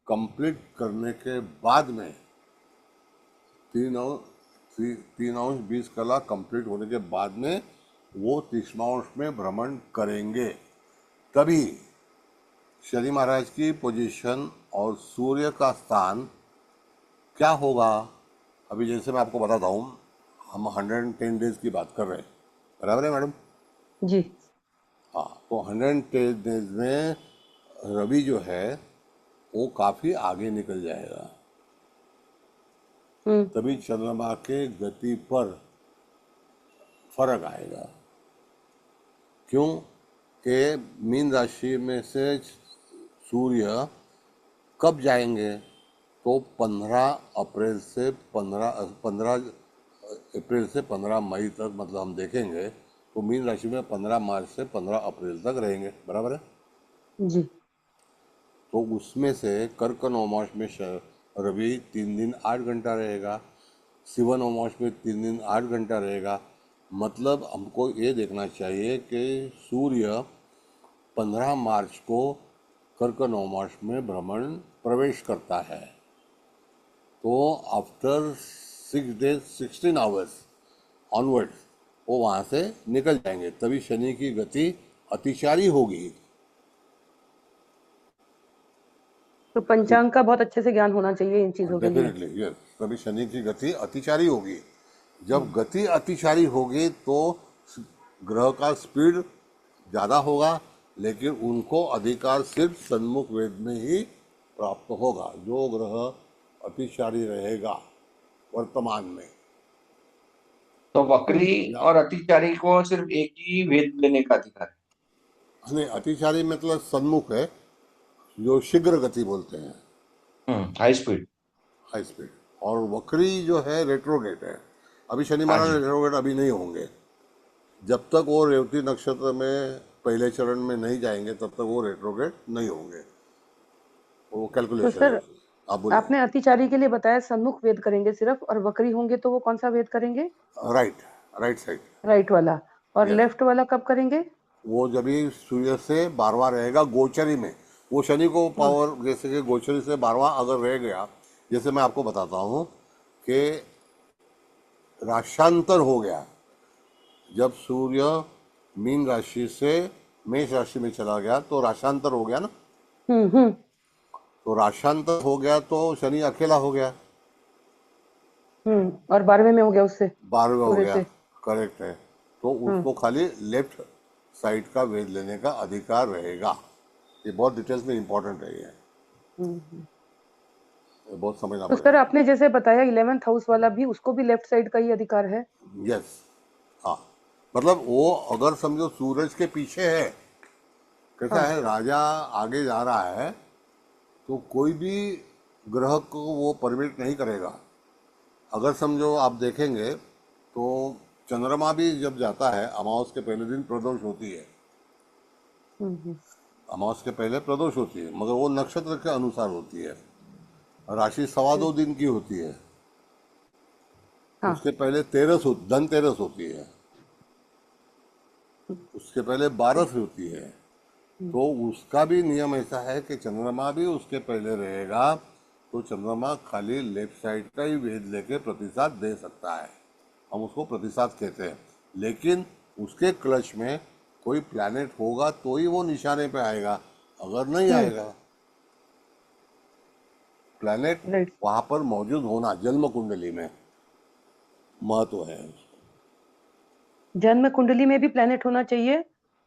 Complete करने के बाद में 3 अंश 20 कला कंप्लीट होने के बाद में वो 30वां में भ्रमण करेंगे। तभी शनि महाराज की पोजीशन और सूर्य का स्थान क्या होगा। अभी जैसे मैं आपको बताता हूँ, हम 110 डेज की बात कर रहे हैं, बराबर है मैडम? जी। हाँ, तो 110 डेज में रवि जो है वो काफ़ी आगे निकल जाएगा। हम्म। तभी चंद्रमा के गति पर फर्क आएगा। क्यों कि मीन राशि में से सूर्य कब जाएंगे, तो 15 अप्रैल से 15 मई तक, मतलब हम देखेंगे तो मीन राशि में 15 मार्च से 15 अप्रैल तक रहेंगे, बराबर है? जी। तो उसमें से कर्क नवमास में रवि 3 दिन 8 घंटा रहेगा, शिव नवमास में 3 दिन 8 घंटा रहेगा। मतलब हमको ये देखना चाहिए कि सूर्य 15 मार्च को कर्क नवमास में भ्रमण प्रवेश करता है, तो आफ्टर 6 डेज 16 आवर्स ऑनवर्ड्स वो वहाँ से निकल जाएंगे। तभी शनि की गति अतिचारी होगी। तो पंचांग का बहुत अच्छे से ज्ञान होना चाहिए इन चीजों के लिए। डेफिनेटली यस, तभी शनि की गति अतिचारी होगी। जब गति अतिचारी होगी तो ग्रह का स्पीड ज़्यादा होगा, लेकिन उनको अधिकार सिर्फ सन्मुख वेद में ही प्राप्त होगा। जो ग्रह अतिचारी रहेगा वर्तमान में, तो वक्री या और अतिचारी को सिर्फ एक ही वेद लेने का अधिकार नहीं, अतिचारी मतलब सन्मुख है, जो शीघ्र गति बोलते हैं, है। High speed. High speed. और वक्री जो है रेट्रोगेट है। अभी शनि हाँ महाराज जी। रेट्रोगेट अभी नहीं होंगे। जब तक वो रेवती नक्षत्र में पहले चरण में नहीं जाएंगे तब तक वो रेट्रोगेट नहीं होंगे। वो तो कैलकुलेशन है। सर, आप बोलिए। आपने अतिचारी के लिए बताया सन्मुख वेद करेंगे सिर्फ, और वक्री होंगे तो वो कौन सा वेद करेंगे? Right, right side. राइट वाला। और यस, लेफ्ट वाला कब करेंगे? वो जब भी सूर्य से 12वां रहेगा गोचरी में, वो शनि को हाँ। पावर, जैसे कि गोचरी से 12वां अगर रह गया, जैसे मैं आपको बताता हूँ कि राशांतर हो गया। जब सूर्य मीन राशि से मेष राशि में चला गया तो राशांतर हो गया ना। हम्म। तो राशांतर हो गया तो शनि अकेला हो गया, और 12वें में हो गया उससे, 12वां हो सूर्य गया। से। करेक्ट है। तो हम्म। उसको खाली लेफ्ट साइड का वेद लेने का अधिकार रहेगा। ये बहुत डिटेल्स में इंपॉर्टेंट है, हम्म। ये बहुत समझना तो सर, पड़ेगा। आपने जैसे बताया 11th हाउस वाला भी, उसको भी लेफ्ट साइड का ही अधिकार है? यस, हाँ, मतलब वो अगर समझो सूरज के पीछे है, कैसा हाँ। है, राजा आगे जा रहा है तो कोई भी ग्रह को वो परमिट नहीं करेगा। अगर समझो आप देखेंगे तो चंद्रमा भी जब जाता है अमावस के पहले दिन प्रदोष होती है, हम्म। अमावस के पहले प्रदोष होती है, मगर वो नक्षत्र के अनुसार होती है। राशि 2.25 दिन की होती है। हाँ। उसके पहले धनतेरस होती है, उसके पहले बारस होती है। तो उसका भी नियम ऐसा है कि चंद्रमा भी उसके पहले रहेगा, तो चंद्रमा खाली लेफ्ट साइड का ही वेद लेके प्रतिसाद दे सकता है। हम उसको प्रतिसाद कहते हैं। लेकिन उसके क्लच में कोई प्लैनेट होगा तो ही वो निशाने पे आएगा, अगर नहीं आएगा। Planet right. वहां पर मौजूद होना जन्म कुंडली में महत्व है। जन्म कुंडली में भी प्लेनेट होना चाहिए,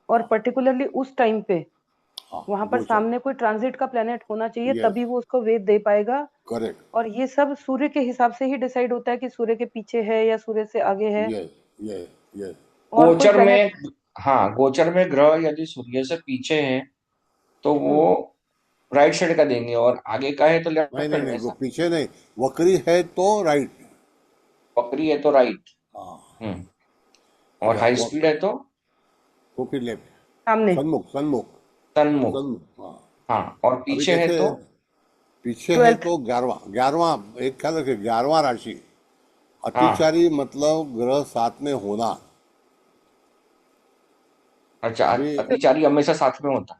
और पर्टिकुलरली उस टाइम पे हाँ, वहां पर गोचर। सामने कोई ट्रांजिट का प्लेनेट होना चाहिए, यस, तभी वो उसको वेद दे पाएगा। करेक्ट। और ये सब सूर्य के हिसाब से ही डिसाइड होता है कि सूर्य के पीछे है या सूर्य से आगे है। Yes, yes, yes. और कोई गोचर प्लेनेट। में, हाँ, गोचर में ग्रह यदि सूर्य से पीछे हैं तो वो हम्म। राइट साइड का देंगे, और आगे का है तो लेफ्ट नहीं नहीं साइड, नहीं, वो ऐसा। पीछे नहीं, वक्री है तो राइट। वक्री है तो राइट। हाँ, हम्म। और या हाई वो स्पीड है तो फिर लेफ्ट। सामने। सन्मुख, सन्मुख, तन्मुख। सन्मुख, हाँ। हाँ, और अभी पीछे है कैसे तो पीछे है 12th। तो 11वां एक ख्याल रखिए, 11वां राशि। हाँ। अतिचारी मतलब ग्रह साथ में होना। अच्छा, अभी अतिचारी हमेशा साथ में होता है।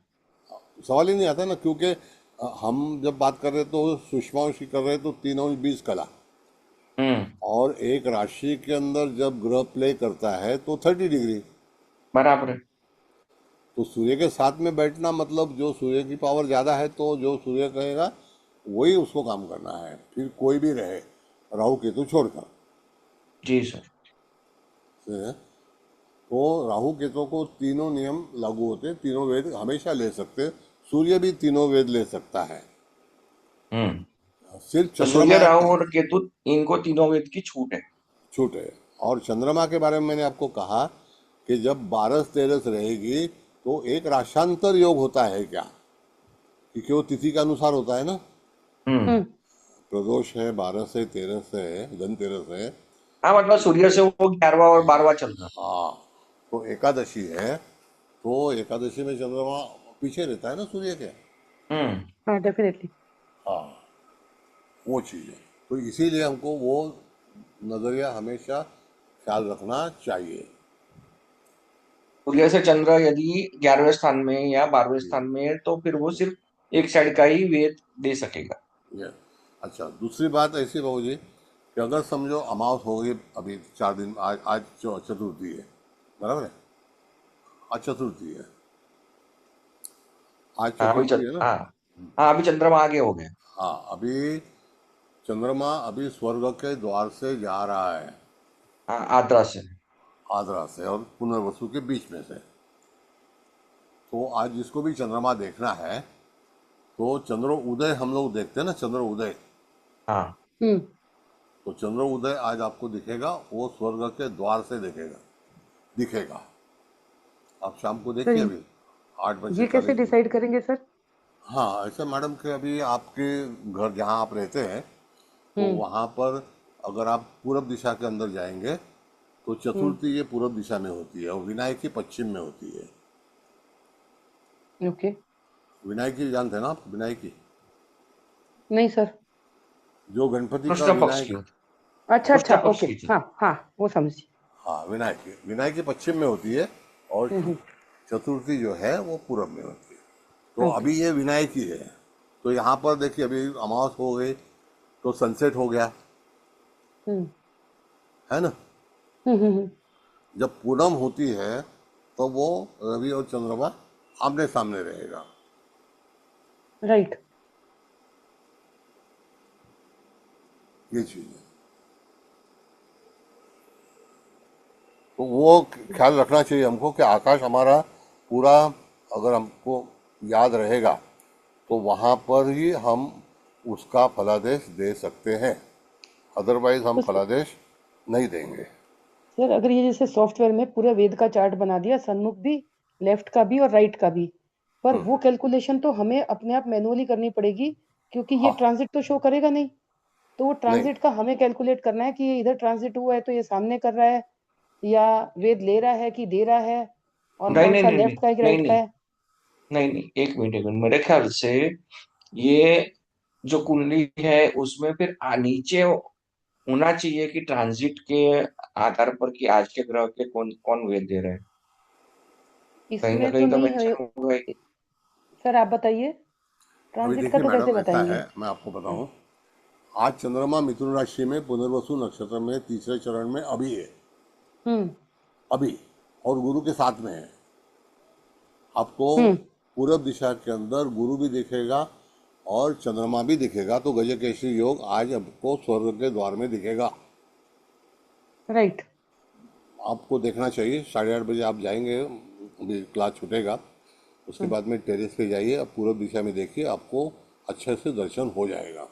सवाल ही नहीं आता ना, क्योंकि हम जब बात कर रहे तो सूक्ष्मांश की कर रहे तो 3 अंश 20 कला, हम्म। और एक राशि के अंदर जब ग्रह प्ले करता है तो 30 डिग्री। बराबर है। तो सूर्य के साथ में बैठना मतलब जो सूर्य की पावर ज़्यादा है तो जो सूर्य कहेगा वही उसको काम करना है, फिर कोई भी रहे, राहु केतु छोड़कर। जी सर। है? तो राहु केतु को तीनों नियम लागू होते हैं, तीनों वेद हमेशा ले सकते हैं। सूर्य भी तीनों वेद ले सकता है। हम्म। सिर्फ तो सूर्य, चंद्रमा राहु और केतु, इनको तीनों वेद की छूट है। छूट है। और चंद्रमा के बारे में मैंने आपको कहा कि जब 12 13 रहेगी तो एक राशांतर योग होता है क्या, क्योंकि वो तिथि के अनुसार होता है ना। हम्म। हम्म। प्रदोष है 12 से 13 से, धनतेरस है। हाँ, मतलब सूर्य से वो 11वां और 12वां चल रहा हाँ, तो एकादशी है, तो एकादशी में चंद्रमा पीछे रहता है ना सूर्य के। है। हम्म। हाँ, डेफिनेटली। हाँ, वो चीज़ है। तो इसीलिए हमको वो नज़रिया हमेशा ख्याल रखना चाहिए। सूर्य से चंद्र यदि 11वें स्थान में या 12वें स्थान में है तो फिर वो सिर्फ एक साइड का ही वेद दे सकेगा। ये अच्छा, दूसरी बात ऐसी बहू जी कि अगर समझो अमावस हो गई अभी 4 दिन, आज आज चतुर्थी है, बराबर है। आज चतुर्थी है, आज हाँ अभी चतुर्थी है ना। हाँ। हाँ, अभी चंद्रमा आगे हो गए। हाँ, अभी चंद्रमा अभी स्वर्ग के द्वार से जा रहा है, हाँ, आद्रा से। आद्रा से और पुनर्वसु के बीच में से। तो आज जिसको भी चंद्रमा देखना है तो चंद्र उदय हम लोग देखते हैं ना, चंद्र उदय। हाँ। हम्म। तो चंद्र उदय आज आपको दिखेगा, वो स्वर्ग के द्वार से दिखेगा, दिखेगा। आप शाम को सर, देखिए अभी 8 बजे ये कैसे 40 मिनट। डिसाइड करेंगे सर? हाँ, ऐसा मैडम कि अभी आपके घर जहाँ आप रहते हैं तो हम्म। वहाँ पर अगर आप पूरब दिशा के अंदर जाएंगे तो हम्म। चतुर्थी ये पूरब दिशा में होती है और विनायकी पश्चिम में होती है। ओके। विनायकी जानते हैं ना आप, विनायकी नहीं सर। जो गणपति का कृष्ण पक्ष की विनायक। होती। अच्छा, कृष्ण अच्छा, पक्ष ओके। की थी। हाँ, हाँ, वो समझी। हाँ, विनायकी विनायकी पश्चिम में होती है और हम्म। चतुर्थी जो है वो पूरब में होती है। तो ओके। अभी ये विनायकी है। तो यहाँ पर देखिए अभी अमावस हो गई तो सनसेट हो गया, हम्म। है ना। हम्म। हम्म। जब पूनम होती है तो वो रवि और चंद्रमा आमने सामने रहेगा। राइट। ये चीज है। तो वो ख्याल रखना चाहिए हमको कि आकाश हमारा पूरा, अगर हमको याद रहेगा तो वहाँ पर ही हम उसका फलादेश दे सकते हैं, अदरवाइज हम तो फलादेश नहीं देंगे। सर, अगर ये जैसे सॉफ्टवेयर में पूरा वेद का चार्ट बना दिया, सन्मुख भी, लेफ्ट का भी और राइट का भी, पर वो कैलकुलेशन तो हमें अपने आप मैनुअली करनी पड़ेगी, क्योंकि ये हाँ, ट्रांजिट तो शो करेगा नहीं। तो वो नहीं ट्रांजिट का हमें कैलकुलेट करना है कि ये इधर ट्रांजिट हुआ है तो ये सामने कर रहा है, या वेद ले रहा है कि दे रहा है, और नहीं कौन नहीं सा नहीं नहीं लेफ्ट का है कि नहीं राइट का नहीं है। नहीं नहीं, एक मिनट, मेरे ख्याल से ये जो कुंडली है उसमें फिर नीचे होना चाहिए कि ट्रांजिट के आधार पर कि आज के ग्रह के कौन कौन वेद दे रहे हैं। कहीं ना इसमें तो कहीं तो नहीं है। मेंशन होगा ही। सर, आप बताइए, अभी ट्रांजिट का देखिए तो कैसे मैडम ऐसा है, बताएंगे? मैं आपको बताऊं। आज चंद्रमा मिथुन राशि में पुनर्वसु नक्षत्र में तीसरे चरण में अभी है, हम्म। अभी, और गुरु के साथ में है। आपको हम्म। पूरब दिशा के अंदर गुरु भी दिखेगा और चंद्रमा भी दिखेगा, तो गजकेसरी योग आज आपको स्वर्ग के द्वार में दिखेगा। राइट। आपको देखना चाहिए, 8:30 बजे आप जाएंगे, अभी क्लास छूटेगा, उसके हम्म। बाद में टेरेस पे जाइए, आप पूरब दिशा में देखिए, आपको अच्छे से दर्शन हो जाएगा।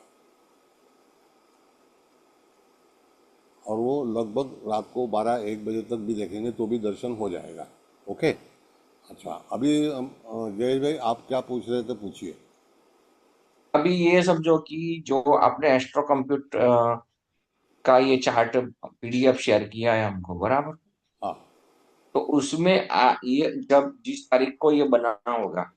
और वो लगभग रात को 12 1 बजे तक भी देखेंगे तो भी दर्शन हो जाएगा। ओके। अच्छा, अभी जयेश भाई आप क्या पूछ रहे थे, पूछिए। अभी ये समझो कि जो आपने एस्ट्रो कंप्यूट का ये चार्ट पीडीएफ शेयर किया है हमको, बराबर। हाँ, तो उसमें ये जब जिस तारीख को ये बनाना होगा,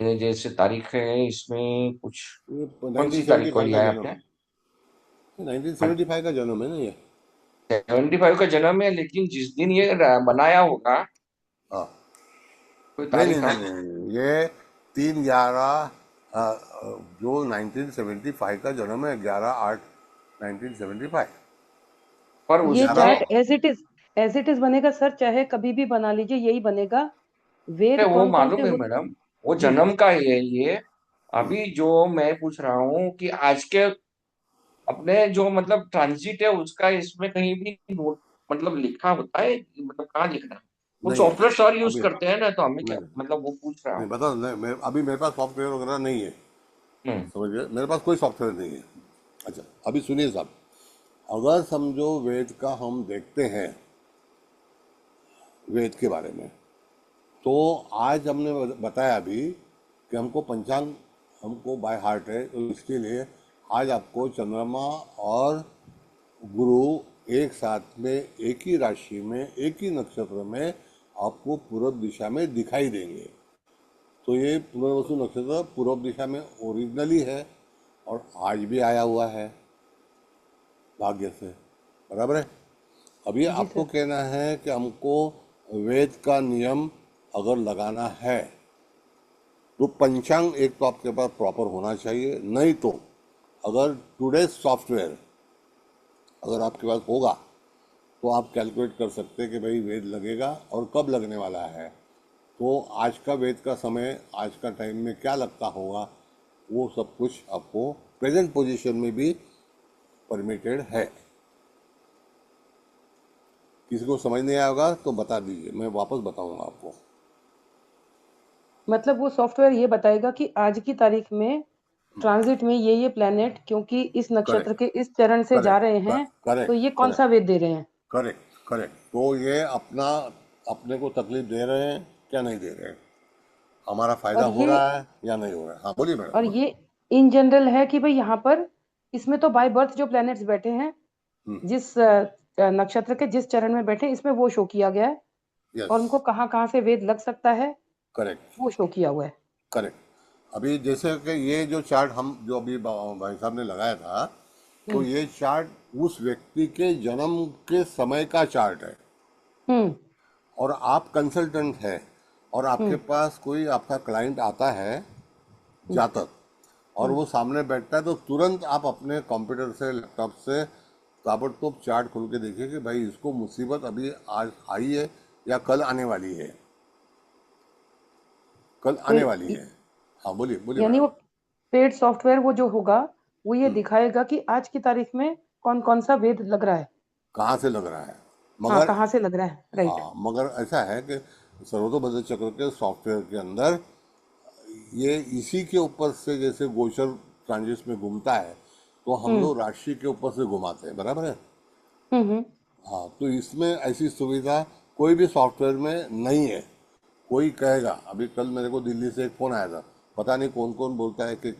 ये जैसे तारीख है इसमें कुछ, ये कौन नाइनटीन सी सेवेंटी तारीख को फाइव का लिया है जन्म, आपने? 1975 का जन्म है ना ये। 75 का जन्म है, लेकिन जिस दिन ये बनाया होगा हाँ, कोई नहीं नहीं तारीख नहीं है? नहीं नहीं, ये 3/11 जो 1975 का जन्म है, 11/8/1975। पर ये उसमें चार्ट एज इट इज बनेगा सर, चाहे कभी भी बना लीजिए, यही बनेगा। वेद वो कौन कौन से मालूम है हो। मैडम, वो जी। जन्म का ही है ये। अभी जो मैं पूछ रहा हूँ कि आज के अपने जो मतलब ट्रांजिट है उसका इसमें कहीं भी नोट मतलब लिखा होता है, मतलब कहाँ लिखना है? वो नहीं है सॉफ्टवेयर सर यूज अभी। करते हैं ना, तो हमें क्या नहीं, मतलब वो पूछ रहा नहीं हूँ। बता नहीं, अभी मेरे पास सॉफ्टवेयर वगैरह नहीं है। हम्म। समझ गए, मेरे पास कोई सॉफ्टवेयर नहीं है। अच्छा, अभी सुनिए साहब, अगर समझो वेद का हम देखते हैं, वेद के बारे में, तो आज हमने बताया अभी कि हमको पंचांग हमको बाय हार्ट है, तो इसके लिए आज आपको चंद्रमा और गुरु एक साथ में, एक ही राशि में, एक ही नक्षत्र में आपको पूर्व दिशा में दिखाई देंगे। तो ये पुनर्वसु नक्षत्र पूर्व दिशा में ओरिजिनली है और आज भी आया हुआ है, भाग्य से। बराबर है। अभी जी आपको सर। कहना है कि हमको वेद का नियम अगर लगाना है तो पंचांग एक तो आपके पास प्रॉपर होना चाहिए, नहीं तो अगर टुडे सॉफ्टवेयर अगर आपके पास होगा तो आप कैलकुलेट कर सकते हैं कि भाई वेद लगेगा और कब लगने वाला है। तो आज का वेद का समय, आज का टाइम में क्या लगता होगा, वो सब कुछ आपको प्रेजेंट पोजीशन में भी परमिटेड है। किसी को समझ नहीं आएगा तो बता दीजिए, मैं वापस बताऊंगा आपको। मतलब वो सॉफ्टवेयर ये बताएगा कि आज की तारीख में ट्रांजिट में ये प्लेनेट क्योंकि इस नक्षत्र करेक्ट, के इस चरण से जा करेक्ट, रहे हैं, तो करेक्ट, ये कौन सा करेक्ट, वेद दे रहे हैं। Correct, correct. तो ये अपना अपने को तकलीफ दे रहे हैं क्या नहीं दे रहे हैं, हमारा फायदा और हो ये रहा है या नहीं हो रहा है। हाँ बोलिए मैडम, और बोलिए। ये इन जनरल है कि भाई यहाँ पर इसमें तो बाय बर्थ जो प्लैनेट्स बैठे हैं, जिस नक्षत्र के जिस चरण में बैठे हैं, इसमें वो शो किया गया है। यस, और उनको कहाँ कहाँ से वेद लग सकता है, करेक्ट, वो शो किया हुआ है। करेक्ट। अभी जैसे कि ये जो चार्ट हम जो अभी भाई साहब ने लगाया था, तो हम्म। ये चार्ट उस व्यक्ति के जन्म के समय का चार्ट है। हम्म। और आप कंसल्टेंट है और आपके हम्म। पास कोई आपका क्लाइंट आता है, हम्म। जातक, और हम्म। वो सामने बैठता है, तो तुरंत आप अपने कंप्यूटर से, लैपटॉप से ताबड़तोड़ चार्ट खोल के देखिए कि भाई इसको मुसीबत अभी आज आई है या कल आने वाली है, कल आने फिर वाली है। हाँ बोलिए, बोलिए यानी मैडम। वो पेड सॉफ्टवेयर वो जो होगा, वो ये हम्म, दिखाएगा कि आज की तारीख में कौन कौन सा वेद लग रहा है। कहाँ से लग रहा है, हाँ, मगर कहाँ से लग रहा है, राइट। हाँ, मगर ऐसा है कि सर्वतोभद्र चक्र के सॉफ्टवेयर के अंदर ये इसी के ऊपर से, जैसे गोचर ट्रांजिट में घूमता है, तो हम हम्म। लोग राशि के ऊपर से घुमाते हैं, बराबर है। हम्म। हाँ, तो इसमें ऐसी सुविधा कोई भी सॉफ्टवेयर में नहीं है। कोई कहेगा, अभी कल मेरे को दिल्ली से एक फ़ोन आया था, पता नहीं कौन कौन बोलता है कि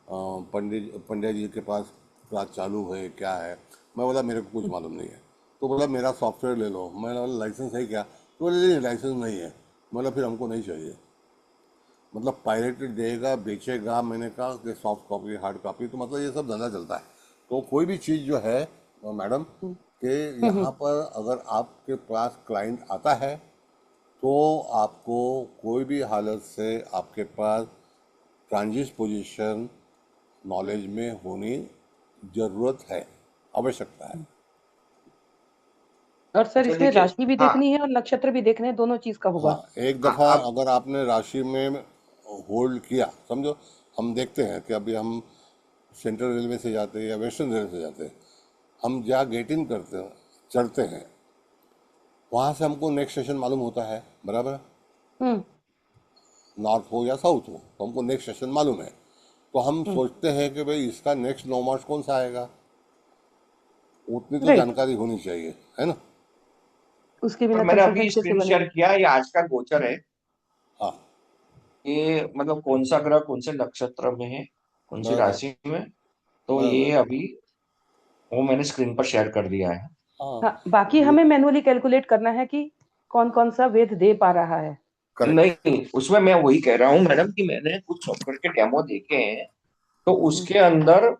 पंडित जी के पास क्लास चालू है क्या है। मैं बोला मेरे को कुछ मालूम नहीं है। तो बोला मेरा सॉफ्टवेयर ले लो। मैंने बोला लाइसेंस है क्या, तो बोले नहीं लाइसेंस नहीं है। बोला फिर हमको नहीं चाहिए। मतलब पायरेटेड देगा, बेचेगा। मैंने कहा कि सॉफ्ट कॉपी, हार्ड कॉपी, तो मतलब ये सब धंधा चलता है। तो कोई भी चीज़ जो है मैडम, हम्म। कि यहाँ पर अगर आपके पास क्लाइंट आता है तो आपको कोई भी हालत से आपके पास ट्रांजिट पोजीशन नॉलेज में होनी ज़रूरत है, आवश्यकता है। और सर अच्छा इसमें देखिए। राशि भी हाँ देखनी है और नक्षत्र भी देखने हैं, दोनों चीज का हाँ, होगा। एक हाँ दफ़ा अब अगर आपने राशि में होल्ड किया, समझो हम देखते हैं कि अभी हम सेंट्रल रेलवे से जाते हैं या वेस्टर्न रेलवे से जाते हैं, हम जहाँ गेट इन करते हैं, चढ़ते हैं, वहाँ से हमको नेक्स्ट स्टेशन मालूम होता है, बराबर है? हम्म। नॉर्थ हो या साउथ हो, तो हमको नेक्स्ट स्टेशन मालूम है। तो हम हम्म। सोचते हैं कि भाई इसका नेक्स्ट नो मार्च कौन सा आएगा, उतनी तो राइट। जानकारी होनी चाहिए, है ना। उसके और बिना मैंने अभी कंसल्टेंट कैसे स्क्रीन शेयर बनेगा। किया, ये आज का गोचर है हाँ, कि मतलब कौन सा ग्रह कौन से नक्षत्र में है, कौन सी बराबर, राशि में। तो ये बराबर। अभी वो मैंने स्क्रीन पर शेयर कर दिया है। हाँ, हाँ, बाकी ये हमें मैनुअली कैलकुलेट करना है कि कौन कौन सा वेद दे पा रहा है। करेक्ट। नहीं, उसमें मैं वही कह रहा हूँ मैडम कि मैंने कुछ सॉफ्टवेयर के डेमो देखे हैं, तो हम्म। उसके अंदर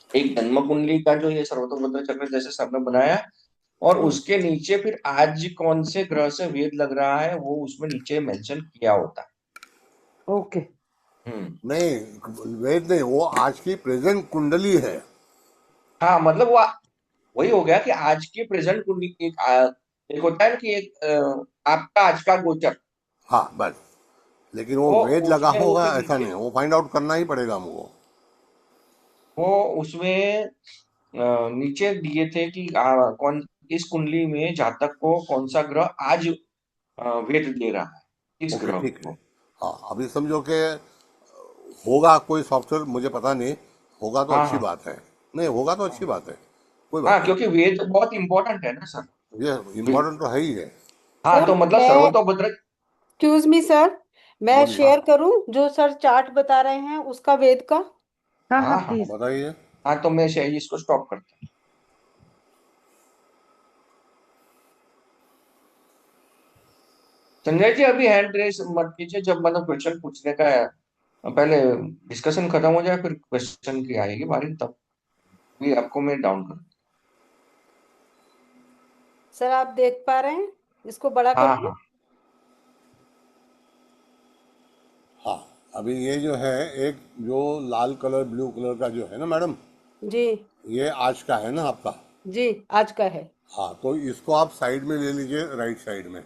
एक जन्म कुंडली का जो ये सर्वतोमुद्र चक्र जैसे सबने बनाया, और हम्म। उसके नीचे फिर आज कौन से ग्रह से वेद लग रहा है वो उसमें नीचे मेंशन किया होता है। ओके। हम्म। नहीं, वेद नहीं, वो आज की प्रेजेंट कुंडली है। हाँ मतलब वो वही हो गया कि आज की प्रेजेंट कुंडली एक होता है ना कि एक आपका आज का गोचर, हाँ बस। लेकिन वो वो वेद लगा उसमें वो होगा फिर ऐसा नीचे नहीं, वो फाइंड आउट करना ही पड़ेगा हमको। वो उसमें नीचे दिए थे कि कौन इस कुंडली में जातक को कौन सा ग्रह आज वेद दे रहा है, किस ओके ग्रह ठीक है। को। हाँ, अभी समझो कि होगा कोई सॉफ्टवेयर, मुझे पता नहीं। होगा तो हाँ अच्छी हाँ बात है। नहीं होगा तो अच्छी हाँ बात है। कोई बात हाँ, नहीं। क्योंकि वेद बहुत इंपॉर्टेंट है ना सर। ये इम्पोर्टेंट तो है ही है। हाँ सर तो मतलब मैं सर्वतोभद्र। एक्सक्यूज मी सर, मैं बोलिए। शेयर करूं जो सर चार्ट बता रहे हैं उसका वेद का। हाँ हाँ हाँ हाँ हाँ प्लीज। बताइए। हाँ, तो मैं शायद इसको स्टॉप करता हूँ। संजय जी अभी हैंड रेस मत कीजिए, जब मतलब क्वेश्चन पूछने का है, पहले डिस्कशन खत्म हो जाए फिर क्वेश्चन की आएगी बारी, तब भी आपको मैं डाउन कर। सर आप देख पा रहे हैं, इसको बड़ा कर हाँ दूं? हाँ हाँ, अभी ये जो है, एक जो लाल कलर ब्लू कलर का जो है ना मैडम, जी ये आज का है ना आपका। जी, आज का है। हाँ, तो इसको आप साइड में ले लीजिए, राइट साइड में।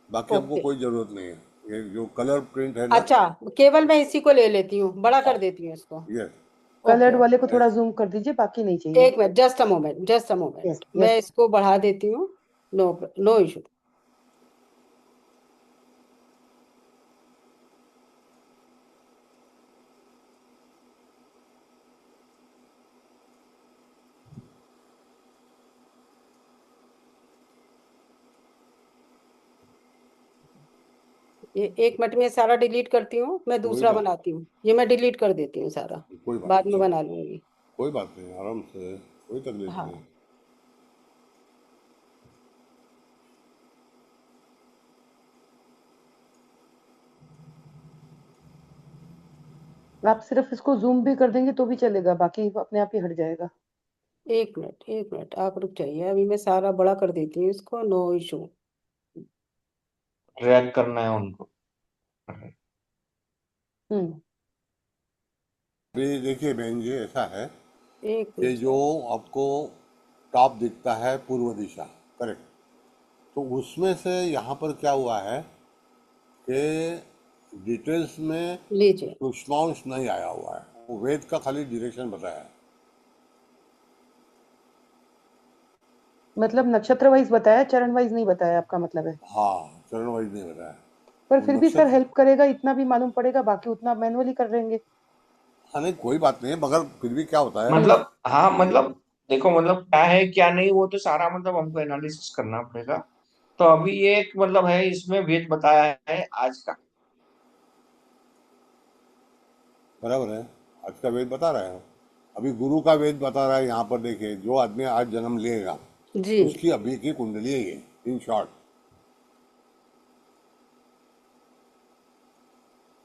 बाकी हमको ओके, कोई जरूरत नहीं है। ये जो कलर प्रिंट है ना। अच्छा, केवल मैं इसी को ले लेती हूँ, बड़ा हाँ, कर देती हूँ इसको। यस। ओके कलर्ड वाले को ओके, थोड़ा जूम कर दीजिए, बाकी नहीं चाहिए। एक minute, just a moment, just a yes moment, yes. मैं इसको बढ़ा देती हूँ। No no issue. ये एक मिनट में सारा डिलीट करती हूँ, मैं कोई दूसरा बात बनाती हूँ, ये मैं डिलीट कर देती हूँ सारा, कोई बात बाद नहीं, में चलो। बना लूंगी। कोई बात नहीं, आराम से। कोई तकलीफ नहीं। हाँ, आप सिर्फ इसको जूम भी कर देंगे तो भी चलेगा, बाकी अपने आप ही हट जाएगा। एक मिनट आप रुक जाइए, अभी मैं सारा बड़ा कर देती हूँ इसको, नो इशू। ट्रैक करना है उनको। हम्म। अभी देखिए बहन जी, ऐसा है एक कि मिनट जो सर। आपको टॉप दिखता है पूर्व दिशा, करेक्ट। तो उसमें से यहाँ पर क्या हुआ है कि डिटेल्स में लीजिए। सूक्ष्मांश नहीं आया हुआ है। वो वेद का खाली डायरेक्शन बताया है। मतलब नक्षत्र वाइज बताया, चरण वाइज नहीं बताया, आपका मतलब है? हाँ, चरण वाइज नहीं बताया। पर वो फिर भी सर नक्षत्र। हेल्प करेगा, इतना भी मालूम पड़ेगा, बाकी उतना मैनुअली कर लेंगे। हाँ नहीं, कोई बात नहीं है, मगर फिर भी क्या होता है हम्म। मतलब हाँ कि मतलब देखो, मतलब क्या है क्या नहीं वो तो सारा मतलब हमको एनालिसिस करना पड़ेगा। तो अभी ये एक मतलब है, इसमें वेद बताया है आज का। बराबर है। आज का वेद बता रहे हैं। अभी गुरु का वेद बता रहा है, यहाँ पर देखिए, जो आदमी आज जन्म लेगा जी उसकी अभी की कुंडली है ये, इन शॉर्ट।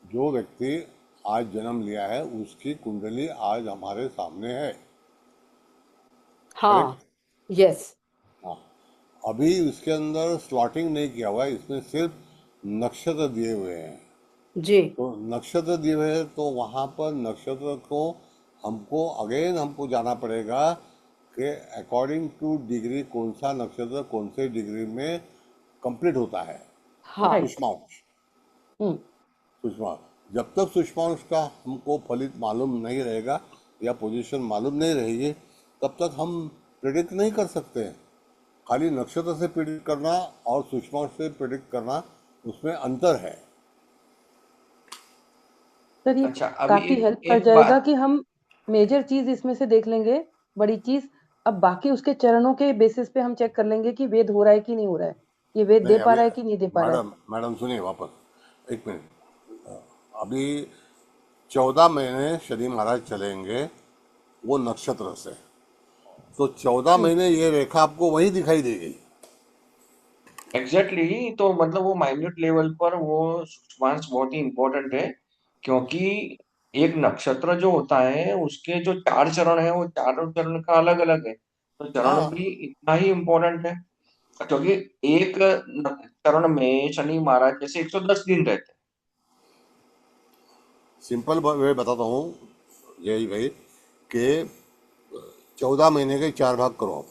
जो व्यक्ति आज जन्म लिया है उसकी कुंडली आज हमारे सामने है। हाँ, करेक्ट। यस। हाँ। अभी इसके अंदर स्लॉटिंग नहीं किया हुआ है, इसमें सिर्फ नक्षत्र दिए हुए हैं। जी तो नक्षत्र दिए हुए हैं, तो वहाँ पर नक्षत्र को हमको अगेन हमको जाना पड़ेगा कि अकॉर्डिंग टू डिग्री कौन सा नक्षत्र कौन से डिग्री में कंप्लीट होता है। हाँ राइट। सूक्ष्मांश। हम्म। सूक्ष्मा, जब तक सूक्ष्मांश का हमको फलित मालूम नहीं रहेगा या पोजीशन मालूम नहीं रहेगी, तब तक हम प्रिडिक्ट नहीं कर सकते हैं। खाली नक्षत्र से प्रिडिक्ट करना और सूक्ष्मांश से प्रिडिक्ट करना, उसमें अंतर है। सर ये अच्छा अभी काफी एक हेल्प कर एक जाएगा बात। कि हम मेजर चीज इसमें से देख लेंगे, बड़ी चीज। अब बाकी उसके चरणों के बेसिस पे हम चेक कर लेंगे कि वेद हो रहा है कि नहीं हो रहा है, ये वेद नहीं दे पा अभी, रहा है कि नहीं दे पा रहा है। मैडम मैडम सुनिए वापस, एक मिनट। अभी 14 महीने शनि महाराज चलेंगे वो नक्षत्र से। तो 14 महीने ये रेखा आपको वही दिखाई देगी। एग्जैक्टली तो मतलब वो माइन्यूट लेवल पर वो सूक्ष्मांश बहुत ही इंपॉर्टेंट है, क्योंकि एक नक्षत्र जो होता है उसके जो चार चरण है वो चारों चरण का अलग अलग है, तो चरण हाँ भी इतना ही इम्पोर्टेंट है। क्योंकि एक चरण में शनि महाराज जैसे 110 दिन रहते हैं, सिंपल वे बताता हूँ जय भाई कि 14 महीने के 4 भाग करो आप,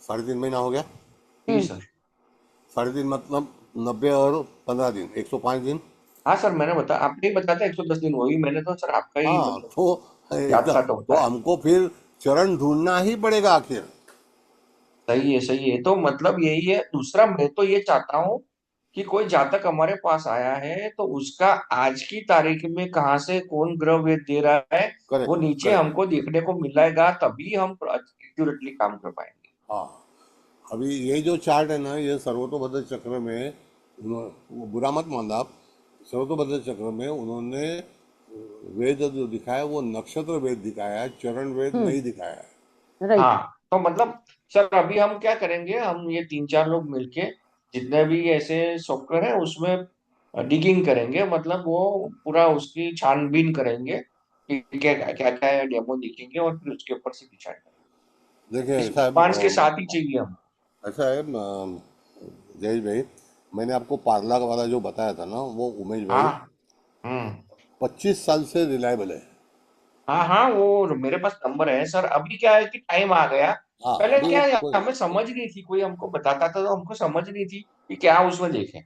3.5 महीना हो गया। जी सर। 3.5 मतलब 90 और 15 दिन, 105 दिन। हाँ सर, मैंने आपने ही बताया था 110 दिन, वही मैंने तो सर आपका ही हाँ मतलब तो याद एकदम, सा तो तो होता है। हमको फिर चरण ढूंढना ही पड़ेगा आखिर। सही है, सही है। तो मतलब यही है। दूसरा, मैं तो ये चाहता हूँ कि कोई जातक हमारे पास आया है तो उसका आज की तारीख में कहाँ से कौन ग्रह भेद दे रहा है, वो करेक्ट नीचे करेक्ट। हमको देखने को मिलेगा, तभी हम एक्यूरेटली काम कर पाएंगे। हाँ, अभी ये जो चार्ट है ना, ये सर्वतोभद्र चक्र में वो बुरा मत मानना आप, सर्वतोभद्र चक्र में उन्होंने वेद जो दिखाया वो नक्षत्र वेद दिखाया है, चरण वेद हम्म। नहीं दिखाया है। राइट। हाँ, तो मतलब सर अभी हम क्या करेंगे, हम ये 3-4 लोग मिलके जितने भी ऐसे सॉफ्टवेयर है उसमें डिगिंग करेंगे, मतलब वो पूरा उसकी छानबीन करेंगे कि क्या क्या क्या है, डेमो देखेंगे और फिर उसके ऊपर से डिसाइड करेंगे। देखिए इस ऐसा है विद्वान के साथ ही चाहिए हम। ऐसा है जयेश भाई, मैंने आपको पार्ला वाला जो बताया था ना, वो उमेश भाई हाँ। हम्म। 25 साल से रिलायबल है। हाँ हाँ, वो मेरे पास नंबर है सर। अभी क्या है कि टाइम आ गया। हाँ पहले अभी क्या है, कोई हमें समझ नहीं थी, कोई हमको बताता था तो हमको समझ नहीं थी कि क्या उसमें देखें।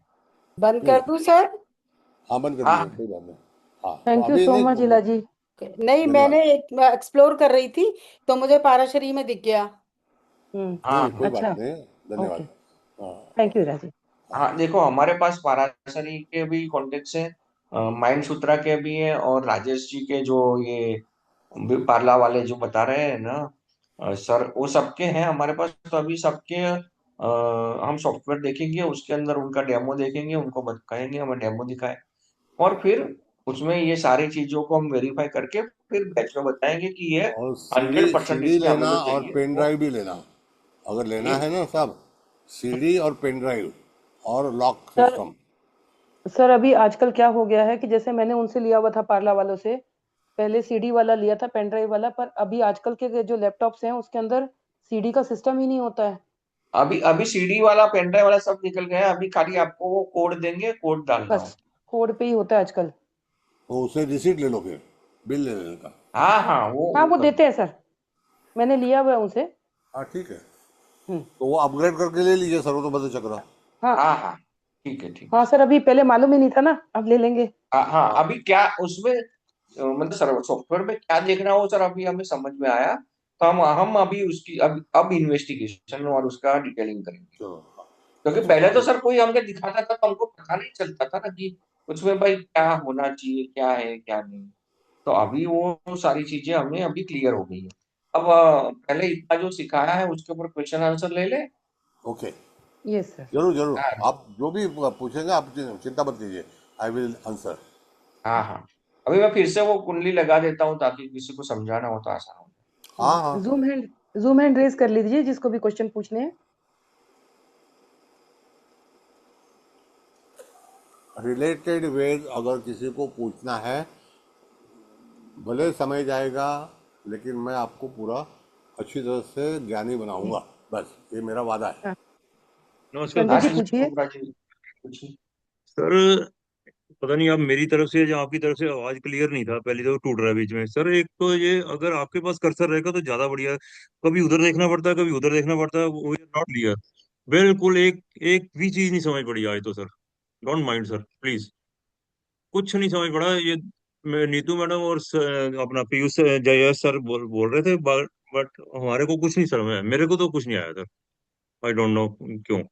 बंद नहीं कर नहीं, दूं सर? हाँ बंद कर दीजिए, हाँ कोई बात नहीं। हाँ तो थैंक यू अभी सो नहीं, मच इला जी। नहीं, मैंने धन्यवाद। एक्सप्लोर कर रही थी तो मुझे पाराशरी में दिख गया। नहीं हाँ नहीं, कोई हाँ। बात अच्छा। नहीं, ओके। धन्यवाद। हाँ थैंक यू इला जी। हाँ, देखो हमारे पास पाराशरी के भी कॉन्टेक्ट है, माइंड सूत्रा के भी है, और राजेश जी के जो ये भी पार्ला वाले जो बता रहे हैं ना सर, वो सबके हैं हमारे पास। तो अभी सबके हम सॉफ्टवेयर देखेंगे, उसके अंदर उनका डेमो देखेंगे, उनको कहेंगे हमें डेमो दिखाए, और फिर उसमें ये सारी चीजों को हम वेरीफाई करके फिर बैच में बताएंगे कि ये और सीडी 100% सीडी इसमें लेना हमें जो और चाहिए पेन वो। ड्राइव भी लेना, अगर लेना ठीक। है ना साहब, सीडी और पेन ड्राइव और लॉक सर सिस्टम। सर अभी आजकल क्या हो गया है कि जैसे मैंने उनसे लिया हुआ था पार्ला वालों से, पहले सीडी वाला लिया था पेन ड्राइव वाला, पर अभी आजकल के जो लैपटॉप्स हैं उसके अंदर सीडी का सिस्टम ही नहीं होता है। अभी अभी सीडी वाला पेन ड्राइव वाला सब निकल गया है। अभी खाली आपको वो कोड देंगे, कोड डालना बस हो। कोड पे ही होता है आजकल। तो उसे रिसीट ले लो, फिर बिल ले लेने का। हाँ हाँ, हाँ वो वो कर देते दो। हैं सर, मैंने लिया हुआ है उनसे। हाँ ठीक है, हम्म। तो वो अपग्रेड करके ले लीजिए सर्वतोभद्र चक्र। हाँ। हाँ हाँ, ठीक है हाँ सर। सर, अभी पहले मालूम ही नहीं था ना, अब ले लेंगे। हाँ हाँ, हाँ अभी क्या उसमें मतलब सर सॉफ्टवेयर में क्या देखना हो सर, अभी हमें समझ में आया। तो हम अभी उसकी अब इन्वेस्टिगेशन और उसका डिटेलिंग करेंगे। चलो हाँ। क्योंकि अच्छा पहले तो अभी सर कोई हमें दिखाता था तो हमको पता नहीं चलता था ना कि उसमें भाई क्या होना चाहिए, क्या है क्या नहीं। तो अभी वो सारी चीजें हमें अभी क्लियर हो गई है। अब पहले इतना जो सिखाया है उसके ऊपर क्वेश्चन आंसर ले ले। Okay, yes sir. जरूर जरूर, हाँ आप जो भी पूछेंगे आप चिंता मत कीजिए, आई विल आंसर। हाँ हाँ। अभी मैं फिर से वो कुंडली लगा देता हूँ ताकि किसी को समझाना हो तो आसान हो जाए। हाँ हाँ, जूम हैंड रेज कर लीजिए जिसको भी क्वेश्चन पूछने हैं। रिलेटेड वेद अगर किसी को पूछना है, भले समय जाएगा, लेकिन मैं आपको पूरा अच्छी तरह से ज्ञानी बनाऊंगा, बस ये मेरा वादा है। हाँ, नमस्कार संजय हाँ सर। जी संजय पूछिए। कोबरा जी, पूछिए। सर पता नहीं आप मेरी तरफ से या आपकी तरफ से आवाज क्लियर नहीं था, पहले तो टूट रहा है बीच में। सर एक तो ये अगर आपके पास कर्सर रहेगा तो ज्यादा बढ़िया है। कभी उधर देखना पड़ता है, कभी उधर देखना पड़ता है, वो नॉट क्लियर। बिल्कुल एक एक भी चीज नहीं समझ पड़ी आज तो sir. Don't mind sir please. कुछ नहीं समझ पड़ा ये। नीतू मैडम और अपना पीयूष जयस सर बोल रहे थे, बट हमारे को कुछ नहीं समझ आया, मेरे को तो कुछ नहीं आया सर। आई डोंट नो क्यों,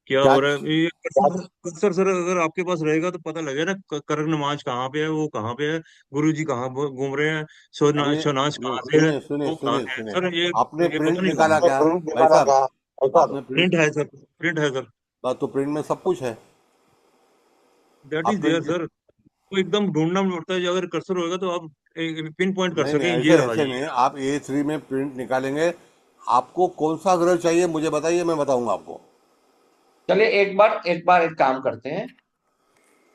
क्या क्या हो रहा है ये। अक्सर सर अगर आपके पास रहेगा तो पता लगे ना, कर्ण नमाज कहाँ पे है, वो कहाँ पे है, गुरु जी कहाँ घूम रहे हैं, अभी सोनाज नहीं, कहाँ से है, सुनिए सुनिए वो कहाँ सुनिए से है सुनिए, सर, आपने ये प्रिंट पता नहीं निकाला कहाँ। क्या भाई साहब? आपने प्रिंट, प्रिंट है सर, प्रिंट है सर। तो प्रिंट में सब कुछ है। दैट आप इज देयर प्रिंट, सर। वो एकदम ढूंढना पड़ता है, अगर कर्सर होगा तो आप पिन पॉइंट कर नहीं नहीं, सकें, ऐसे ये रहा ऐसे जी। नहीं, आप A3 में प्रिंट निकालेंगे। आपको कौन सा ग्रह चाहिए मुझे बताइए, मैं बताऊंगा आपको। चलिए एक बार एक काम करते हैं।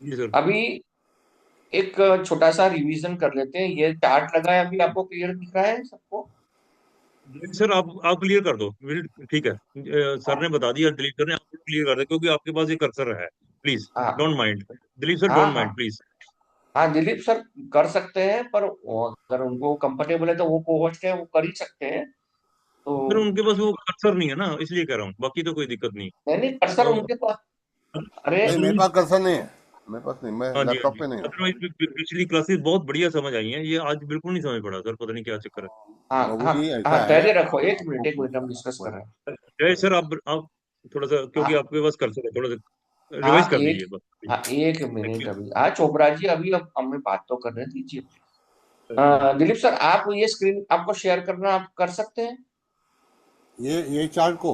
जी सर। अभी एक छोटा सा रिवीजन कर लेते हैं। ये चार्ट लगा है, अभी आपको क्लियर दिख रहा है सबको? नहीं सर, आप क्लियर कर दो, ठीक है। सर हाँ ने बता दिया डिलीट करने, आप क्लियर कर दो क्योंकि आपके पास ये कर्सर है। प्लीज हाँ डोंट माइंड, दिलीप सर हाँ डोंट हाँ। Mind please. हाँ दिलीप सर कर सकते हैं, पर अगर उनको कंफर्टेबल है तो वो को होस्ट है, वो कर ही सकते हैं। तो सर उनके पास वो कर्सर नहीं है ना, इसलिए कह रहा हूँ, बाकी तो कोई दिक्कत नहीं। नहीं नहीं, पर सर तो उनके पास, अरे नहीं, मेरे पास कर्सर नहीं है, मेरे पास नहीं, मैं हाँ जी, हाँ लैपटॉप जी। पे नहीं है। अदरवाइज पिछली क्लासेस बहुत बढ़िया समझ आई हैं, ये आज बिल्कुल नहीं समझ पड़ा सर, पता नहीं क्या चक्कर है। हाँ हाँ बाबूजी हाँ, ऐसा है, धैर्य रखो, आपको एक मिनट हम डिस्कस कर कोई रहे हैं। जय सर, आप थोड़ा सा, क्योंकि हाँ आपके पास कर्सर है, थोड़ा सा रिवाइज हाँ कर दीजिए बस। हाँ एक थैंक मिनट यू। अभी, हाँ चोपड़ा जी अभी अब हमें बात तो करने दीजिए। दिलीप सर आप ये स्क्रीन आपको शेयर करना आप कर सकते हैं? ये चार्ट को,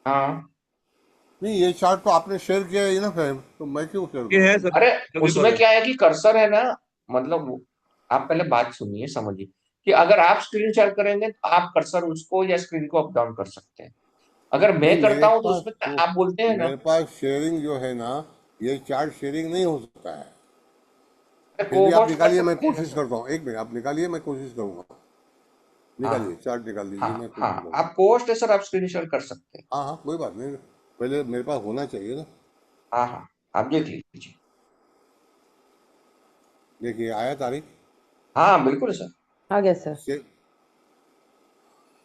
हाँ, नहीं ये चार्ट तो आपने शेयर किया है ना, फिर तो मैं क्यों शेयर ये करूँ है फिर। सर, अरे लगे पास उसमें है। क्या है कि कर्सर है ना, मतलब आप पहले बात सुनिए समझिए, कि अगर आप स्क्रीन शेयर करेंगे तो आप कर्सर उसको या स्क्रीन को अप डाउन कर सकते हैं। अगर नहीं मैं करता हूं तो उसमें आप बोलते हैं ना, मेरे पास शेयरिंग जो है ना, ये चार्ट शेयरिंग नहीं हो सकता है। फिर को भी आप होस्ट कर निकालिए, मैं सकते हैं ना कोशिश सर। करता हूँ, एक मिनट आप निकालिए, मैं कोशिश करूंगा। निकालिए हाँ चार्ट, निकाल हाँ दीजिए, मैं हाँ, कोशिश करूंगा। आप को होस्ट है सर, आप स्क्रीन शेयर कर सकते हैं। हाँ हाँ, कोई बात नहीं, पहले मेरे पास होना चाहिए ना। हाँ हाँ, आप देख लीजिए। देखिए आया तारीख हाँ बिल्कुल सर। आ गया सर। से,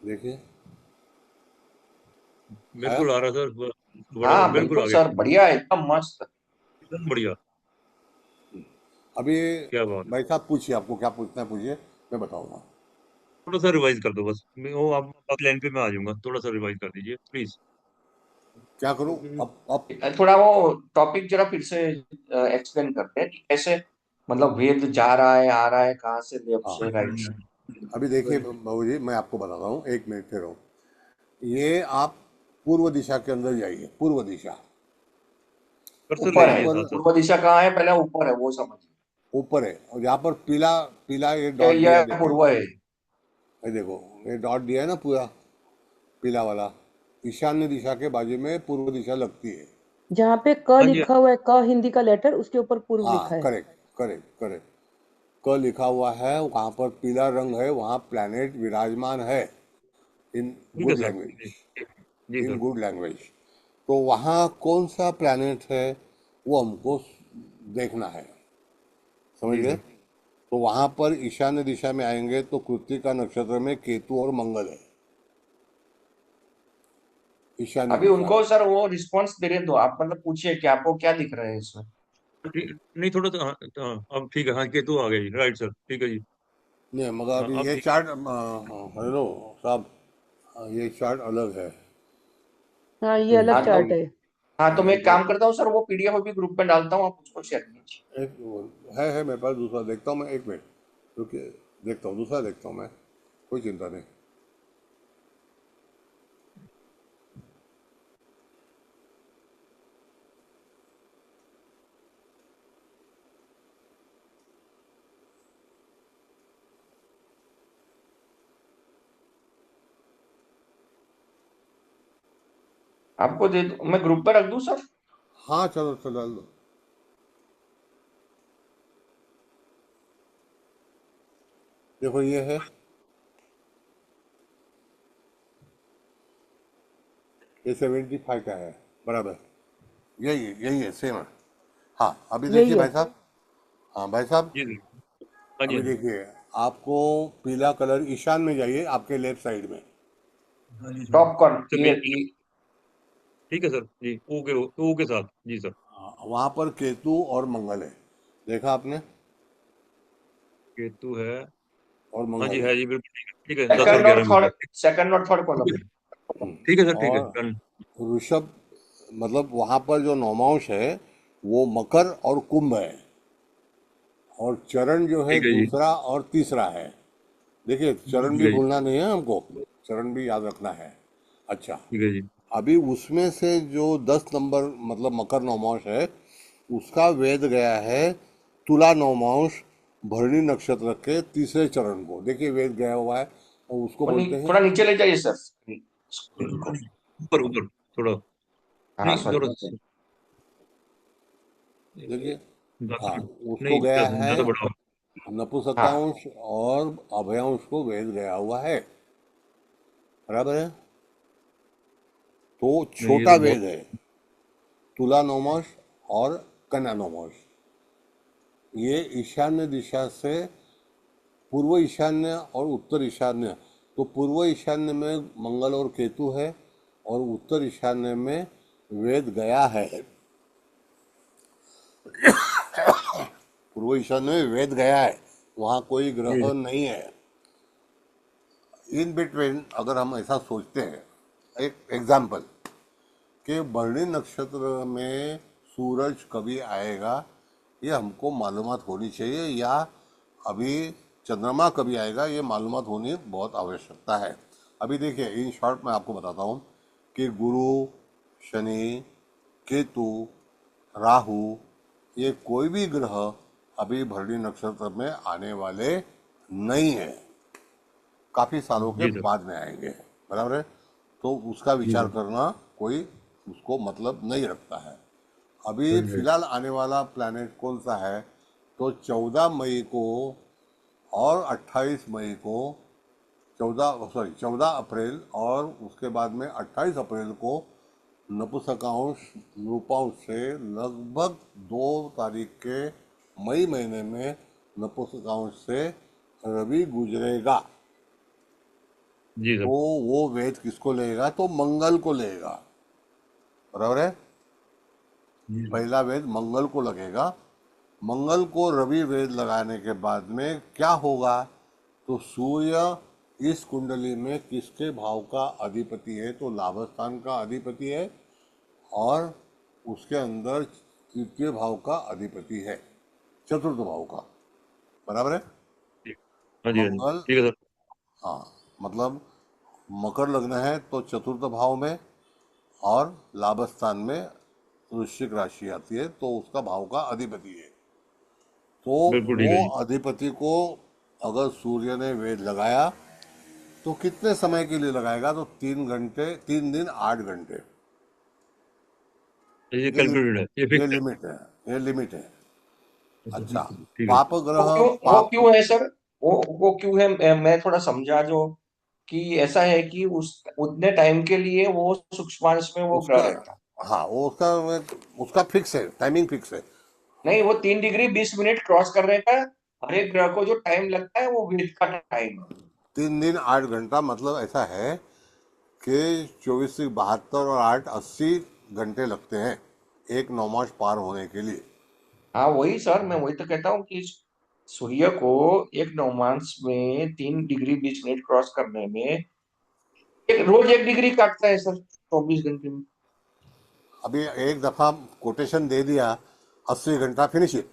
देखिए आया। बिल्कुल आ रहा सर, बड़ा हाँ बिल्कुल बिल्कुल आ सर, गया, बढ़िया एकदम मस्त। एकदम बढ़िया। अभी क्या बात है। भाई साहब पूछिए, आपको क्या पूछना है पूछिए, मैं बताऊंगा। थोड़ा सा रिवाइज कर दो बस, मैं वो आप लाइन पे मैं आ जाऊंगा, थोड़ा सा रिवाइज कर दीजिए प्लीज। क्या करूं अब। थोड़ा वो टॉपिक जरा फिर से एक्सप्लेन करते हैं कि कैसे, मतलब वेद जा रहा है आ रहा है कहाँ से, लेफ्ट हाँ, से राइट से। अभी देखिए बाबू जी, मैं आपको बताता हूँ, एक मिनट ठहरो। ये आप पूर्व दिशा के अंदर जाइए, पूर्व दिशा। कर्सर ले ऊपर है, लीजिए ऊपर, साथ साथ। पूर्व दिशा कहाँ है, पहले ऊपर है वो समझिए। ऊपर है, और यहाँ पर पीला पीला ये ये डॉट दिया है, यह देखिए। पूर्व है। ये देखो, ये डॉट दिया है ना पूरा, पीला वाला। ईशान्य दिशा के बाजू में पूर्व दिशा लगती है। जहाँ पे क हाँ जी। लिखा हुआ है, क हिंदी का लेटर, उसके ऊपर पूर्व लिखा हाँ, है। Correct correct correct. क लिखा हुआ है, वहाँ पर पीला रंग है, वहाँ प्लैनेट विराजमान है। इन ठीक है गुड सर लैंग्वेज, जी। जी इन सर। Good language. तो वहाँ कौन सा प्लैनेट है, वो हमको देखना है, समझ जी गए। सर। तो वहाँ पर ईशान्य दिशा में आएंगे तो कृत्तिका नक्षत्र में केतु और मंगल है, ईशान्य अभी दिशा में। उनको सर वो रिस्पॉन्स दे रहे दो आप, मतलब पूछिए कि आपको क्या दिख रहा है इसमें। नहीं थोड़ा सा, हाँ हाँ, अब ठीक है, हाँ केतु आ गया जी, राइट सर, ठीक है जी। नहीं मगर हाँ अभी अब ये ठीक चार्ट, हेलो साहब, ये चार्ट अलग है। हाँ, ये तो अलग हाँ तो, चार्ट है। हाँ तो मैं एक ये काम करता हूँ सर, वो पीडीएफ अभी ग्रुप में डालता हूँ, आप उसको शेयर कीजिए। एक है मेरे पास दूसरा, देखता हूँ मैं, एक मिनट रुकिए, देखता हूँ दूसरा, देखता हूँ मैं, कोई चिंता नहीं। आपको दे दूँ, मैं ग्रुप पे रख दूँ सर? हाँ चलो चलो डाल दो। देखो ये है, ये 75 का है, बराबर, यही है सेम है। हाँ अभी देखिए यही है। भाई साहब, हाँ भाई साहब, जी सर। हाँ जी, अभी हाँ जी। देखिए, आपको पीला कलर ईशान में जाइए, आपके लेफ्ट साइड में। हाँ जी सर। टॉप कॉर्नर सर ये, ठीक है सर जी, ओ के साथ जी सर। हाँ, वहाँ पर केतु और मंगल है, देखा आपने, केतु है। और हाँ जी मंगल है। है जी, बिल्कुल ठीक है, 10 और सेकंड और 11 में ऊपर। थर्ड, सेकंड और थर्ड कॉलम ठीक है, में। ठीक है सर, ठीक है और डन। ऋषभ, मतलब वहाँ पर जो नौमांश है वो मकर और कुंभ है, और चरण जो है ठीक है जी। दूसरा और तीसरा है। देखिए चरण ठीक भी है जी। भूलना नहीं है हमको, चरण भी याद रखना है। अच्छा, ठीक है जी। अभी उसमें से जो 10 नंबर, मतलब मकर नौमांश है, उसका वेद गया है तुला नौमांश, भरणी नक्षत्र के तीसरे चरण को, देखिए वेद गया हुआ है, और उसको बोलते हैं। थोड़ा नीचे ले जाइए सर स्क्रीन को। ऊपर ऊपर थोड़ा, हाँ नहीं सॉरी। थोड़ा देखिए, हाँ, ज्यादा, उसको नहीं गया है ज्यादा बड़ा। हाँ नपुंसकांश और अभयांश को वेद गया हुआ है, बराबर है। तो नहीं ये छोटा तो बहुत। वेद है तुला नौमांश और कन्या नौमांश। ये ईशान्य दिशा से पूर्व ईशान्य और उत्तर ईशान्य, तो पूर्व ईशान्य में मंगल और केतु है और उत्तर ईशान्य में वेद गया है। पूर्व ईशान्य में वेद गया है, वहाँ कोई जी ग्रह नहीं है। इन बिटवीन अगर हम ऐसा सोचते हैं, एक एग्जाम्पल कि भरणी नक्षत्र में सूरज कभी आएगा ये हमको मालूमात होनी चाहिए, या अभी चंद्रमा कभी आएगा ये मालूमात होनी बहुत आवश्यकता है। अभी देखिए इन शॉर्ट मैं आपको बताता हूँ कि गुरु, शनि, केतु, राहु, ये कोई भी ग्रह अभी भरणी नक्षत्र में आने वाले नहीं है, काफी सालों के जी सर। बाद में आएंगे, बराबर है। तो उसका जी विचार सर। करना कोई उसको मतलब नहीं रखता है। अभी राइट। फिलहाल आने वाला प्लैनेट कौन सा है, तो 14 मई को और 28 मई को, 14 अप्रैल और उसके बाद में 28 अप्रैल को नपुंसकांश नृपांश से लगभग 2 तारीख के मई महीने में नपुंसकांश से रवि गुजरेगा। जी सर। तो वो वेद किसको लेगा, तो मंगल को लेगा, बराबर है। जी सर। पहला वेद मंगल को लगेगा। मंगल को रवि वेद लगाने के बाद में क्या होगा, तो सूर्य इस कुंडली में किसके भाव का अधिपति है, तो लाभस्थान का अधिपति है और उसके अंदर तृतीय भाव का अधिपति है, चतुर्थ भाव का, बराबर है। ठीक। हाँ जी, हाँ जी, मंगल, ठीक है सर। हाँ, मतलब मकर लग्न है तो चतुर्थ भाव में और लाभस्थान में वृश्चिक राशि आती है, तो उसका भाव का अधिपति है। तो बिल्कुल ठीक वो है जी। अधिपति को अगर सूर्य ने वेद लगाया तो कितने समय के लिए लगाएगा, तो 3 घंटे, 3 दिन 8 घंटे, ये ये लिमिट, कैलकुलेटेड है, ये ये फिक्स है। लिमिट है, ये लिमिट है। अच्छा, अच्छा, ठीक है। पाप वो ग्रह, क्यों वो पाप, क्यों है सर? वो क्यों है? मैं थोड़ा समझा जो कि ऐसा है कि उस उतने टाइम के लिए वो सूक्ष्मांश में वो ग्रह उसका, रहता। हाँ वो उसका फिक्स है, टाइमिंग फिक्स है। नहीं, वो 3 डिग्री 20 मिनट क्रॉस करने का हर एक ग्रह को जो टाइम लगता है वो वेद का टाइम है। 3 दिन 8 घंटा मतलब ऐसा है कि 24 से 72 और 8 80 घंटे लगते हैं एक नौमास पार होने के लिए। हाँ वही सर, मैं वही तो कहता हूँ कि सूर्य को एक नवमांश में 3 डिग्री 20 मिनट क्रॉस करने में एक रोज 1 डिग्री काटता है सर, 24 घंटे में। अभी एक दफा कोटेशन दे दिया, 80 घंटा फिनिश इट,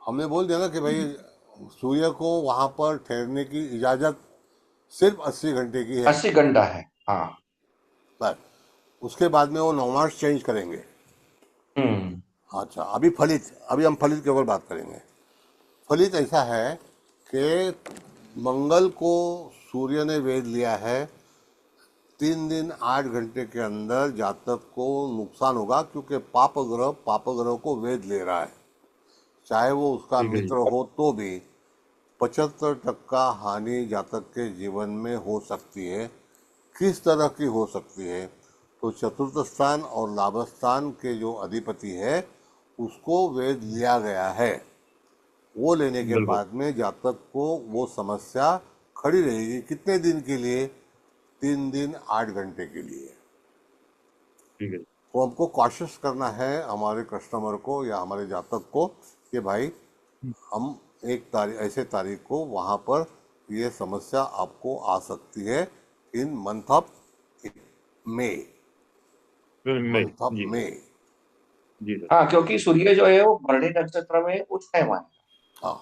हमने बोल दिया ना कि भाई सूर्य को वहां पर ठहरने की इजाजत सिर्फ 80 घंटे की है, 80 घंटा है, हाँ। बस। उसके बाद में वो नौमास चेंज करेंगे। हम्म। अच्छा, अभी हम फलित के ऊपर बात करेंगे। फलित ऐसा है कि मंगल को सूर्य ने वेद लिया है, 3 दिन 8 घंटे के अंदर जातक को नुकसान होगा, क्योंकि पाप ग्रह को वेद ले रहा है, चाहे वो उसका ठीक है जी। मित्र हो तो भी 75% हानि जातक के जीवन में हो सकती है। किस तरह की हो सकती है, तो चतुर्थ स्थान और लाभस्थान के जो अधिपति है उसको वेद लिया गया है, वो लेने के बिल्कुल। बाद में जातक को वो समस्या खड़ी रहेगी। कितने दिन के लिए, 3 दिन 8 घंटे के लिए। ठीक है। तो हमको कॉशियस करना है हमारे कस्टमर को या हमारे जातक को कि भाई हम एक तारीख, ऐसे तारीख को वहाँ पर ये समस्या आपको आ सकती है, इन मंथ ऑफ मई, मैं मंथ ऑफ जी सर। मई। जी सर। हाँ, क्योंकि सूर्य जो है वो भरणी नक्षत्र में उस टाइम आए। हाँ,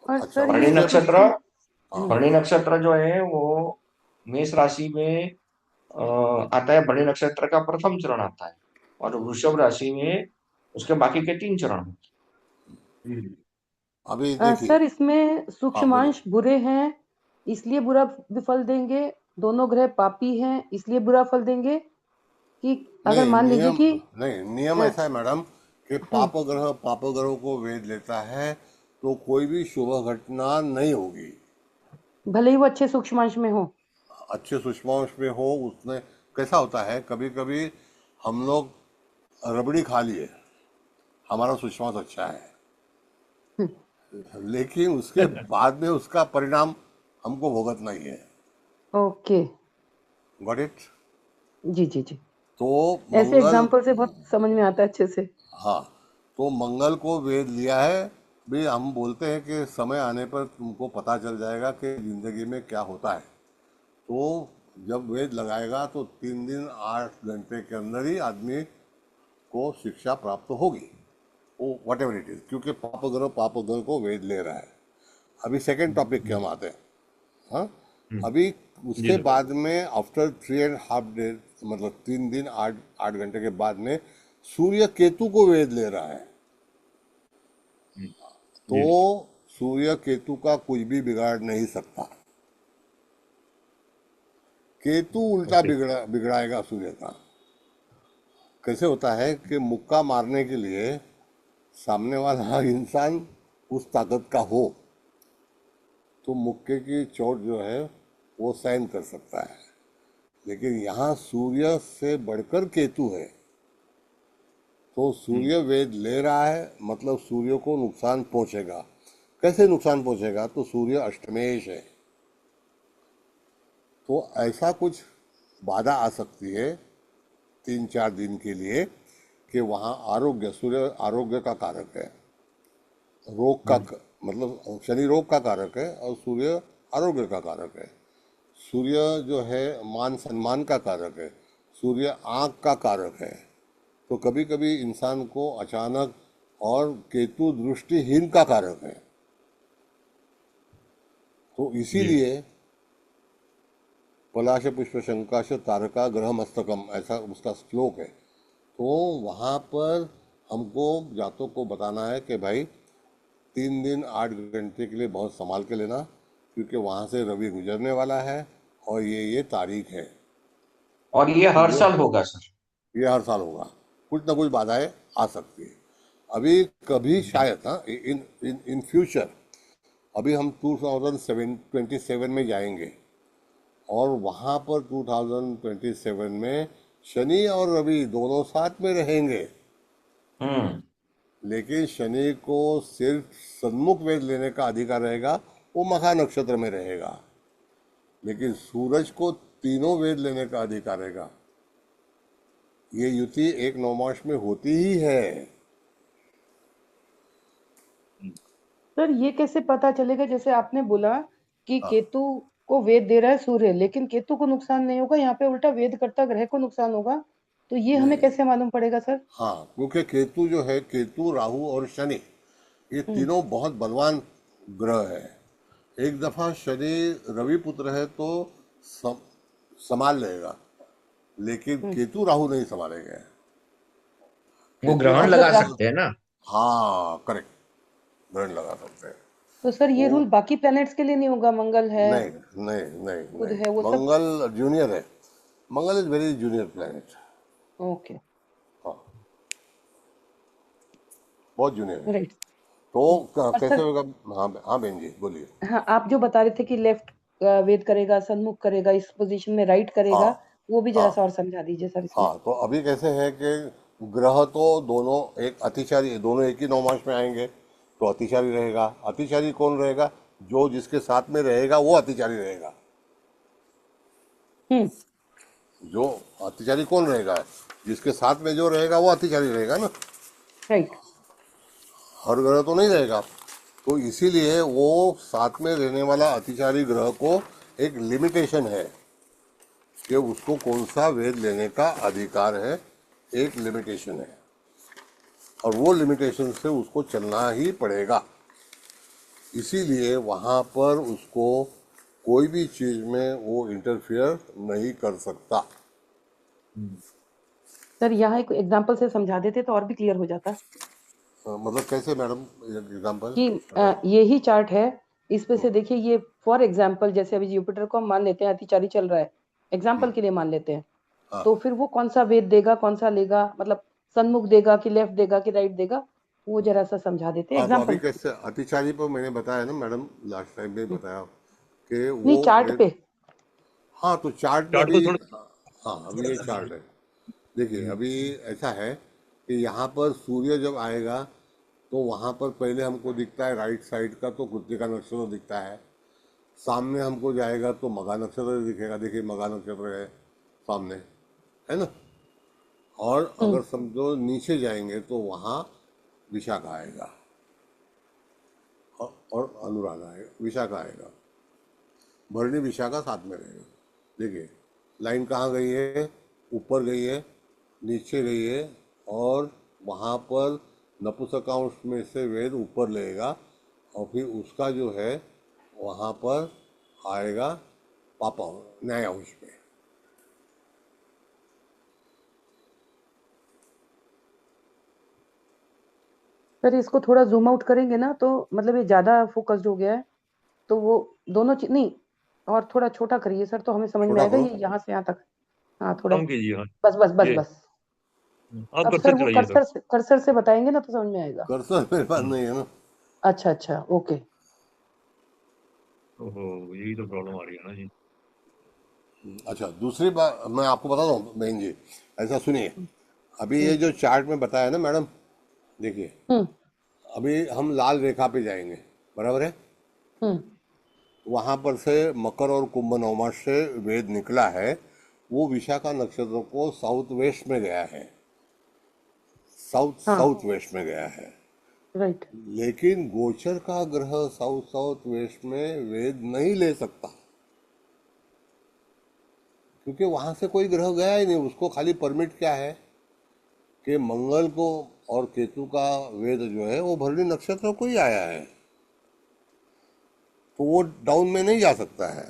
और अच्छा, सर भरणी ये उसके, नक्षत्र सूक्ष्म हाँ, भरणी नक्षत्र जो है वो मेष राशि में आता है। भरणी नक्षत्र का प्रथम चरण आता है और वृषभ राशि में उसके बाकी के 3 चरण होते जी। अभी देखिए, सर इसमें हाँ बोलिए। सूक्ष्मांश बुरे हैं इसलिए बुरा फल देंगे, दोनों ग्रह पापी हैं इसलिए बुरा फल देंगे, कि अगर नहीं मान लीजिए नियम, कि नहीं नियम अ, ऐसा है मैडम कि हम्म, पाप ग्रह को वेद लेता है तो कोई भी शुभ घटना नहीं होगी, भले ही वो अच्छे सूक्ष्मांश में हो। अच्छे सूक्ष्मांश में हो। उसमें कैसा होता है, कभी कभी हम लोग रबड़ी खा लिए, हमारा सुषमा अच्छा है, हम्म, लेकिन उसके बाद में उसका परिणाम हमको भुगतना ही है। ओके। Got it? जी जी जी। तो ऐसे मंगल, एग्जाम्पल से बहुत समझ में आता है अच्छे से। हाँ, तो मंगल को वेद लिया है भी। हम बोलते हैं कि समय आने पर तुमको पता चल जाएगा कि जिंदगी में क्या होता है। तो जब वेद लगाएगा तो 3 दिन 8 घंटे के अंदर ही आदमी को शिक्षा प्राप्त होगी, वो वट एवर इट इज, क्योंकि पाप ग्रह को वेद ले रहा है। अभी सेकेंड टॉपिक के हम आते हैं। हाँ, हम्म, अभी जी उसके सर। बाद में आफ्टर 3.5 डे, मतलब 3 दिन 8 8 घंटे के बाद में सूर्य केतु को वेद ले रहा है। हम्म, तो जी। सूर्य केतु का कुछ भी बिगाड़ नहीं सकता। केतु उल्टा ओके। बिगड़ाएगा सूर्य का। कैसे होता है कि मुक्का मारने के लिए सामने वाला इंसान उस ताकत का हो तो मुक्के की चोट जो है वो सहन कर सकता है। लेकिन यहाँ सूर्य से बढ़कर केतु है, तो हम्म, सूर्य वेद ले रहा है, मतलब सूर्य को नुकसान पहुंचेगा। कैसे नुकसान पहुंचेगा? तो सूर्य अष्टमेश है, तो ऐसा कुछ बाधा आ सकती है 3 4 दिन के लिए कि वहाँ आरोग्य, सूर्य आरोग्य का कारक है, रोग का हम्म, मतलब शनि रोग का कारक है और सूर्य आरोग्य का कारक है। सूर्य जो है मान सम्मान का कारक है, सूर्य आँख का कारक है। तो कभी कभी इंसान को अचानक, और केतु दृष्टिहीन का कारक है। तो जी। इसीलिए पलाश पुष्प शंकाश तारका ग्रह मस्तकम, ऐसा उसका श्लोक है। तो वहाँ पर हमको जातों को बताना है कि भाई 3 दिन 8 घंटे के लिए बहुत संभाल के लेना, क्योंकि वहाँ से रवि गुजरने वाला है और ये तारीख है। और ये तो हर साल होगा सर? ये हर साल होगा, कुछ ना कुछ बाधाएं आ सकती है। अभी कभी जी। शायद, हाँ, इन इन इन फ्यूचर, अभी हम 2027 में जाएंगे और वहाँ पर 2027 में शनि और रवि दोनों साथ में रहेंगे। हम्म। लेकिन शनि को सिर्फ सन्मुख वेद लेने का अधिकार रहेगा, वो मखा नक्षत्र में रहेगा। लेकिन सूरज को तीनों वेद लेने का अधिकार रहेगा। ये युति एक नौमास में होती ही है। हम्म, सर ये कैसे पता चलेगा, जैसे आपने बोला कि हाँ, केतु को वेद दे रहा है सूर्य, लेकिन केतु को नुकसान नहीं होगा, यहाँ पे उल्टा वेद करता ग्रह को नुकसान होगा, तो ये हमें नहीं, कैसे मालूम पड़ेगा सर? हाँ, क्योंकि केतु जो है, केतु राहु और शनि, ये हम्म तीनों बहुत बलवान ग्रह है। एक दफा शनि रवि पुत्र है तो सम, संभाल लेगा, लेकिन हम्म। केतु राहु नहीं संभालेंगे। वो केतु ग्रहण राहु अगर लगा का, सकते हैं ना? हाँ करेक्ट, ग्रहण लगा सकते हैं। तो सर ये तो रूल बाकी प्लैनेट्स के लिए नहीं होगा? मंगल है, नहीं, नहीं, नहीं, बुध नहीं, है, वो सब? मंगल जूनियर है। Mangal is very junior planet. Okay. हाँ, बहुत जूनियर है। राइट। तो और कैसे सर, होगा? हाँ, हाँ बहन जी बोलिए। हाँ आप जो बता रहे थे कि लेफ्ट वेद करेगा, सन्मुख करेगा, इस पोजीशन में राइट हाँ, करेगा, वो भी जरा हाँ, सा और समझा दीजिए सर इसमें। हाँ, तो अभी कैसे है कि ग्रह तो दोनों एक अतिचारी, दोनों एक ही नौमांश में आएंगे, तो अतिचारी रहेगा। अतिचारी कौन रहेगा? जो जिसके साथ में रहेगा वो अतिचारी रहेगा। हम्म। जो अतिचारी कौन रहेगा? जिसके साथ में जो रहेगा वो अतिचारी रहेगा ना। राइट। हर ग्रह तो नहीं रहेगा। तो इसीलिए वो साथ में रहने वाला अतिचारी ग्रह को एक लिमिटेशन है कि उसको कौन सा वेद लेने का अधिकार है, एक लिमिटेशन है, और वो लिमिटेशन से उसको चलना ही पड़ेगा। इसीलिए वहाँ पर उसको कोई भी चीज़ में वो इंटरफियर नहीं कर सकता। हम्म, सर यहाँ एक एग्जांपल से समझा देते तो और भी क्लियर हो जाता मतलब कैसे मैडम, एग्जाम्पल? कि ये ही चार्ट है, इस पे से देखिए, ये फॉर एग्जांपल जैसे अभी जुपिटर को हम मान लेते हैं अतिचारी चल रहा है, एग्जांपल के लिए मान लेते हैं, हाँ, तो फिर वो कौन सा वेद देगा, कौन सा लेगा, मतलब सन्मुख देगा कि लेफ्ट देगा कि राइट देगा, वो जरा सा समझा देते हाँ, तो अभी एग्जांपल के कैसे अतिचारी पर मैंने बताया ना मैडम, लास्ट टाइम में थ्रू। बताया कि नहीं, वो चार्ट वेद। पे। हाँ, तो चार्ट में चार्ट को अभी, थोड़ा हाँ, अभी थोड़ा ये सा चार्ट दीजिए। है। देखिए हम्म, अभी ऐसा है कि यहाँ पर सूर्य जब आएगा तो वहाँ पर पहले हमको दिखता है राइट साइड का, तो कृत्तिका नक्षत्र दिखता है। सामने हमको जाएगा तो मघा नक्षत्र दिखेगा, देखिए मघा नक्षत्र है सामने, है ना। और अगर समझो नीचे जाएंगे तो वहाँ विशाखा आएगा और अनुराधा आएगा, विशाखा आएगा, भरणी विशाखा साथ में रहेगा। देखिए लाइन कहाँ गई है, ऊपर गई है, नीचे गई है, और वहाँ पर नपुंसकांश में से वेद ऊपर लेगा और फिर उसका जो है वहाँ पर आएगा पापा न्यायांश में। सर इसको थोड़ा जूम आउट करेंगे ना तो मतलब ये ज्यादा फोकस्ड हो गया है, तो वो दोनों चीज नहीं, और थोड़ा छोटा करिए सर तो हमें समझ में छोटा आएगा करो, ये यहाँ से यहाँ तक। हाँ थोड़ा, कम कीजिए, हाँ। बस बस बस ये बस। आप अब कर्सर सर वो चलाइए सर। कर्सर से बताएंगे ना तो समझ में आएगा। कर्सर मेरे पास नहीं है ना। अच्छा अच्छा ओके। ओहो, यही तो प्रॉब्लम आ रही है ना जी। अच्छा दूसरी बात मैं आपको बताता हूँ बहन जी, ऐसा सुनिए। अभी ये जो चार्ट में बताया ना मैडम, देखिए हम्म अभी हम लाल रेखा पे जाएंगे, बराबर है। हम्म वहाँ पर से मकर और कुंभ नवमास से वेद निकला है, वो विशाखा नक्षत्र को साउथ वेस्ट में गया है, साउथ हाँ साउथ वेस्ट में गया है। राइट। लेकिन गोचर का ग्रह साउथ साउथ वेस्ट में वेद नहीं ले सकता, क्योंकि वहां से कोई ग्रह गया ही नहीं। उसको खाली परमिट क्या है कि मंगल को और केतु का वेद जो है वो भरणी नक्षत्र को ही आया है, तो वो डाउन में नहीं जा सकता है।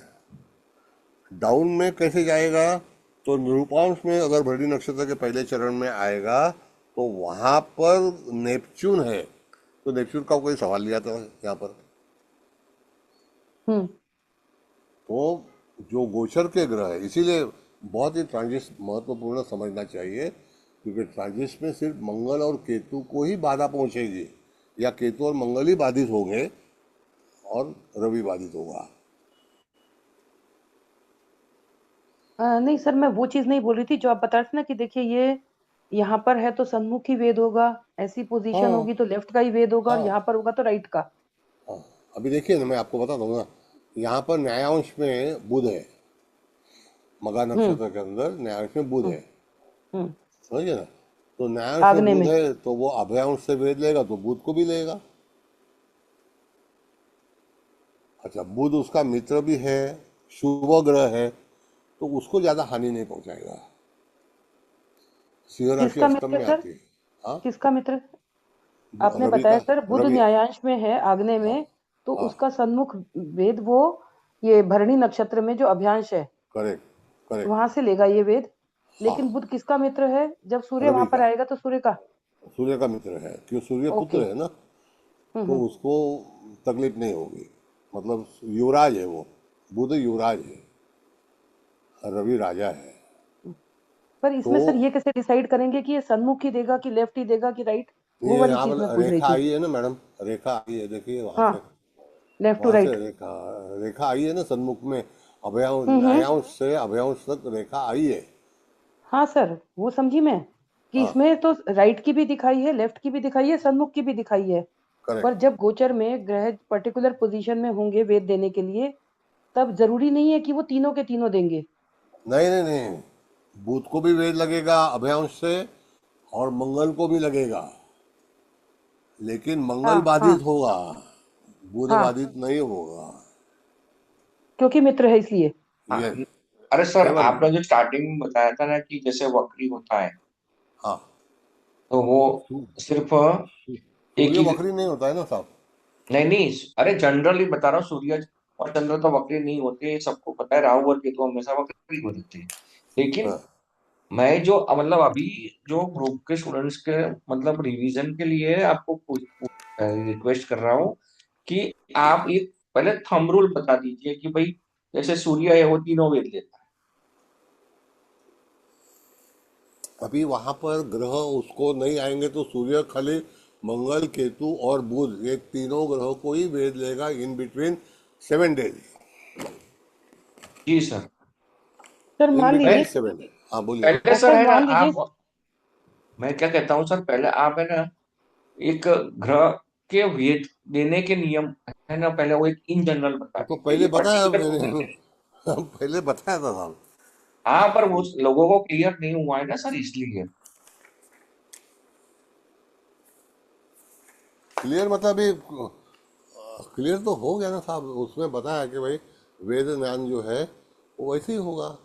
डाउन में कैसे जाएगा, तो निरूपांश में अगर भरणी नक्षत्र के पहले चरण में आएगा तो वहां पर नेपच्यून है, तो नेपच्यून का कोई सवाल लिया था यहाँ पर। तो जो गोचर के ग्रह है, इसीलिए बहुत ही ट्रांजिट महत्वपूर्ण समझना चाहिए, क्योंकि ट्रांजिट में सिर्फ मंगल और केतु को ही बाधा पहुंचेगी, या केतु और मंगल ही बाधित होंगे और रवि बाधित होगा। नहीं सर मैं वो चीज नहीं बोल रही थी जो आप बता रहे थे ना कि देखिए ये यहाँ पर है तो सन्मुख ही वेद होगा, ऐसी पोजीशन हाँ होगी तो लेफ्ट का ही वेद होगा, और हाँ यहाँ पर होगा तो राइट का। हाँ। अभी देखिए ना, मैं आपको बता दूंगा, यहाँ पर न्यायांश में बुध है, मघा हम्म नक्षत्र के अंदर न्यायांश में बुध हम्म है, हम्म समझिए ना। तो न्यायांश में आग्ने बुध में। है तो वो अभयांश से वेद लेगा तो बुध को भी लेगा। अच्छा बुध उसका मित्र भी है, शुभ ग्रह है, तो उसको ज्यादा हानि नहीं पहुंचाएगा। सिंह राशि किसका अष्टम मित्र में सर, आती है। हाँ, किसका मित्र? आपने रवि बताया का, सर बुध रवि। न्यायांश में है आग्ने हाँ में, तो हाँ, उसका सन्मुख वेद वो ये भरणी नक्षत्र में जो अभ्यांश है करेक्ट करेक्ट। वहां से लेगा ये वेद। हाँ, लेकिन बुध किसका मित्र है? जब सूर्य वहां रवि पर का, आएगा तो सूर्य का। सूर्य का मित्र है, क्यों सूर्य ओके। पुत्र है ना, तो हम्म। उसको तकलीफ नहीं होगी। मतलब युवराज है वो, बुध युवराज है, रवि राजा है। पर तो इसमें सर ये कैसे डिसाइड करेंगे कि ये सन्मुख ही देगा कि लेफ्ट ही देगा कि राइट? वो ये वाली यहाँ चीज मैं पर पूछ रही रेखा थी। आई है ना मैडम, रेखा आई है, देखिए वहां हाँ से, लेफ्ट टू वहां से राइट। रेखा, रेखा आई है ना सन्मुख में। अभयांश, हम्म। न्यायांश से अभयांश तक रेखा आई है। हाँ सर वो समझी मैं कि हाँ इसमें तो राइट की भी दिखाई है, लेफ्ट की भी दिखाई है, सन्मुख की भी दिखाई है। पर करेक्ट। जब गोचर में ग्रह पर्टिकुलर पोजीशन में होंगे वेद देने के लिए, तब जरूरी नहीं है कि वो तीनों के तीनों देंगे। नहीं नहीं नहीं, बुध को भी वेद लगेगा अभयांश से, और मंगल को भी लगेगा, लेकिन हाँ मंगल हाँ बाधित होगा, बुध हाँ, बाधित नहीं होगा। क्योंकि मित्र है इसलिए। हाँ। यस, अरे सर, केवल। आपने जो स्टार्टिंग में बताया था ना कि जैसे वक्री होता है, हाँ, तो वो सू- सिर्फ एक सूर्य ही, वक्री नहीं होता है ना साहब। नहीं नहीं, अरे जनरली बता रहा हूँ, सूर्य और चंद्र तो वक्री नहीं होते, सबको पता है, राहु और केतु हमेशा वक्री हो जाते हैं। लेकिन हाँ मैं जो मतलब अभी जो ग्रुप के स्टूडेंट्स के मतलब रिवीजन के लिए आपको रिक्वेस्ट कर रहा हूँ कि आप एक पहले थंब रूल बता दीजिए कि भाई जैसे सूर्य है वो तीनों वेद लेता है। अभी वहां पर ग्रह उसको नहीं आएंगे, तो सूर्य खाली मंगल केतु और बुध, ये तीनों ग्रहों को ही वेद लेगा इन बिटवीन 7 डेज। जी सर। सर इन मान बिटवीन लीजिए, 7 डेज। हाँ बोलिए। पहले सर सर है ना, मान लीजिए, आप मैं क्या कहता हूँ सर, पहले आप है ना एक ग्रह के वेद देने के नियम है ना, पहले वो एक इन जनरल बता वो तो दीजिए, पहले ये बताया पर्टिकुलर मैंने। टॉपिक है। पहले बताया था साहब। हाँ, पर वो लोगों को क्लियर नहीं हुआ है ना सर, इसलिए। क्लियर मतलब ये क्लियर तो हो गया ना साहब, उसमें बताया कि भाई वेद ज्ञान जो है वो वैसे ही होगा।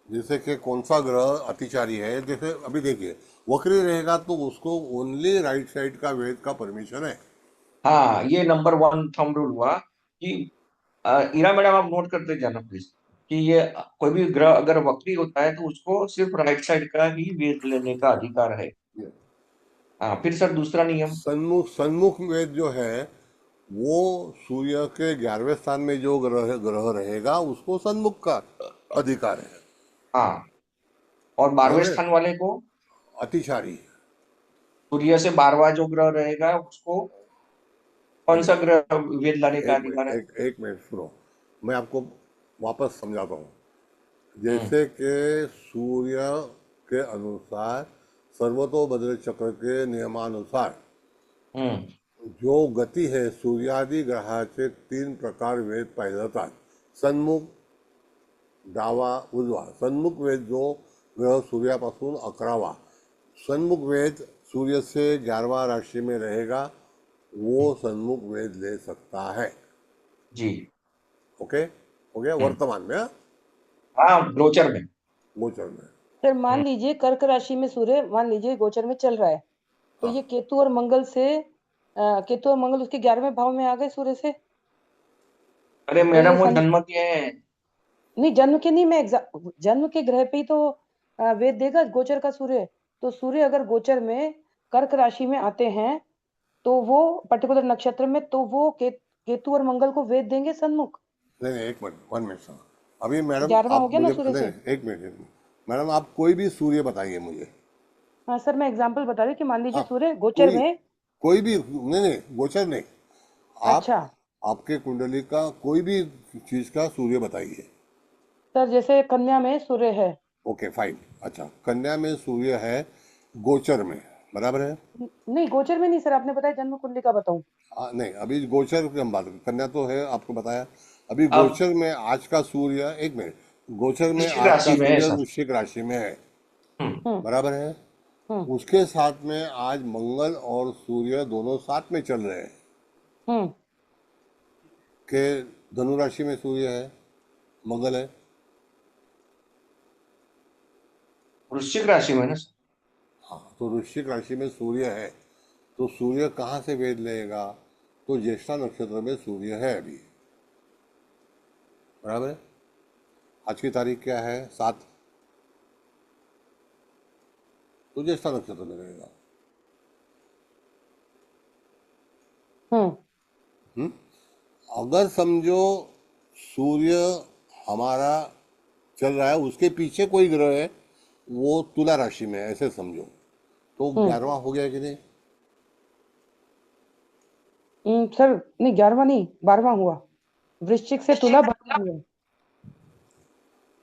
जैसे कि कौन सा ग्रह अतिचारी है, जैसे अभी देखिए वक्री रहेगा तो उसको ओनली राइट साइड का वेद का परमिशन है। हाँ, ये नंबर वन थंब रूल हुआ कि इरा मैडम आप नोट करते जाना प्लीज, कि ये कोई भी ग्रह अगर वक्री होता है तो उसको सिर्फ राइट साइड का ही वेद लेने का अधिकार है। हाँ, फिर सर दूसरा नियम। सन्मुख वेद जो है वो सूर्य के 11वें स्थान में जो ग्रह ग्रह रहेगा उसको सन्मुख का अधिकार है। हाँ, और 12वें समझ गए? स्थान वाले को अतिचारी। सूर्य से 12वां जो ग्रह रहेगा उसको कौन नहीं, सा ग्रह वेद लाने का एक अधिकार मिनट, है? एक मिनट सुनो, मैं आपको वापस समझाता हूँ। हम्म। जैसे कि सूर्य के अनुसार सर्वतोभद्र चक्र के नियमानुसार हम्म। जो गती है सूर्यादी ग्रहाचे 3 प्रकार वेद पाहिले जातात। सन्मुख, डावा, उजवा। सन्मुख वेद जो ग्रह सूर्यापासून 11वां, सन्मुख वेद सूर्य से 11वां राशि में रहेगा, वो सन्मुख वेद ले सकता है। जी। ओके, हो गया हम्म। वर्तमान में, हाँ? हाँ, गोचर में। गोचर में। सर मान हम्म। लीजिए कर्क राशि में सूर्य मान लीजिए गोचर में चल रहा है, तो हाँ, ये केतु और मंगल से केतु और मंगल उसके 11वें भाव में आ गए सूर्य से, अरे तो ये मैडम वो सन जन्म के हैं। नहीं जन्म के नहीं, मैं जन्म के ग्रह पे ही तो वेद देगा गोचर का सूर्य। तो सूर्य अगर गोचर में कर्क राशि में आते हैं तो वो पर्टिकुलर नक्षत्र में, तो वो केतु और मंगल को वेद देंगे सन्मुख। नहीं नहीं, एक मिनट, 1 मिनट सर। अभी मैडम 11वां आप हो गया ना मुझे, सूर्य नहीं से। नहीं, एक मिनट, एक मिनट। मैडम आप कोई भी सूर्य बताइए मुझे। हाँ सर, मैं एग्जांपल बता रही हूँ कि मान लीजिए हाँ, सूर्य गोचर कोई में। कोई भी, नहीं नहीं, गोचर नहीं। आप अच्छा आपके कुंडली का कोई भी चीज का सूर्य बताइए। सर, जैसे कन्या में सूर्य है। Okay fine. अच्छा, कन्या में सूर्य है गोचर में, बराबर है? नहीं गोचर में नहीं सर, आपने बताया जन्म कुंडली का बताऊं। नहीं, अभी गोचर की हम बात करें, कन्या तो है आपको बताया। अभी अब गोचर में आज का सूर्य, एक मिनट, गोचर में वृश्चिक आज का राशि में है सूर्य सर। वृश्चिक राशि में है, हम्म। हम्म बराबर है? हम्म उसके साथ में आज मंगल और सूर्य दोनों साथ में चल रहे हैं हम्म कि धनु राशि में सूर्य है, मंगल है। वृश्चिक राशि में ना सर। हाँ, तो वृश्चिक राशि में सूर्य है, तो सूर्य कहाँ से वेद लेगा? तो ज्येष्ठा नक्षत्र में सूर्य है अभी, बराबर है? आज की तारीख क्या है? 7। तो ज्येष्ठा नक्षत्र में रहेगा। हम्म हम्म? अगर समझो सूर्य हमारा चल रहा है, उसके पीछे कोई ग्रह है, वो तुला राशि में है, ऐसे समझो, तो हम्म 11वां हो गया कि नहीं? सर नहीं 11वां नहीं 12वां हुआ। वृश्चिक से तुला 12वां हुआ।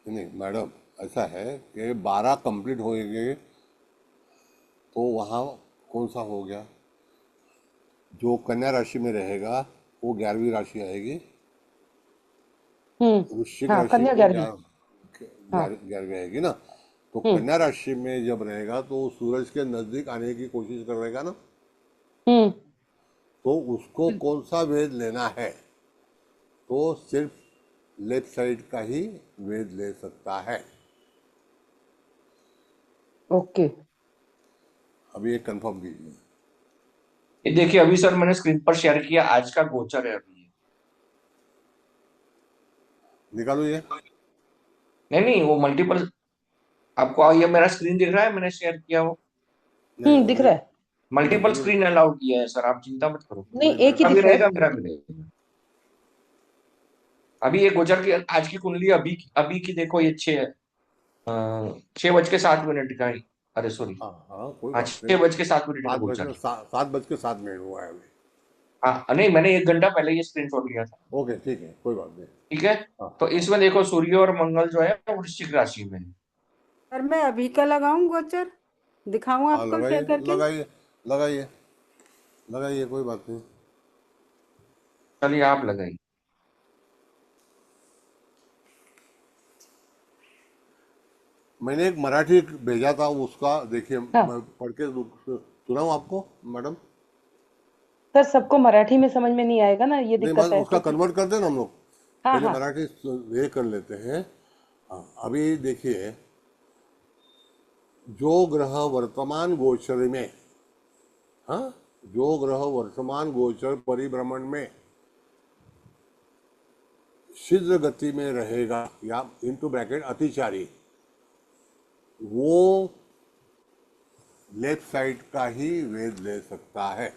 नहीं मैडम, ऐसा है कि 12 कंप्लीट होंगे तो वहाँ कौन सा हो गया? जो कन्या राशि में रहेगा वो 11वीं राशि आएगी। वृश्चिक हाँ राशि कन्या में 11वीं। हाँ 11वीं आएगी ना, तो हम्म कन्या राशि में जब रहेगा तो वो सूरज के नजदीक आने की कोशिश करेगा ना, हम्म तो उसको कौन सा वेद लेना है? तो सिर्फ लेफ्ट साइड का ही वेद ले सकता है। ओके। अभी ये कंफर्म कीजिए। ये देखिए अभी सर मैंने स्क्रीन पर शेयर किया, आज का गोचर है अभी। निकालो ये। नहीं नहीं, वो मल्टीपल, आपको ये मेरा स्क्रीन दिख रहा है, मैंने शेयर किया वो। नहीं दिख अभी, रहा है। नहीं मल्टीपल अभी, स्क्रीन अलाउड किया है सर, आप चिंता मत करो। नहीं नहीं एक ही आपका भी दिख रहा रहेगा, है। मेरा भी रहेगा। अभी ये गोचर की आज की कुंडली अभी अभी की देखो, ये 6:07 का ही, अरे सॉरी, हाँ हाँ कोई हाँ बात नहीं। 6:07 का गोचर है। 7:07 हुआ है अभी। हाँ नहीं, मैंने 1 घंटा पहले ये स्क्रीनशॉट लिया था। ओके ठीक है, कोई बात नहीं। ठीक है। हाँ तो हाँ। इसमें देखो सूर्य और मंगल जो है वो वृश्चिक राशि में है। सर मैं अभी का लगाऊं गोचर? दिखाऊं हाँ आपको क्या लगाइए करके? लगाइए लगाइए लगाइए, कोई बात नहीं। चलिए आप लगाइए। मैंने एक मराठी भेजा था, उसका देखिए, हाँ मैं पढ़ के सुनाऊँ आपको मैडम? सर, सबको मराठी में समझ में नहीं आएगा ना, ये नहीं, दिक्कत मैं है उसका क्योंकि कन्वर्ट कर देना हम लोग। हाँ पहले हाँ मराठी ये कर लेते हैं। हाँ, अभी देखिए, जो ग्रह वर्तमान गोचर में, हाँ, जो ग्रह वर्तमान गोचर परिभ्रमण में शीघ्र गति में रहेगा, या इनटू ब्रैकेट अतिचारी, वो लेफ्ट साइड का ही वेद ले सकता है।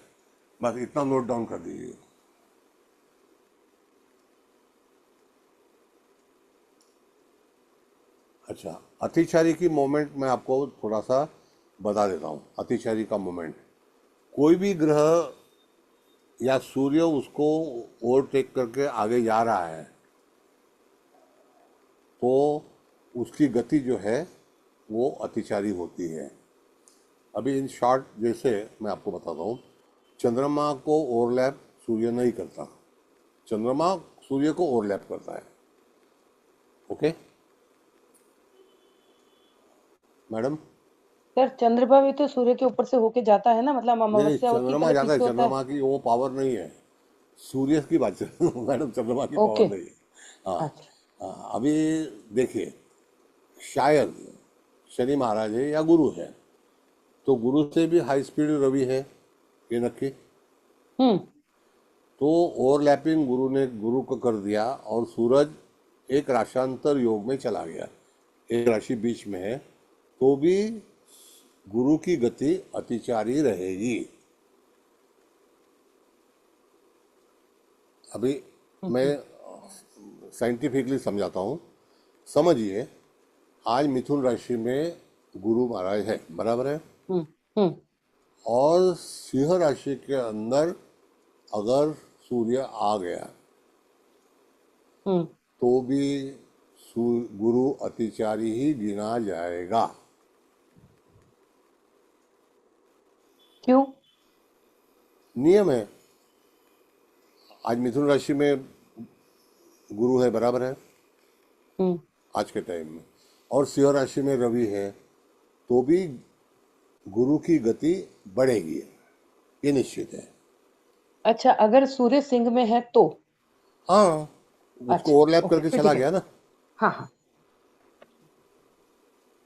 बस इतना नोट डाउन कर दीजिए। अच्छा, अतिचारी की मोमेंट मैं आपको थोड़ा सा बता देता हूँ। अतिचारी का मोमेंट, कोई भी ग्रह या सूर्य उसको ओवरटेक करके आगे जा रहा है, तो उसकी गति जो है वो अतिचारी होती है। अभी इन शॉर्ट जैसे मैं आपको बताता हूँ, चंद्रमा को ओवरलैप सूर्य नहीं करता, चंद्रमा सूर्य को ओवरलैप करता है। Okay madam? सर, चंद्रमा भी तो सूर्य के ऊपर से होके जाता है ना, मतलब नहीं नहीं, अमावस्या होती है चंद्रमा पहले, जाता है, पीछे होता है। चंद्रमा की वो पावर नहीं है, सूर्य की बात चल रही है मैडम, चंद्रमा की पावर ओके। नहीं है। हाँ। अच्छा। हाँ, अभी देखिए, शायद शनि महाराज है या गुरु है, तो गुरु से भी हाई स्पीड रवि है, ये नक्की। हम्म। तो ओवरलैपिंग गुरु ने गुरु को कर दिया, और सूरज एक राशांतर योग में चला गया, एक राशि बीच में है, तो भी गुरु की गति अतिचारी रहेगी। अभी मैं साइंटिफिकली समझाता हूँ, समझिए। आज मिथुन राशि में गुरु महाराज है, बराबर है, हम्म। हम्म। और सिंह राशि के अंदर अगर सूर्य आ गया, हम्म। तो भी गुरु अतिचारी ही गिना जाएगा। क्यों? नियम है। आज मिथुन राशि में गुरु है, बराबर है, हम्म। आज के टाइम में, और सिंह राशि में रवि है, तो भी गुरु की गति बढ़ेगी, ये निश्चित है। अच्छा, अगर सूर्य सिंह में है तो? हाँ, उसको अच्छा, ओवरलैप ओके, करके फिर चला ठीक है। गया ना। हाँ हाँ।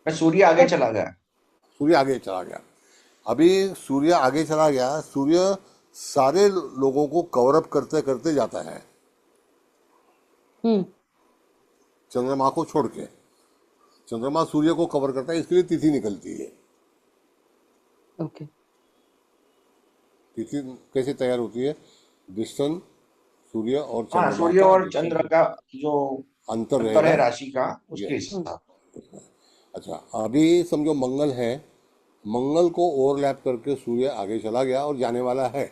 मैं सूर्य आगे सर। चला गया। सूर्य आगे चला गया। अभी सूर्य आगे चला गया, सूर्य सारे लोगों को कवर अप करते करते जाता है, हम्म। चंद्रमा को छोड़ के। चंद्रमा सूर्य को कवर करता है, इसके लिए तिथि निकलती है। ओके। तिथि कैसे तैयार होती है? डिस्टेंस सूर्य और हाँ, चंद्रमा सूर्य का और चंद्र का जो अंतर अंतर है रहेगा। राशि का, उसके यस। हम्म। हिसाब। अच्छा, अभी समझो मंगल है, मंगल को ओवरलैप करके सूर्य आगे चला गया और जाने वाला है,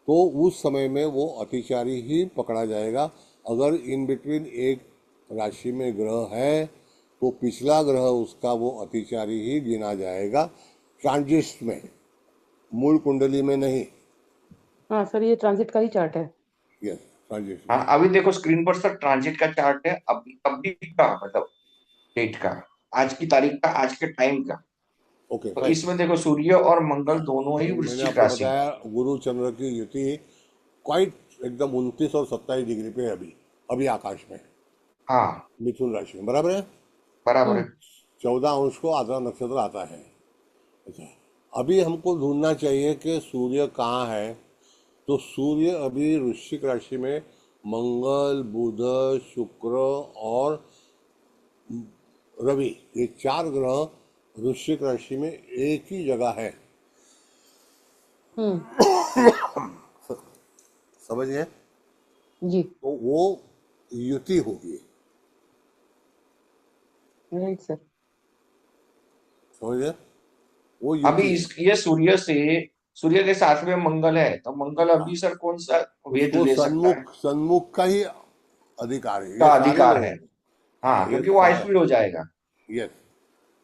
तो उस समय में वो अतिचारी ही पकड़ा जाएगा। अगर इन बिटवीन एक राशि में ग्रह है, तो पिछला ग्रह उसका वो अतिचारी ही गिना जाएगा, ट्रांजिट में, मूल कुंडली में नहीं। हाँ सर, ये ट्रांजिट का ही चार्ट है। यस, ट्रांजिट में। हाँ, अभी देखो स्क्रीन पर सर ट्रांजिट का चार्ट है, अभी अभी का मतलब डेट का, आज की तारीख का, आज के टाइम का। ओके तो फाइन। इसमें देखो सूर्य और मंगल दोनों ही तो मैंने वृश्चिक आपको राशि में। बताया, गुरु चंद्र की युति क्वाइट एकदम 29 और 27 डिग्री पे है अभी, अभी आकाश में, हाँ, मिथुन राशि में, बराबर है। बराबर है। हम्म। 14 अंश को आद्रा नक्षत्र आता है। अच्छा, अभी हमको ढूंढना चाहिए कि सूर्य कहाँ है। तो सूर्य अभी वृश्चिक राशि में मंगल, बुध, शुक्र और रवि, ये 4 ग्रह वृश्चिक राशि में एक ही जगह है, हम्म। समझ गए? जी। तो वो युति होगी, राइट सर। समझ गए? वो अभी युति है। ये सूर्य के साथ में मंगल है, तो मंगल हाँ, अभी सर कौन सा वेद उसको ले सकता है? सन्मुख का ही अधिकार है, का ये सारे अधिकार लोगों है। को। हाँ, हाँ, ये क्योंकि वो हाई स्पीड हो जाएगा। यस,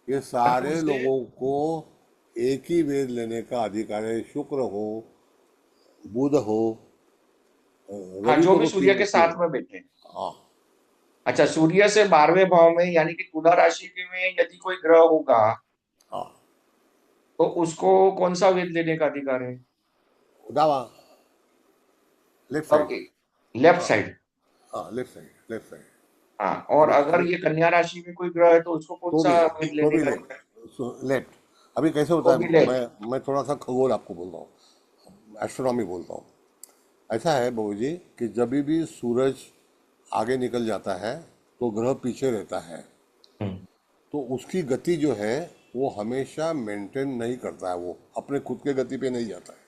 ये सारे ट्यूसडे लोगों को एक ही वेद लेने का अधिकार है, शुक्र हो, बुध हो, हाँ, रवि जो को भी तो सूर्य तीन के होती है। साथ में बैठे हैं। हाँ अच्छा, सूर्य से 12वें भाव में यानी कि तुला राशि में यदि कोई ग्रह होगा हाँ, तो उसको कौन सा वेद लेने का अधिकार है? दावा, लेफ्ट साइड। ओके, लेफ्ट हाँ साइड। हाँ, लेफ्ट साइड, लेफ्ट साइड। हाँ, और अगर अभी ये कन्या राशि में कोई ग्रह है तो उसको कौन तो सा भी वेद तो लेने भी का अधिकार है? लेफ्ट। अभी कैसे होता तो है, भी लेफ्ट। मैं थोड़ा सा खगोल आपको बोलता हूँ, एस्ट्रोनॉमी बोलता हूँ। ऐसा है बहू जी कि जब भी सूरज आगे निकल जाता है तो ग्रह पीछे रहता है, हम्म, तो उसकी गति जो है वो हमेशा मेंटेन नहीं करता है, वो अपने खुद के गति पे नहीं जाता है।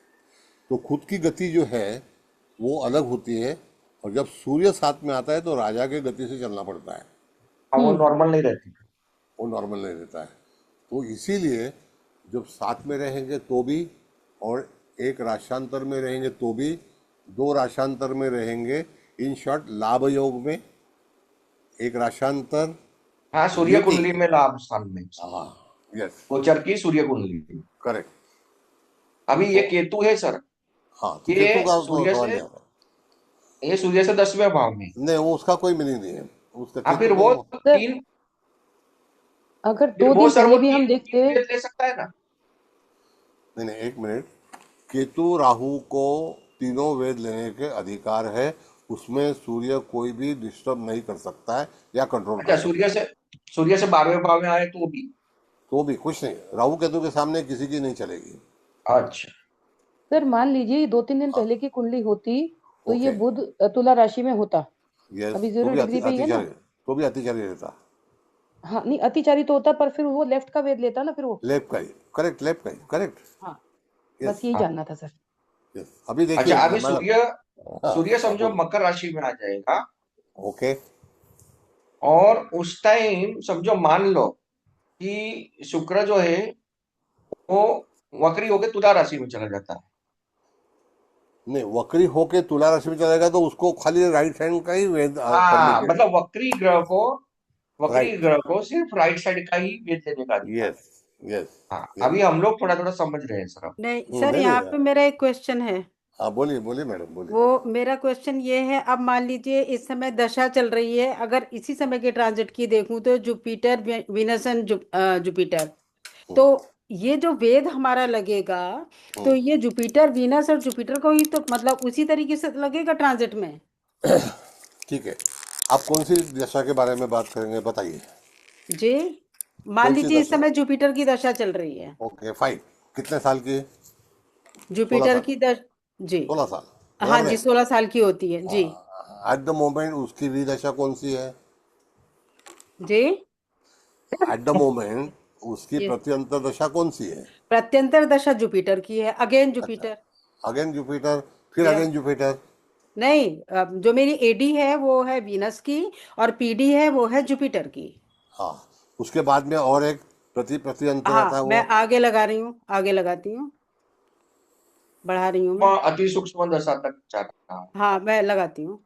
तो खुद की गति जो है वो अलग होती है, और जब सूर्य साथ में आता है तो राजा के गति से चलना पड़ता है, हाँ, वो नॉर्मल नहीं रहती। वो नॉर्मल नहीं रहता है। तो इसीलिए जब साथ में रहेंगे तो भी, और एक राशांतर में रहेंगे तो भी, दो राशांतर में रहेंगे, इन शॉर्ट लाभ योग में एक राशांतर, हाँ, सूर्य द्वितीय। कुंडली में लाभ स्थान में, हाँ, यस, गोचर की सूर्य कुंडली। करेक्ट। अभी ये तो केतु है सर, हाँ, तो ये केतु का तो सूर्य सवाल से नहीं आता। ये सूर्य से 10वें भाव में। नहीं, वो उसका कोई मीनिंग नहीं है, उसका हाँ, केतु को। सर तीन अगर फिर 2 दिन सर वो पहले भी हम तीन देखते, तीन वेद ले सकता है ना? नहीं नहीं, एक मिनट। केतु राहु को तीनों वेद लेने के अधिकार है, उसमें सूर्य कोई भी डिस्टर्ब नहीं कर सकता है या कंट्रोल कर अच्छा, सकता है। सूर्य से 12वें भाव में आए तो भी। तो भी कुछ नहीं, राहु केतु के सामने किसी की नहीं चलेगी। अच्छा, सर मान लीजिए 2-3 दिन हाँ, पहले की कुंडली होती तो ये ओके, बुध तुला राशि में होता, यस, अभी तो 0 भी डिग्री पे ही है ना। तो भी अतिचारी रहता। हाँ नहीं, अतिचारी तो होता, पर फिर वो लेफ्ट का वेद लेता ना फिर वो। लेफ्ट का ही करेक्ट, लेफ्ट का ही करेक्ट। हाँ, बस यस यही हाँ, जानना था सर। यस। अभी अच्छा, देखिए अभी मैडम। हाँ सूर्य हाँ, समझो बोलिए। मकर राशि में आ जाएगा, ओके, और उस टाइम समझो मान लो कि शुक्र जो है वो वक्री होकर तुला राशि में चला जाता है। नहीं, वक्री होके तुला राशि में चलेगा तो उसको खाली राइट हैंड का ही वेद पढ़ने हाँ, के। मतलब वक्री राइट, ग्रह को सिर्फ राइट साइड का ही वेद देने का अधिकार है। यस, यस, हाँ, यस। अभी हम लोग थोड़ा थोड़ा समझ रहे हैं सर अब। नहीं सर, नहीं यहाँ नहीं, पे मेरा एक क्वेश्चन है। हाँ बोलिए बोलिए मैडम, बोलिए। वो मेरा क्वेश्चन ये है, अब मान लीजिए इस समय दशा चल रही है, अगर इसी समय के ट्रांजिट की देखूं तो जुपिटर, वीनस एंड जुपिटर, तो ये जो वेद हमारा लगेगा, तो ये जुपिटर वीनस और जुपिटर को ही तो मतलब उसी तरीके से लगेगा ट्रांजिट में। ठीक है, आप कौन सी दशा के बारे में बात करेंगे बताइए। जी, मान कौन सी लीजिए इस दशा? समय जुपिटर की दशा चल रही है। Okay fine. कितने साल की? सोलह जुपिटर साल की दश जी, 16 साल, हाँ बराबर जी, है। 16 साल की होती है जी। एट द मोमेंट उसकी भी दशा कौन सी है? जी, एट द मोमेंट उसकी ये प्रत्यंतर दशा कौन सी है? प्रत्यंतर दशा जुपिटर की है, अगेन अच्छा, जुपिटर। अगेन जुपिटर, फिर यस, अगेन जुपिटर। नहीं, जो मेरी एडी है वो है वीनस की, और पीडी है वो है जुपिटर की। हाँ, उसके बाद में और एक प्रत्यंतर आता हाँ, है मैं वो। आगे लगा रही हूँ, आगे लगाती हूँ, बढ़ा रही हूँ मैं। अति सूक्ष्म दशा तक जाता है। हाँ, मैं लगाती हूँ।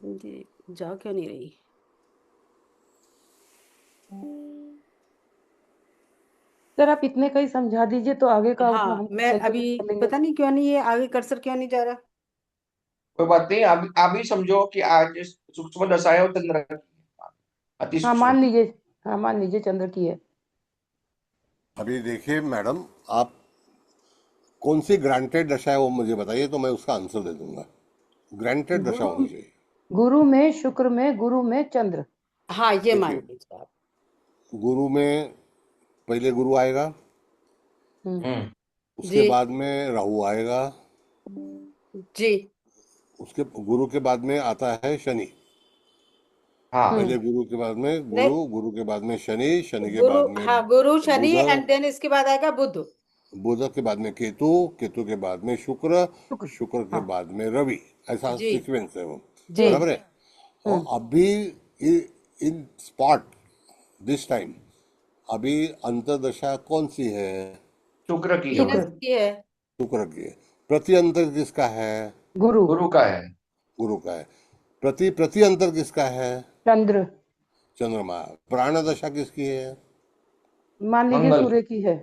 ये जा क्यों नहीं रही? सर आप इतने का ही समझा दीजिए तो आगे का हाँ, हम मैं अभी कैलकुलेट कर लेंगे। पता नहीं क्यों नहीं, ये आगे कर्सर क्यों नहीं जा रहा। कोई बात नहीं, अभी समझो कि आज सूक्ष्म दशा है और चंद्र की, अति हाँ सूक्ष्म। मान लीजिए, हाँ मान लीजिए चंद्र की है। अभी देखिए मैडम, आप कौन सी ग्रांटेड दशा है वो मुझे बताइए तो मैं उसका आंसर दे दूंगा। ग्रांटेड दशा गुरु, होनी चाहिए। गुरु में शुक्र में, गुरु में चंद्र। हाँ, ये मान देखिए, लीजिए आप। गुरु में पहले गुरु आएगा, हम्म। हम्म, उसके जी बाद में राहु आएगा, जी, उसके गुरु के बाद में आता है शनि। हाँ, पहले हम्म। गुरु के बाद में नहीं, गुरु, गुरु के बाद में शनि, शनि के गुरु, बाद में हाँ, गुरु शनि, बुध, एंड देन इसके बाद आएगा बुध। बुध के बाद में केतु, केतु के बाद में शुक्र, शुक्र। शुक्र के हाँ बाद में रवि। ऐसा जी सीक्वेंस है वो, जी, हम्म। बराबर है। और हम्म। अभी इन स्पॉट दिस टाइम, अभी अंतर्दशा कौन सी है? शुक्र की है। शुक्र। वीनस की है। शुक्र की है। प्रति अंतर किसका है? गुरु, गुरु का है। गुरु का है। प्रति प्रति अंतर किसका है? चंद्र, चंद्रमा। प्राण दशा किसकी है? मान लीजिए मंगल। सूर्य की है,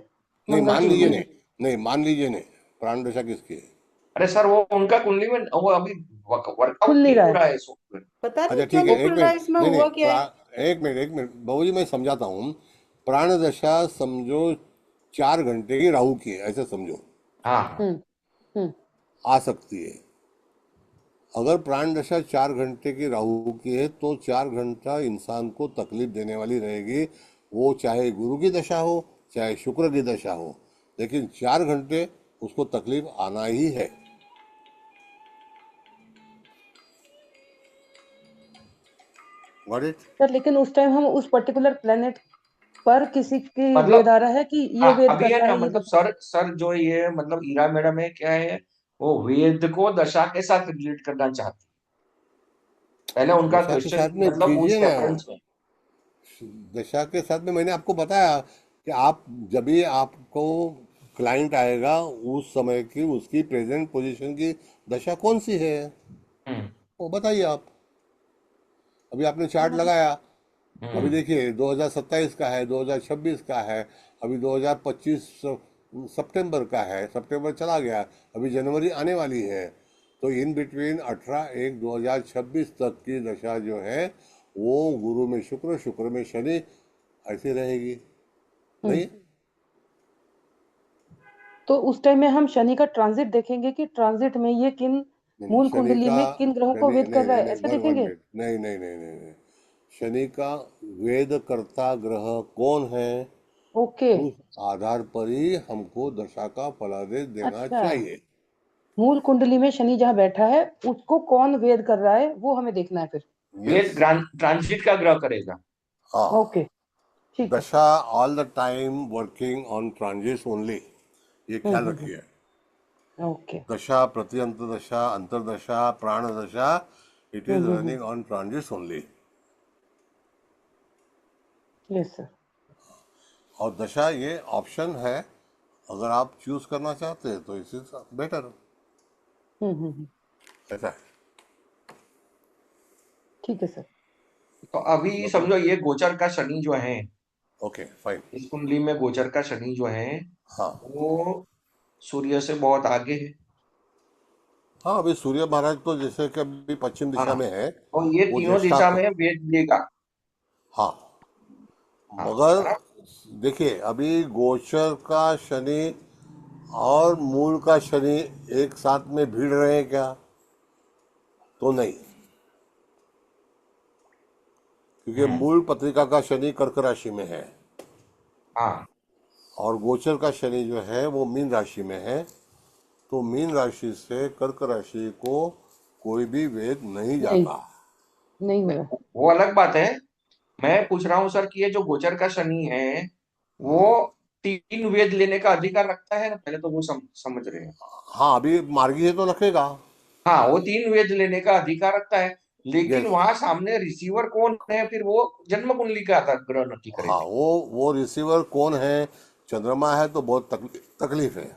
नहीं, मंगल मान की लीजिए है। नहीं, नहीं मान लीजिए नहीं, प्राण दशा किसकी है? अरे सर, वो उनका कुंडली में वो अभी वर्कआउट खुल नहीं नहीं रहा हो है। रहा है शुक्र। पता अच्छा नहीं ठीक क्यों है, नहीं एक खुल रहा है, मिनट, इसमें नहीं नहीं, हुआ क्या है। एक मिनट बाबूजी, मैं समझाता हूँ। प्राण दशा समझो 4 घंटे की राहु की है, ऐसे समझो, हाँ हाँ। हम्म आ सकती है। अगर प्राण दशा 4 घंटे की राहु की है तो 4 घंटा इंसान को तकलीफ देने वाली रहेगी, वो चाहे गुरु की दशा हो चाहे शुक्र की दशा हो, लेकिन 4 घंटे उसको तकलीफ आना ही है। Got it? सर, लेकिन उस टाइम हम उस पर्टिकुलर प्लेनेट पर किसी की वेद मतलब आ रहा है कि ये वेद अभी कर है रहा ना, है, ये मतलब दशा। सर जो ये मतलब ईरा मैडम है क्या है, वो वेद को दशा के साथ रिलेट करना चाहती है। पहले उनका दशा के क्वेश्चन साथ में मतलब कीजिए उस ना, रेफरेंस में। दशा के साथ में मैंने आपको बताया कि आप जब भी आपको क्लाइंट आएगा उस समय की उसकी प्रेजेंट पोजीशन की दशा कौन सी है हम्म वो बताइए आप। अभी आपने चार्ट हाँ, लगाया, अभी हम्म देखिए 2027 का है, 2026 का है, अभी 2025 सितंबर का है, सितंबर चला गया, अभी जनवरी आने वाली है, तो इन बिटवीन 18/1/2026 तक की दशा जो है वो गुरु में शुक्र, शुक्र में शनि, ऐसी रहेगी। नहीं, तो उस टाइम में हम शनि का ट्रांजिट देखेंगे कि ट्रांजिट में ये किन नहीं, मूल शनि कुंडली का, में किन ग्रहों को शनि वेद कर नहीं रहा नहीं है, नहीं, ऐसे वन देखेंगे। मिनट, नहीं नहीं नहीं नहीं नहीं, शनि का वेद कर्ता ग्रह कौन है ओके, उस आधार पर ही हमको दशा का फलादेश देना अच्छा, चाहिए। मूल कुंडली में शनि जहाँ बैठा है उसको कौन वेद कर रहा है वो हमें देखना है फिर। यस। वेद ट्रांजिट का ग्रह करेगा। हाँ, ओके, ठीक है। दशा all the time working on transits only, ये ख्याल रखिए। ओके। दशा, प्रत्यंत दशा, अंतरदशा, प्राण दशा, it is running on transits only. Yes sir. और दशा ये ऑप्शन है, अगर आप चूज करना चाहते हैं तो इस इज बेटर, ऐसा है। ठीक है सर। तो अभी मतलब समझो ये गोचर का शनि जो है, ओके फाइन। इस कुंडली में गोचर का शनि जो है हाँ वो सूर्य से बहुत आगे है। हाँ, अभी सूर्य महाराज तो जैसे कि अभी पश्चिम दिशा हाँ, में है, और ये वो तीनों ज्येष्ठा दिशा को, में वेद देगा। हाँ, हाँ मगर बराबर। देखिए अभी गोचर का शनि और मूल का शनि एक साथ में भिड़ रहे हैं क्या? तो नहीं, क्योंकि हम्म मूल पत्रिका का शनि कर्क राशि में है हाँ और गोचर का शनि जो है वो मीन राशि में है, तो मीन राशि से कर्क राशि को कोई भी वेद नहीं नहीं, जाता। नहीं होगा। वो अलग बात है। मैं पूछ रहा हूँ सर कि ये जो गोचर का शनि है वो 3 वेद लेने का अधिकार रखता है ना, पहले तो वो समझ रहे हैं। हाँ, अभी मार्गी है तो रखेगा। हाँ, वो 3 वेद लेने का अधिकार रखता है, लेकिन यस। वहां सामने रिसीवर कौन है फिर वो जन्म कुंडली का आधार ग्रह नक्की हाँ, करेगा। वो रिसीवर कौन है? चंद्रमा है तो बहुत तकलीफ है।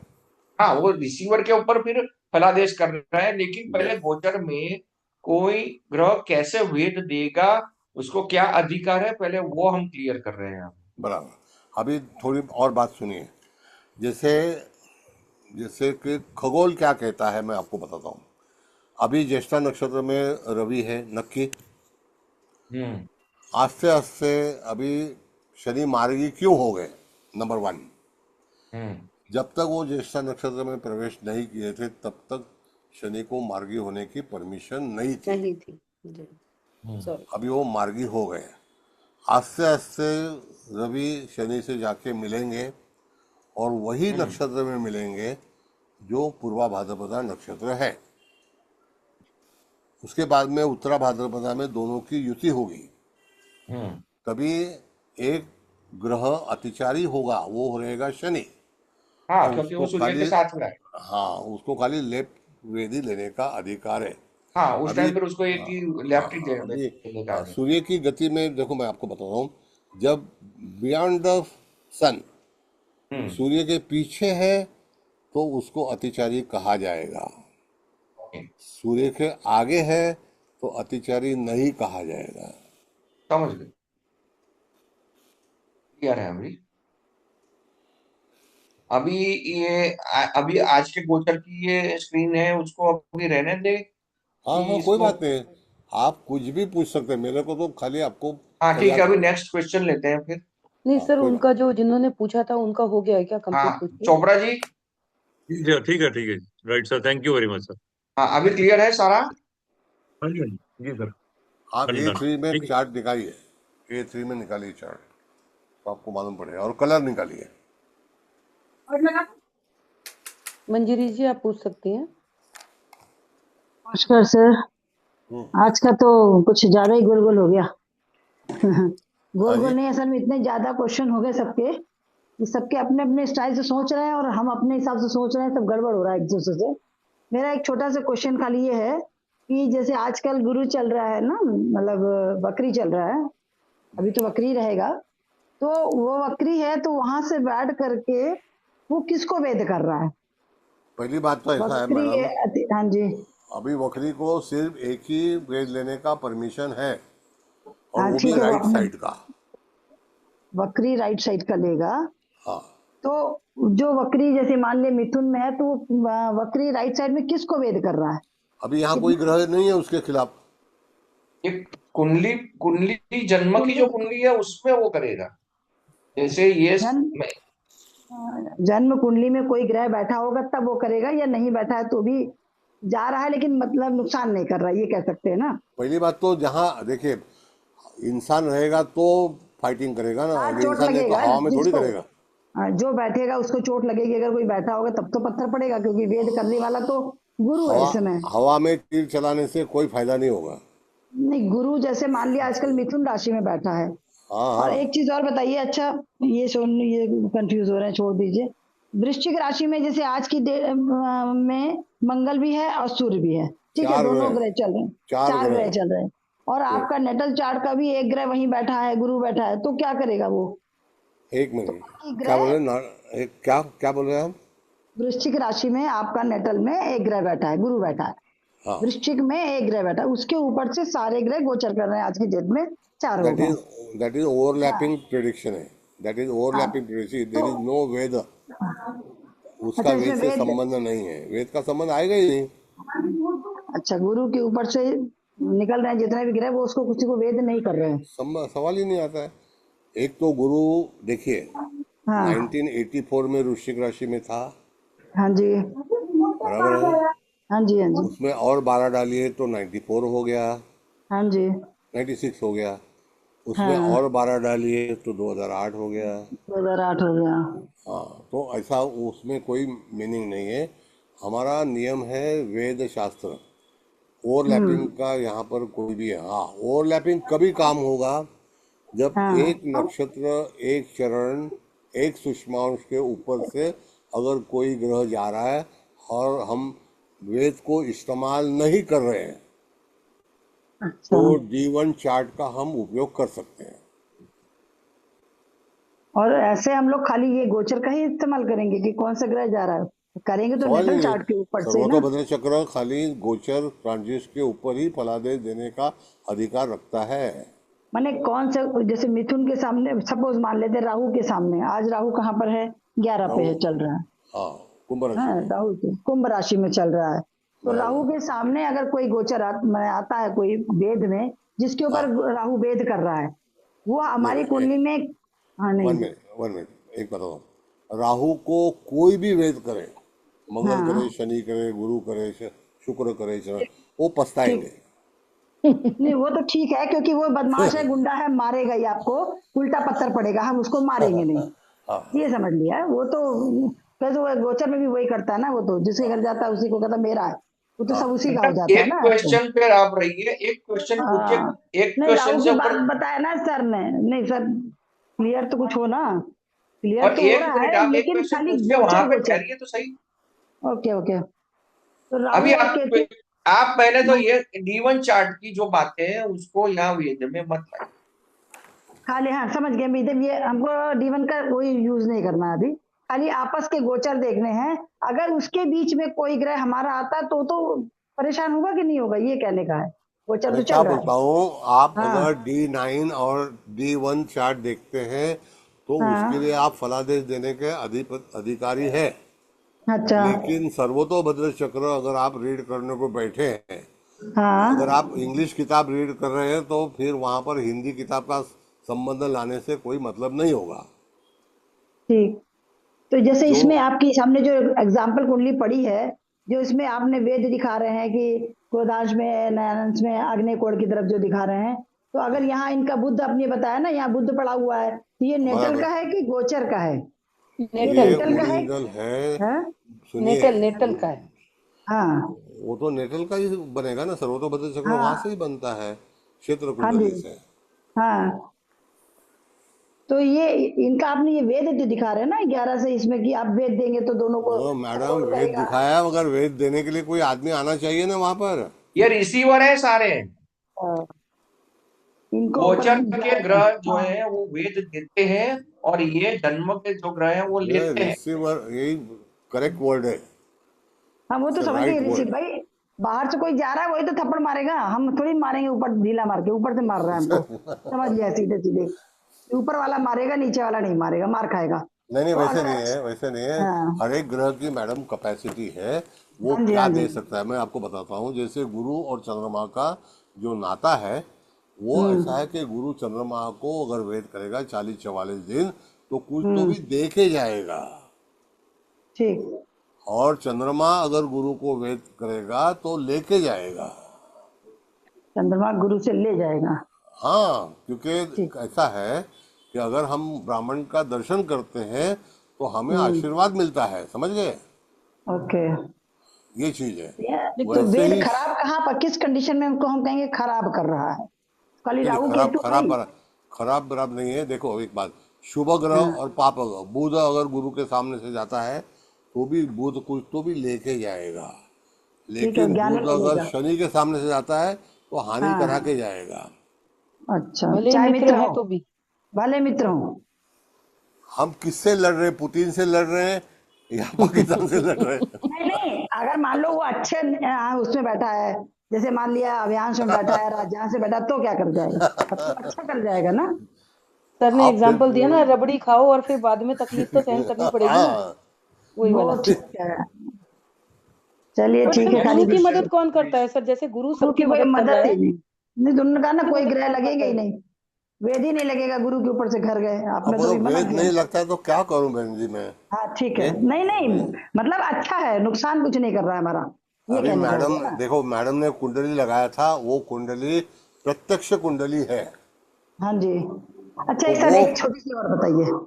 हाँ, वो रिसीवर के ऊपर फिर फलादेश कर रहा है, लेकिन पहले यस, गोचर में कोई ग्रह कैसे वेद देगा, उसको क्या अधिकार है, पहले वो हम क्लियर कर रहे हैं। बराबर। अभी थोड़ी और बात सुनिए, जैसे जैसे कि खगोल क्या कहता है मैं आपको बताता हूँ। अभी ज्येष्ठा नक्षत्र में रवि है नक्की, हम्म आस्ते आस्ते अभी शनि मार्गी क्यों हो गए? नंबर वन, हम्म जब तक वो ज्येष्ठा नक्षत्र में प्रवेश नहीं किए थे तब तक शनि को मार्गी होने की परमिशन नहीं थी। नहीं थी जी, हम्म सॉरी। अभी वो मार्गी हो गए, आस्ते आस्ते रवि शनि से जाके मिलेंगे और वही हम्म नक्षत्र में मिलेंगे जो पूर्वा भाद्रपदा नक्षत्र है। उसके बाद में उत्तरा भाद्रपदा में दोनों की युति होगी, हम्म तभी एक ग्रह अतिचारी होगा, वो रहेगा शनि, हाँ, और क्योंकि वो उसको सूर्य के खाली, साथ में है। हाँ, उसको खाली लेफ्ट वेदी लेने का अधिकार है। हाँ, उस अभी टाइम फिर उसको एक ही लेफ्ट ही अभी देने का है। सूर्य की गति में देखो, मैं आपको बता रहा हूँ, जब बियॉन्ड द सन हम्म सूर्य के पीछे है तो उसको अतिचारी कहा जाएगा। ओके, सूर्य के आगे है तो अतिचारी नहीं कहा जाएगा। समझ गए, क्लियर है अभी। अभी ये अभी आज के गोचर की ये स्क्रीन है, उसको अभी रहने दे हाँ कि हाँ, कोई इसको। बात नहीं। आप कुछ भी पूछ सकते हैं, मेरे को तो खाली आपको हाँ ठीक तैयार है, अभी करना है। नेक्स्ट क्वेश्चन लेते हैं फिर। नहीं हाँ, सर, कोई बात उनका जो जिन्होंने पूछा था उनका हो गया है क्या हाँ कंप्लीट पूछिए। चोपड़ा जी। ठीक है ठीक है। Right sir, thank you very much sir. हाँ अभी क्लियर है सारा। हाँ जी हाँ जी जी सर। आप डन डन। A3 में ठीक है। चार्ट दिखाइए। A3 में निकालिए चार्ट, तो आपको मालूम पड़ेगा, और कलर निकालिए। मंजरी जी आप पूछ सकती हैं। नमस्कार सर। हम्म, आज का तो कुछ ज्यादा ही गोल गोल हो गया। हाँ गोल गोल जी। नहीं, असल में इतने ज्यादा क्वेश्चन हो गए सबके कि सबके अपने अपने स्टाइल से सोच रहे हैं और हम अपने हिसाब से सोच रहे हैं, सब गड़बड़ हो रहा है एक दूसरे से। मेरा एक छोटा सा क्वेश्चन खाली ये है कि जैसे आजकल गुरु चल रहा है ना, मतलब बकरी चल रहा है, अभी तो बकरी रहेगा, तो वो बकरी है तो वहां से बैठ करके वो किसको वेद कर रहा है? पहली बात तो ऐसा है बकरी मैडम, है हाँ जी। अभी बकरी को सिर्फ एक ही वेद लेने का परमिशन है, और हाँ वो भी ठीक है, वो राइट अपने साइड का। बकरी राइट साइड का लेगा। हाँ, तो जो वक्री जैसे मान ले मिथुन में है तो वक्री राइट साइड में किसको वेद कर रहा है? अभी यहाँ कोई कितना ग्रह नहीं है उसके खिलाफ। एक कुंडली, कुंडली जन्म की कुंडली जो कुंडली है उसमें वो करेगा। जैसे ये जन्म मैं, जन्म कुंडली में कोई ग्रह बैठा होगा तब वो करेगा, या नहीं बैठा है तो भी जा रहा है लेकिन मतलब नुकसान नहीं कर रहा है, ये कह सकते हैं ना। पहली बात तो जहाँ देखिए, इंसान रहेगा तो फाइटिंग करेगा ना, हाँ अगर चोट इंसान नहीं तो लगेगा हवा में थोड़ी जिसको, करेगा। जो बैठेगा उसको चोट लगेगी, अगर कोई बैठा होगा तब तो पत्थर पड़ेगा, क्योंकि वेद करने वाला तो गुरु है हवा इस समय। हवा में तीर चलाने से कोई फायदा नहीं होगा। नहीं, गुरु जैसे मान लिया आजकल मिथुन राशि में बैठा है। हाँ और हाँ। एक चीज और बताइए, अच्छा ये कंफ्यूज हो रहे हैं, छोड़ दीजिए। वृश्चिक राशि में जैसे आज की में मंगल भी है और सूर्य भी है, ठीक है, चार दोनों ग्रह, ग्रह चल रहे हैं, चार चार ग्रह। ग्रह चल रहे हैं, और हम्म, आपका नेटल चार्ट का भी एक ग्रह वहीं बैठा है, गुरु बैठा है, तो क्या करेगा वो? एक तो मिनट, बाकी क्या बोल ग्रह, रहे हैं क्या क्या बोल रहे हैं हम? वृश्चिक राशि में आपका नेटल में एक ग्रह बैठा है, गुरु बैठा है, हाँ, वृश्चिक में एक ग्रह बैठा है, उसके ऊपर से सारे ग्रह गोचर कर रहे हैं आज की डेट में, चारों दैट ग्रह। इज दैट इज ओवरलैपिंग हाँ प्रिडिक्शन है। दैट इज हाँ। ओवरलैपिंग प्रिडिक्शन, तो देर इज नो वेद। उसका अच्छा, वेद इसमें से वेद, संबंध नहीं है, वेद का संबंध आएगा ही नहीं। अच्छा गुरु के ऊपर से निकल रहे हैं जितने भी ग्रह, वो उसको किसी को वेद नहीं कर रहे हैं। सवाल ही नहीं आता है। एक तो गुरु, देखिए, हाँ 1984 में वृश्चिक राशि में था, हाँ जी, बराबर है। हाँ जी, हाँ जी, उसमें और 12 डालिए तो 94 हो गया, हाँ जी, 96 हो गया। उसमें हाँ और 12 डालिए तो 2008 हो गया। 2008 हो गया। हाँ, तो ऐसा उसमें कोई मीनिंग नहीं है। हमारा नियम है वेद शास्त्र, ओवरलैपिंग हम्म। का यहाँ पर कोई भी है। हाँ, ओवरलैपिंग कभी काम होगा जब हाँ एक नक्षत्र, एक चरण, एक सूक्ष्मांश के ऊपर से अगर कोई ग्रह जा रहा है और हम वेद को इस्तेमाल नहीं कर रहे हैं, अच्छा, तो D1 चार्ट का हम उपयोग कर सकते हैं। और ऐसे हम लोग खाली ये गोचर का ही इस्तेमाल करेंगे कि कौन सा ग्रह जा रहा है? करेंगे तो सवाल ही नेटल नहीं। चार्ट के ऊपर से ना। सर्वतोभद्र चक्र खाली गोचर ट्रांजिट के ऊपर ही फलादेश देने का अधिकार रखता है। माने कौन सा, जैसे मिथुन के सामने सपोज मान लेते हैं राहु के सामने, आज राहु कहाँ पर है? 11 पे राहु, है, चल रहा है। हाँ, कुंभ राशि हाँ में, राहु के कुंभ राशि में चल रहा है, तो राहु बराबर। के सामने अगर कोई गोचर आता है कोई वेद में जिसके ऊपर हाँ, राहु वेद कर रहा है, वो नहीं हमारी नहीं, कुंडली में, हाँ वन नहीं, मिनट, वन मिनट, एक बताओ। राहु को कोई भी वेद करे, मंगल करे, हाँ शनि करे, गुरु करे, शुक्र करे, वो ठीक। पछताएंगे। नहीं वो तो ठीक है, क्योंकि वो बदमाश है, गुंडा है, मारेगा ही आपको, उल्टा पत्थर पड़ेगा, हम उसको मारेंगे नहीं, हाँ ये समझ लिया है। वो तो कैसे वो गोचर में भी वही करता है ना, वो तो जिसके घर जाता है उसी को कहता मेरा है, वो तो सब हाँ, उसी का हो मैडम जाता है एक ना तो। क्वेश्चन पे आप रहिए, एक क्वेश्चन पूछिए, हाँ एक नहीं, क्वेश्चन राहु से की बात ऊपर। बताया ना सर ने, नहीं सर, क्लियर तो कुछ हो ना, क्लियर और तो हो एक रहा मिनट है आप एक लेकिन क्वेश्चन खाली पूछिए, वहां गोचर पे गोचर। ठहरिए तो सही। ओके ओके, तो अभी राहु और केतु, आप पहले तो हाँ, ये D1 चार्ट की जो बातें हैं उसको यहाँ वेद में मत लाइए। खाली हाँ समझ गए, इधर ये हमको D1 का कोई यूज नहीं करना है अभी, खाली आपस के गोचर देखने हैं। अगर उसके बीच में कोई ग्रह हमारा आता तो परेशान होगा कि नहीं होगा, ये कहने का है। गोचर मैं तो क्या चल रहा है। बोलता हूँ, आप हाँ अगर D9 और D1 चार्ट देखते हैं तो उसके लिए हाँ। आप फलादेश देने के अधिकारी है। अच्छा। लेकिन सर्वतोभद्र चक्र अगर आप रीड करने को बैठे हैं, अगर हाँ आप इंग्लिश किताब रीड कर रहे हैं तो फिर वहां पर हिंदी किताब का संबंध लाने से कोई मतलब नहीं होगा। ठीक। तो जैसे जो इसमें आपकी सामने जो एग्जाम्पल कुंडली पड़ी है, जो इसमें आपने वेद दिखा रहे हैं कि क्रोधांश में, नयनांश में, आग्नेय कोण की तरफ जो दिखा रहे हैं, तो अगर यहाँ इनका बुद्ध आपने बताया ना, यहाँ बुद्ध पड़ा हुआ है, तो ये नेटल का बराबर, है कि गोचर का है? ये ये नेटल, नेटल का है? ओरिजिनल है। हाँ सुनिए, नेटल नेटल का है। हाँ वो तो नेटल का ही बनेगा ना, सर्वतोभद्र चक्र वहां से हाँ। ही बनता है, क्षेत्र हाँ जी। कुंडली से। हाँ। तो ये इनका आपने ये वेद जो दिखा रहे हैं ना 11 से, इसमें कि आप वेद देंगे तो दोनों को वो मैडम सपोर्ट वेद करेगा। दिखाया, मगर वेद देने के लिए कोई आदमी आना चाहिए ना वहां पर। ये रिसीवर है सारे। हाँ, इनको ऊपर गोचर के जाएगा। ग्रह जो हाँ है वो वेद देते हैं, और ये जन्म के जो ग्रह हैं वो ये लेते हैं। रिसीवर, यही करेक्ट वर्ड है, हम वो तो समझ गए राइट ऋषि वर्ड। भाई। बाहर से कोई जा रहा है वही तो थप्पड़ मारेगा, हम थोड़ी मारेंगे ऊपर ढीला मार के, ऊपर से मार रहा है हमको। समझ गया सीधे सीधे। ऊपर वाला मारेगा, नीचे वाला नहीं मारेगा, मार खाएगा। नहीं नहीं, तो वैसे अगर नहीं है, वैसे नहीं है। हाँ हर एक ग्रह की मैडम कैपेसिटी है, वो हाँ जी क्या हाँ जी। दे सकता है। मैं आपको बताता हूँ, जैसे गुरु और चंद्रमा का जो नाता है, वो ऐसा है कि गुरु चंद्रमा को अगर वेद करेगा 40-44 दिन, तो कुछ तो भी हम्म। देखे जाएगा। ठीक। और चंद्रमा अगर गुरु को वेद करेगा तो लेके जाएगा। चंद्रमा गुरु से ले जाएगा। हाँ, क्योंकि ठीक। ऐसा है कि अगर हम ब्राह्मण का दर्शन करते हैं तो हमें हम्म। आशीर्वाद मिलता है, समझ गए, ओके। ये चीज है। तो लेकिन वैसे वेद ही खराब कहाँ पर, किस कंडीशन में उनको हम कहेंगे खराब कर रहा है? खाली नहीं, राहु खराब केतु खराब नहीं? खराब बराब नहीं है। देखो एक बात, शुभ ग्रह हाँ और पाप ग्रह, बुध अगर गुरु के सामने से जाता है तो भी बुध कुछ तो भी लेके जाएगा। ठीक है, लेकिन ज्ञान बुध ले अगर लेगा। शनि के सामने से जाता है तो हानि हाँ करा हाँ। के जाएगा। अच्छा, भले ही चाहे मित्र मित्र हैं हो, तो भी। भले मित्र हो। हम किससे लड़ रहे हैं, पुतिन से लड़ रहे हैं या पाकिस्तान से लड़ रहे हैं? नहीं नहीं, अगर मान लो वो अच्छे उसमें बैठा है, जैसे मान लिया अभियांश में बैठा है, राजहांस से बैठा, तो क्या कर जाएगा? तब तो अच्छा कर जाएगा ना। सर ने आप फिर एग्जाम्पल दिया ना, रबड़ी खाओ और फिर बाद में तकलीफ तो सहन करनी पड़ेगी ना, हाँ, वही वो वाला। ठीक है। चलिए बट ठीक सर है, नेक्स्ट खाली गुरु की क्वेश्चन मदद कौन करता है प्लीज। सर? जैसे गुरु गुरु सबकी की कोई मदद कर रहा मदद है, ही नहीं। नहीं, तुमने कहा ना की कोई मदद ग्रह कौन लगेगा करता ही है? नहीं। वेद ही नहीं लगेगा, गुरु के ऊपर से घर गए, अब आपने तो अगर भी मना वेद किया। नहीं लगता है तो क्या करूं बहन जी मैं? हाँ ठीक है, ये नहीं नहीं, मतलब अच्छा है, नुकसान कुछ नहीं कर रहा है हमारा, ये अभी कहना मैडम, चाहते हैं ना। देखो मैडम ने कुंडली लगाया था, वो कुंडली प्रत्यक्ष कुंडली है। हाँ जी। अच्छा, तो एक सर वो एक छोटी सी और बताइए।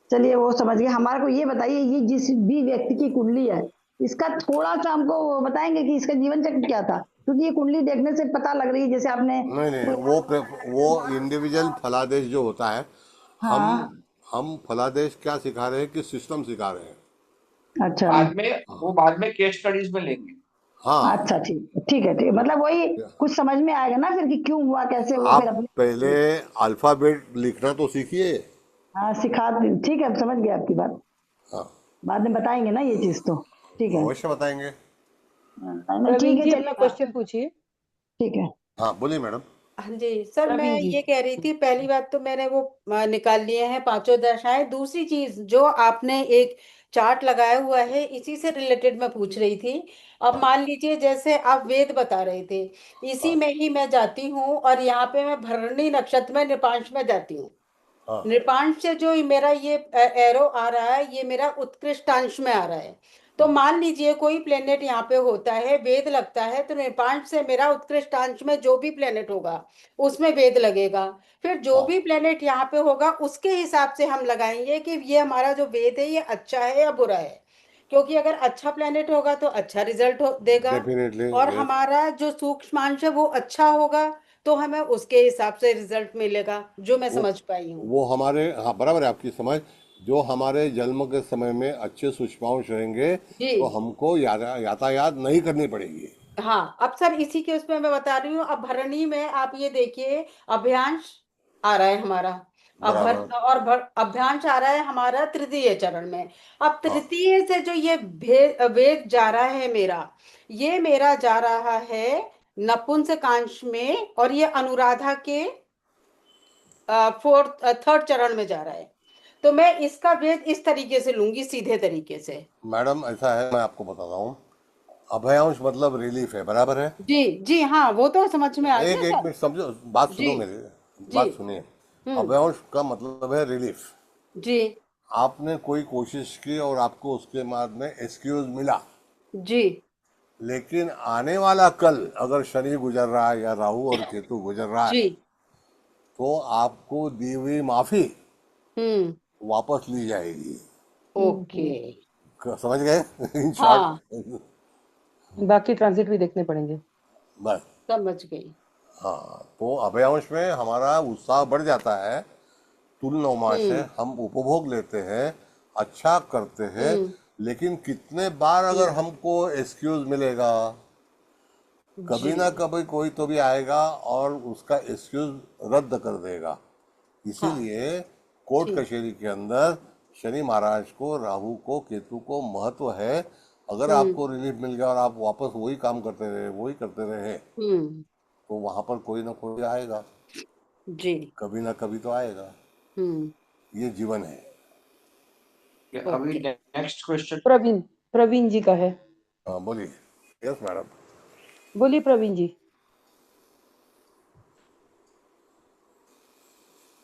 चलिए वो समझ गए, हमारे को ये बताइए, ये जिस भी व्यक्ति की कुंडली है, इसका थोड़ा सा हमको वो बताएंगे कि इसका जीवन चक्र क्या था, क्योंकि ये कुंडली देखने से पता लग रही है, जैसे आपने नहीं नहीं, वो इंडिविजुअल फलादेश जो होता है, हम हाँ। हम फलादेश क्या सिखा रहे हैं कि सिस्टम सिखा रहे हैं। अच्छा बाद में केस स्टडीज में लेंगे। हाँ, अच्छा। ठीक है ठीक है, मतलब वही कुछ समझ में आएगा ना फिर कि क्यों हुआ, कैसे हुआ, फिर आप पहले अपने। अल्फाबेट लिखना तो सीखिए। हाँ सिखा ठीक है, समझ गया आपकी बात। हाँ, बाद में बताएंगे ना ये चीज तो। ठीक है। अवश्य बताएंगे। नहीं ठीक प्रवीण है, जी चलिए अपना क्वेश्चन पूछिए। ठीक है। हाँ बोलिए मैडम। हाँ जी सर, मैं प्रवीण जी। ये कह रही थी, पहली बात तो मैंने वो निकाल लिए हैं पांचों दशाएं। दूसरी चीज जो आपने एक चार्ट लगाया हुआ है, इसी से रिलेटेड मैं पूछ रही थी। अब हाँ मान लीजिए जैसे आप वेद बता रहे थे, इसी हाँ में ही मैं जाती हूँ और यहाँ पे मैं भरणी नक्षत्र में नृपांश में जाती हूँ। हाँ नृपांश से जो मेरा ये एरो आ रहा है, ये मेरा उत्कृष्टांश में आ रहा है। तो मान लीजिए कोई प्लेनेट यहाँ पे होता है, वेद लगता है, तो नृपांश से मेरा उत्कृष्टांश में जो भी प्लेनेट होगा उसमें वेद लगेगा। फिर जो हाँ भी प्लेनेट यहाँ पे होगा उसके हिसाब से हम लगाएंगे कि ये हमारा जो वेद है ये अच्छा है या बुरा है। क्योंकि अगर अच्छा प्लेनेट होगा तो अच्छा रिजल्ट देगा, डेफिनेटली और यस। हमारा जो सूक्ष्मांश है वो अच्छा होगा, तो हमें उसके हिसाब से रिजल्ट मिलेगा, जो मैं वो समझ पाई हूँ। वो हमारे, हाँ बराबर है आपकी समझ। जो हमारे जन्म के समय में अच्छे सूक्ष्मांश रहेंगे जी। तो हमको यातायात नहीं करनी पड़ेगी। हाँ, अब सर इसी के उसमें मैं बता रही हूँ। अब भरणी में आप ये देखिए, अभ्यांश आ रहा है हमारा, बराबर। अभ्यांश आ रहा है हमारा तृतीय चरण में। अब हाँ तृतीय से जो ये वेद जा रहा है मेरा, ये मेरा जा रहा है नपुंसकांश में, और ये अनुराधा के थर्ड चरण में जा रहा है। तो मैं इसका वेद इस तरीके से लूंगी, सीधे तरीके से। मैडम, ऐसा है, मैं आपको बताता हूँ। अभयांश मतलब रिलीफ है, बराबर है। जी जी, हाँ, वो तो समझ में आ एक गया एक सर। मिनट समझो, बात जी सुनो मेरी, जी। बात सुनिए। हम्म। अभयांश का मतलब है रिलीफ। जी आपने कोई कोशिश की और आपको उसके बाद में एक्सक्यूज मिला, जी लेकिन आने वाला कल अगर शनि गुजर रहा है या राहु और केतु गुजर रहा जी। है, तो आपको दी हुई माफी हम्म। वापस ली जाएगी। ओके। समझ गए? इन हाँ, शॉर्ट। बाकी ट्रांजिट भी देखने पड़ेंगे। बस। समझ गई। हाँ, तो अभयांश में हमारा उत्साह बढ़ जाता है। तुलनौमा से हम्म हम उपभोग लेते हैं, अच्छा करते हैं, हम्म लेकिन कितने बार अगर हम्म। हमको एक्सक्यूज मिलेगा? कभी ना जी। कभी कोई तो भी आएगा और उसका एक्सक्यूज रद्द कर देगा। हाँ। इसीलिए कोर्ट ठीक। कचहरी के अंदर शनि महाराज को, राहु को, केतु को महत्व है। अगर हम्म आपको रिलीफ मिल गया और आप वापस वही काम करते रहे, वही करते रहे, हम्म। तो वहां पर कोई ना कोई आएगा, जी। कभी ना कभी तो आएगा। हम्म। ये जीवन है। अभी okay. Next question. Praveen, Praveen ji का है। हाँ बोलिए। Yes madam. बोलिए प्रवीण जी।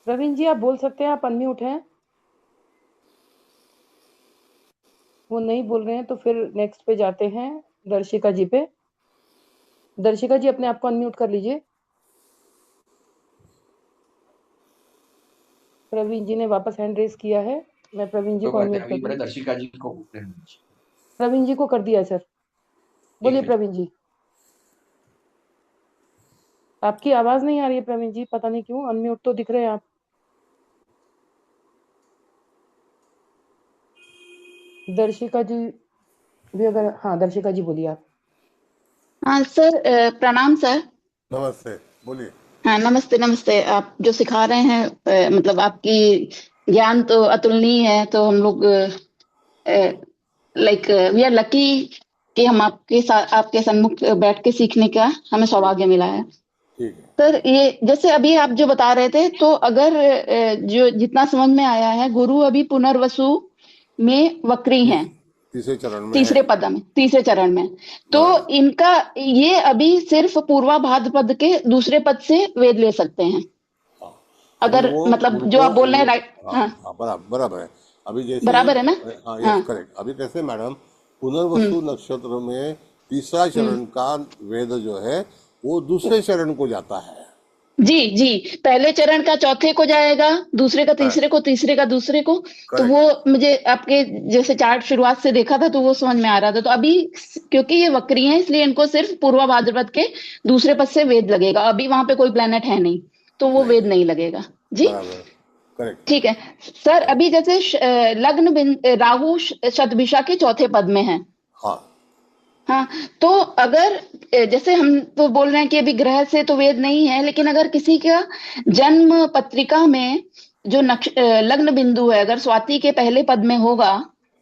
प्रवीण जी आप बोल सकते हैं, आप अनम्यूट हैं। वो नहीं बोल रहे हैं तो फिर नेक्स्ट पे जाते हैं, दर्शिका जी पे। दर्शिका जी अपने आप को अनम्यूट कर लीजिए। प्रवीण जी ने वापस हैंड रेस किया है, मैं प्रवीण जी तो को करते अनम्यूट हैं, कर अभी बड़े दूंगी। दर्शिका जी को बोलते हैं। प्रवीण जी को कर दिया है सर। ठीक बोलिए है। प्रवीण जी। आपकी आवाज नहीं आ रही है प्रवीण जी, पता नहीं क्यों, अनम्यूट तो दिख रहे हैं आप। दर्शिका जी भी अगर, हाँ दर्शिका जी बोलिए आप। हाँ सर, प्रणाम सर। नमस्ते, बोलिए। हाँ नमस्ते नमस्ते। आप जो सिखा रहे हैं, मतलब आपकी ज्ञान तो अतुलनीय है। तो हम लोग लाइक वी आर लकी कि हम आपके साथ, आपके सन्मुख बैठ के सीखने का हमें सौभाग्य मिला है। ठीक है। सर ये जैसे अभी आप जो बता रहे थे, तो अगर जो जितना समझ में आया है, गुरु अभी पुनर्वसु में वक्री हैं, तीसरे चरण में है। तीसरे पद में, तीसरे चरण में। तो बराबर। इनका ये अभी सिर्फ पूर्वाभाद्र पद के दूसरे पद से वेद ले सकते हैं, हाँ, अभी अगर वो मतलब जो उनको आप बोल रहे हैं, वो, राइट? हाँ हाँ, हाँ, बराबर बराबर है। अभी जैसे, बराबर है ना? हाँ हाँ। Yes correct. अभी कैसे मैडम, हम्म पुनर्वसु नक्षत्र में तीसरा हम्म। चरण का वेद जो है वो दूसरे चरण को जाता है। जी जी, पहले चरण का चौथे को जाएगा, दूसरे का तीसरे करेक्ट। को, तीसरे का दूसरे को। तो वो करेक्ट। मुझे आपके जैसे चार्ट शुरुआत से देखा था, तो वो समझ में आ रहा था। तो अभी क्योंकि ये वक्री हैं, इसलिए इनको सिर्फ पूर्वा भाद्रपद के दूसरे पद से वेद लगेगा। अभी वहां पे कोई प्लेनेट है नहीं, तो वो नहीं। वेद नहीं लगेगा जी। बराबर। करेक्ट। ठीक है सर। अभी जैसे राहु शतभिषा के चौथे पद में है। हाँ। हाँ, तो अगर जैसे हम तो बोल रहे हैं कि अभी ग्रह से तो वेद नहीं है, लेकिन अगर किसी का जन्म पत्रिका में जो लग्न बिंदु है, अगर स्वाति के पहले पद में होगा,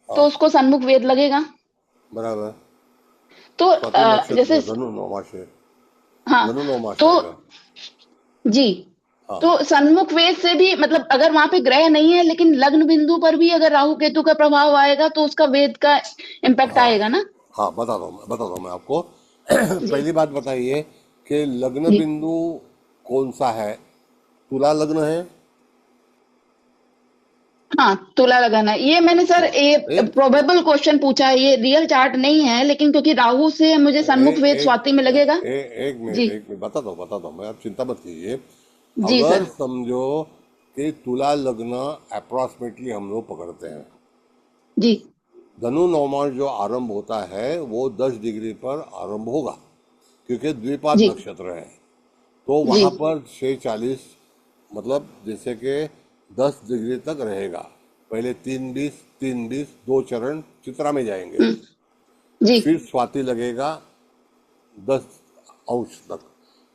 तो हाँ। उसको सन्मुख वेद लगेगा। बराबर। तो स्वाति जैसे, नक्षत्र धनु नौमासे, हाँ, धनु नौमास तो आएगा। जी, हाँ। तो सन्मुख वेद से भी मतलब अगर वहां पे ग्रह नहीं है, लेकिन लग्न बिंदु पर भी अगर राहु केतु का प्रभाव आएगा, तो उसका वेद का इम्पैक्ट हाँ। आएगा ना? हाँ, बताता हूँ मैं आपको। जी पहली बात बताइए कि लग्न जी। बिंदु कौन सा है? तुला लग्न है। हाँ, तुला लगन है। ये मैंने सर हाँ। ये एक प्रोबेबल क्वेश्चन पूछा है, ये रियल चार्ट नहीं है, लेकिन क्योंकि राहु से मुझे सन्मुख वेद एक स्वाति में लगेगा। एक मिनट, जी एक मिनट, बताता हूँ मैं, आप चिंता मत कीजिए। जी अगर सर। समझो कि तुला लग्न अप्रोक्सीमेटली हम लोग पकड़ते हैं, जी धनु नवमास जो आरंभ होता है वो 10 डिग्री पर आरंभ होगा, क्योंकि द्विपाद जी नक्षत्र है। तो जी। वहाँ पर 6:40, मतलब जैसे कि 10 डिग्री तक रहेगा। पहले 3:20, 3:20, 2 चरण चित्रा में जाएंगे, हम्म, जी फिर स्वाति लगेगा 10 अंश तक।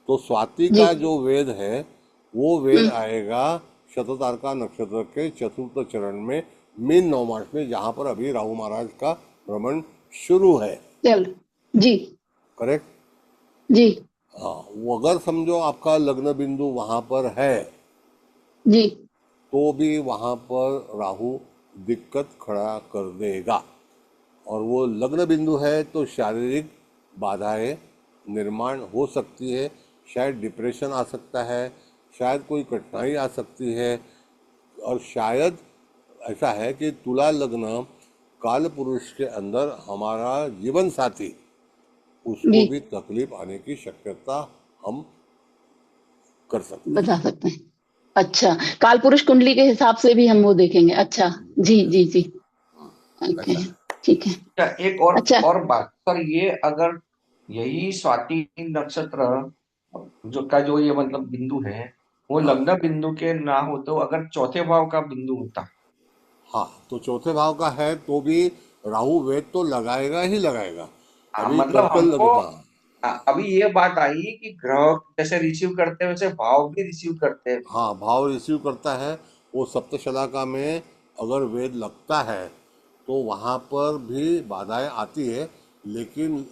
तो स्वाति जी। का जो वेद है वो वेद आएगा शततारका नक्षत्र के चतुर्थ चरण में मीन नवमास में, जहां पर अभी राहु महाराज का भ्रमण शुरू है। चल जी करेक्ट? जी हाँ, वो अगर समझो आपका लग्न बिंदु वहां पर है जी तो भी वहां पर राहु दिक्कत खड़ा कर देगा। और वो लग्न बिंदु है तो शारीरिक बाधाएं निर्माण हो सकती है, शायद डिप्रेशन आ सकता है, शायद कोई कठिनाई आ सकती है। और शायद ऐसा है कि तुला लग्न काल पुरुष के अंदर हमारा जीवन साथी, उसको जी भी तकलीफ आने की शक्यता हम कर सकते हैं। बता सकते हैं। अच्छा, काल पुरुष कुंडली के हिसाब से भी हम वो देखेंगे। अच्छा जी जी जी ओके ऐसा है। ठीक है। अच्छा, एक अच्छा और बात सर, ये अगर यही स्वाति नक्षत्र जो ये मतलब बिंदु है, वो हाँ लग्न बिंदु के ना हो तो अगर चौथे भाव का बिंदु होता। हाँ, तो चौथे भाव का है तो भी राहु वेद तो लगाएगा ही लगाएगा। अभी मतलब कर्क हमको लगना। अभी ये बात आई कि ग्रह जैसे रिसीव करते हैं वैसे भाव भी रिसीव करते हैं। हाँ, भाव रिसीव करता है। वो सप्तशलाका में अगर वेद लगता है तो वहाँ पर भी बाधाएं आती है, लेकिन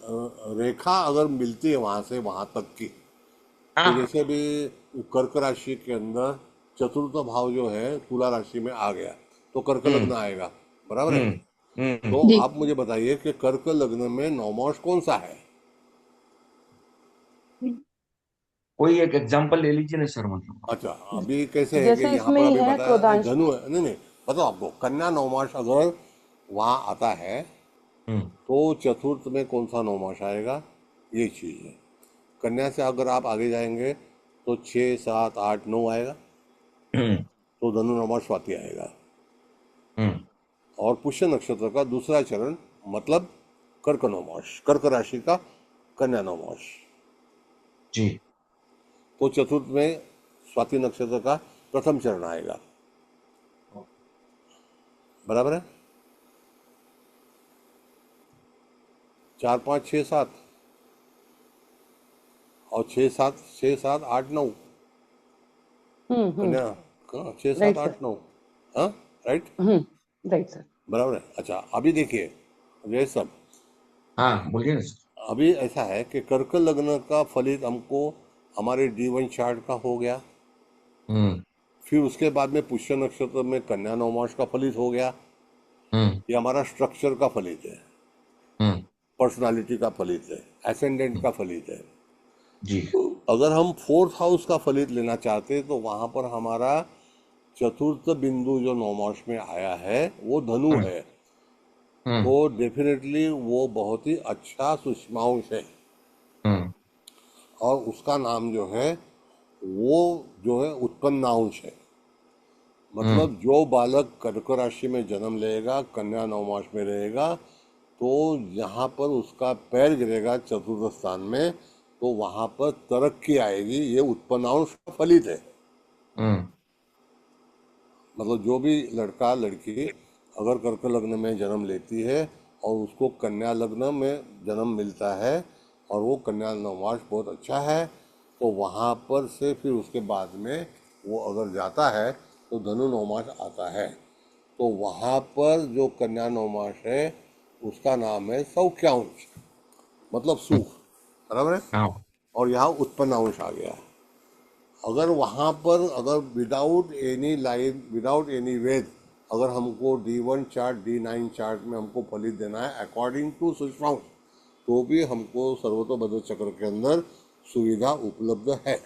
रेखा अगर मिलती है वहाँ से वहाँ तक की, तो हाँ। जैसे भी कर्क राशि के अंदर चतुर्थ भाव जो है तुला राशि में आ गया तो कर्क लग्न हम्म आएगा, बराबर है। हम्म तो जी आप मुझे बताइए कि कर्क लग्न में नवमास कौन सा है? कोई एक एग्जांपल ले लीजिए ना सर, मतलब। अच्छा, अभी कैसे है कि जैसे यहाँ इसमें पर ही अभी है बताया नहीं, क्रोधांश। धनु है, नहीं नहीं, बताओ आपको कन्या नवमास अगर वहाँ आता है हम्म तो चतुर्थ में कौन सा नवमास आएगा, ये चीज़ है। कन्या से अगर आप आगे जाएंगे तो 6, 7, 8, 9 आएगा, हम्म तो धनु नवमास स्वाति आएगा। हम्म और पुष्य नक्षत्र का दूसरा चरण मतलब कर्क नवमास, कर्क राशि का कन्या नवमास। जी तो चतुर्थ में स्वाति नक्षत्र का प्रथम चरण आएगा, बराबर है। 4, 5, 6, 7 और 6, 7, 6, 7, 8, 9 कन्या। हाँ, 6, 7, राइट सर। 8, 9। हाँ, राइट, राइट सर। बराबर है। अच्छा, अभी देखिए ये सब, हाँ बोलिए ना सर। अभी ऐसा है कि कर्क लग्न का फलित हमको हमारे D1 चार्ट का हो गया, हम्म फिर उसके बाद में पुष्य नक्षत्र में कन्या नवमास का फलित हो गया। हम्म ये हमारा स्ट्रक्चर का फलित है, हम्म पर्सनालिटी का फलित है, एसेंडेंट का फलित है। जी अगर हम फोर्थ हाउस का फलित लेना चाहते तो वहां पर हमारा चतुर्थ बिंदु जो नवमास में आया है वो धनु हम्म है, हम्म तो डेफिनेटली वो बहुत ही अच्छा सूक्ष्मांश है। हम्म और उसका नाम जो है वो जो है उत्पन्नांश है। मतलब जो बालक कर्क राशि में जन्म लेगा, कन्या नवमास में रहेगा, तो यहाँ पर उसका पैर गिरेगा चतुर्थ स्थान में, तो वहाँ पर तरक्की आएगी। ये उत्पन्नांश का फलित है। हम्म मतलब जो भी लड़का लड़की अगर कर्क लग्न में जन्म लेती है और उसको कन्या लग्न में जन्म मिलता है और वो कन्या नवमास बहुत अच्छा है, तो वहाँ पर से फिर उसके बाद में वो अगर जाता है तो धनु नवमास आता है। तो वहाँ पर जो कन्या नवमास है उसका नाम है सौख्यांश, मतलब सुख, बराबर है। हाँ और यहाँ उत्पन्नांश आ गया। अगर वहाँ पर अगर without any line, without any वेद, अगर हमको D1 चार्ट, D9 चार्ट में हमको फलित देना है अकॉर्डिंग टू सूक्ष्मांश, तो भी हमको सर्वतोभद्र चक्र के अंदर सुविधा उपलब्ध है।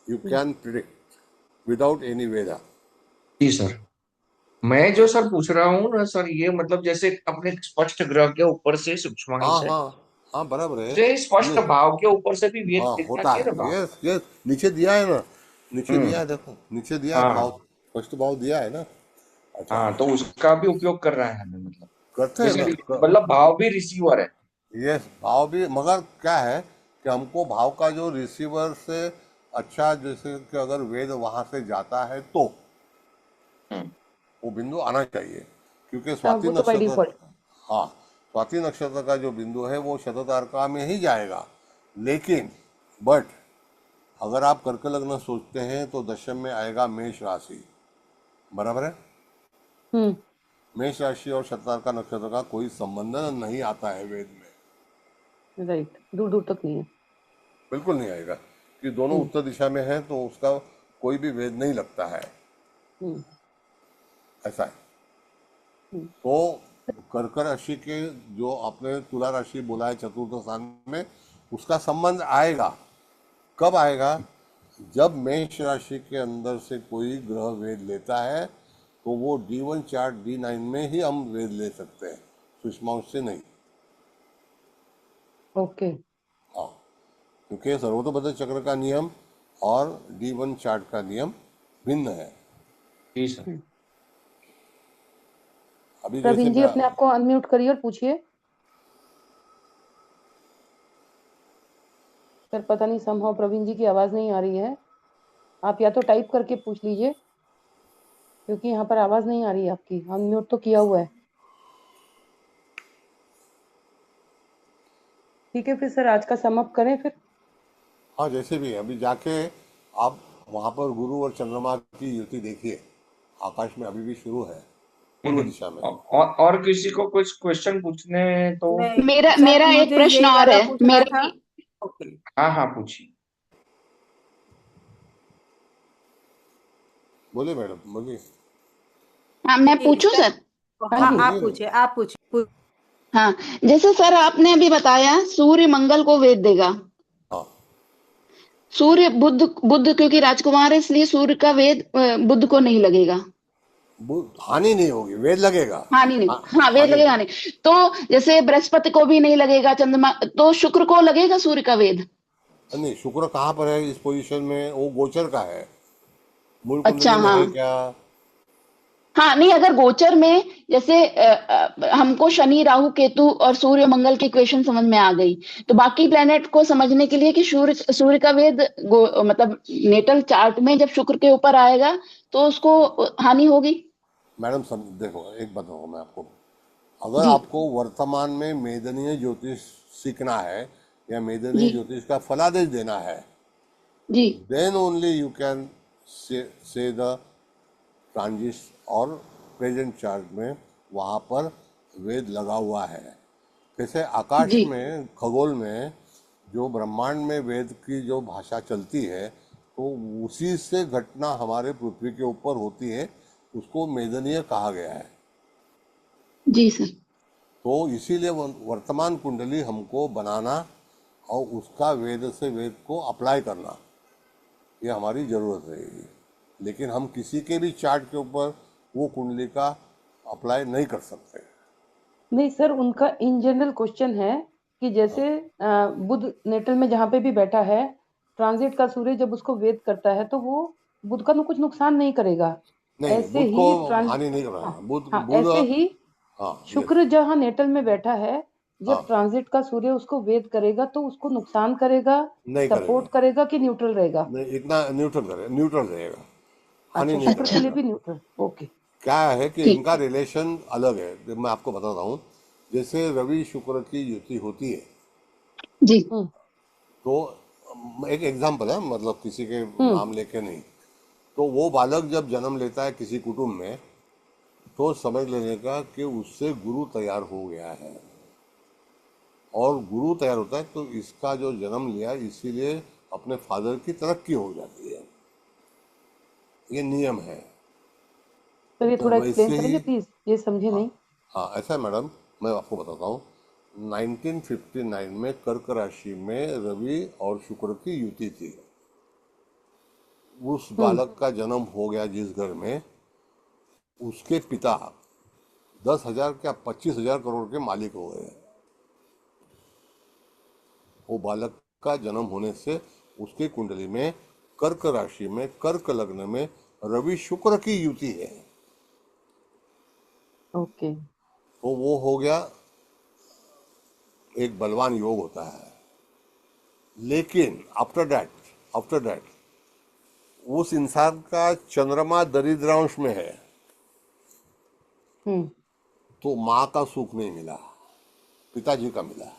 You can predict without any Veda. जी सर। मैं जो सर पूछ रहा हूँ ना सर, ये मतलब जैसे अपने स्पष्ट ग्रह के ऊपर से हाँ सूक्ष्मांश है, हाँ हाँ, बराबर है। जैसे स्पष्ट नहीं, भाव के ऊपर से भी वेद हाँ देखना होता चाहिए है। ना भाव। यस यस, नीचे दिया है ना, नीचे हम्म दिया है, देखो नीचे दिया है भाव, हाँ फर्स्ट भाव दिया है ना। अच्छा, हाँ, तो उसका भी उपयोग कर रहा है हमें, मतलब करते हैं जैसे ना। मतलब भाव भी रिसीवर है। यस, भाव भी, मगर क्या है कि हमको भाव का जो रिसीवर से अच्छा, जैसे कि अगर वेद वहां से जाता है तो हम्म वो बिंदु आना चाहिए, क्योंकि स्वाति वो तो बाय नक्षत्र, डिफॉल्ट। हाँ, स्वाति नक्षत्र का जो बिंदु है वो शततारका में ही जाएगा। लेकिन बट अगर आप कर्क लग्न सोचते हैं तो दशम में आएगा मेष राशि, बराबर है। हम्म मेष राशि और शतनार्का नक्षत्र का कोई संबंध नहीं आता है वेद में, राइट, दूर दूर तक नहीं है। बिल्कुल नहीं आएगा, कि दोनों उत्तर दिशा में है तो उसका कोई भी वेद नहीं लगता है, हम्म ऐसा है। हम्म तो कर्क राशि के जो आपने तुला राशि बोला है चतुर्थ स्थान में, उसका संबंध आएगा। कब आएगा? जब मेष राशि के अंदर से कोई ग्रह वेद लेता है तो वो D1 चार्ट D9 में ही हम वेद ले सकते हैं, सूक्ष्मांश से नहीं। ओके। हाँ, क्योंकि सर्वतोपद चक्र का नियम और D1 चार्ट का नियम भिन्न है। जी सर। अभी जैसे प्रवीण जी मैं अपने आप को अनम्यूट करिए और पूछिए। सर पता नहीं समहाउ प्रवीण जी की आवाज नहीं आ रही है, आप या तो टाइप करके पूछ लीजिए, क्योंकि यहाँ पर आवाज नहीं आ रही है आपकी, अनम्यूट तो किया हुआ है। ठीक है फिर सर आज का सम अप करें फिर। हाँ, जैसे भी है, अभी जाके आप वहां पर गुरु और चंद्रमा की युति देखिए, आकाश में अभी भी शुरू है, पूर्व दिशा में। और किसी को कुछ क्वेश्चन पूछने तो? नहीं मेरा सर, मेरा एक मुझे प्रश्न यही और वाला है, पूछना मेरा था। भी। ओके, हाँ हाँ, पूछिए। बोलिए मैडम, बोलिए। हाँ, मैं जी पूछूं सर। सर? हाँ हाँ जी। आप बोलिए। पूछिए, आप पूछिए। हाँ, जैसे सर आपने अभी बताया सूर्य मंगल को वेद देगा, हाँ, सूर्य बुध बुध क्योंकि राजकुमार है इसलिए सूर्य का वेद बुध को नहीं लगेगा। हानि नहीं होगी, वेद लगेगा। हाँ नहीं नहीं, हाँ, हाँ वेद हानि लगेगा नहीं। नहीं। तो जैसे बृहस्पति को भी नहीं लगेगा, चंद्रमा तो शुक्र को लगेगा सूर्य का वेद। नहीं, शुक्र कहाँ पर है इस पोजीशन में? वो गोचर का है, मूल अच्छा कुंडली में हाँ। है क्या? हाँ नहीं, अगर गोचर में जैसे हमको शनि राहु केतु और सूर्य मंगल की इक्वेशन समझ में आ गई, तो बाकी प्लेनेट को समझने के लिए कि सूर्य सूर्य का वेद मतलब नेटल चार्ट में जब शुक्र के ऊपर आएगा तो उसको हानि होगी। मैडम देखो, एक बताऊँ मैं आपको, अगर जी आपको वर्तमान में मेदनीय ज्योतिष सीखना है या मेदनीय जी ज्योतिष का फलादेश देना है, जी then only you can say the transit और प्रेजेंट चार्ट में वहाँ पर वेद लगा हुआ है। जैसे आकाश जी में, खगोल में जो ब्रह्मांड में वेद की जो भाषा चलती है, तो उसी से घटना हमारे पृथ्वी के ऊपर होती है, उसको मेदनीय कहा गया है। जी सर। तो इसीलिए वर्तमान कुंडली हमको बनाना और उसका वेद से वेद को अप्लाई करना, ये हमारी ज़रूरत रहेगी। लेकिन हम किसी के भी चार्ट के ऊपर वो कुंडली का अप्लाई नहीं कर सकते। नहीं सर, उनका इन जनरल क्वेश्चन है कि जैसे बुध नेटल में जहाँ पे भी बैठा है, ट्रांजिट का सूर्य जब उसको वेद करता है तो वो बुध का कुछ नुकसान नहीं करेगा। नहीं, ऐसे बुध को ही हानि नहीं करना हाँ, है। बुध हाँ बुध ऐसे ही हाँ, शुक्र जहाँ नेटल में बैठा है, हाँ, जब ट्रांजिट का सूर्य उसको वेद करेगा तो उसको नुकसान करेगा, नहीं करेगा। सपोर्ट करेगा कि न्यूट्रल रहेगा? नहीं, इतना न्यूट्रल रहेगा, हानि अच्छा, नहीं शुक्र के लिए करेगा। भी न्यूट्रल। ओके। क्या है कि ठीक। इनका रिलेशन अलग है, तो मैं आपको बताता हूँ। जैसे रवि शुक्र की युति होती है, जी तो एक एग्जाम्पल है, मतलब किसी के हम्म नाम लेके नहीं, तो वो बालक जब जन्म लेता है किसी कुटुंब में, तो समझ लेने का कि उससे गुरु तैयार हो गया है। और गुरु तैयार होता है तो इसका जो जन्म लिया, इसीलिए अपने फादर की तरक्की हो जाती है, ये नियम है। सर ये तो थोड़ा एक्सप्लेन वैसे ही, करेंगे प्लीज, ये समझे हाँ, नहीं। हाँ, ऐसा है मैडम, मैं आपको बताता हूँ। 1959 में कर्क राशि में रवि और शुक्र की युति थी। उस बालक का जन्म हो गया जिस घर में, उसके पिता 10,000 क्या 25,000 करोड़ के मालिक हो गए। वो बालक का जन्म होने से उसके कुंडली में कर्क राशि में, कर्क लग्न में रवि शुक्र की युति है, ओके। तो वो हो गया एक बलवान योग होता है। लेकिन आफ्टर दैट उस इंसान का चंद्रमा दरिद्रांश में है, हम्म तो माँ का सुख नहीं मिला, पिताजी का मिला।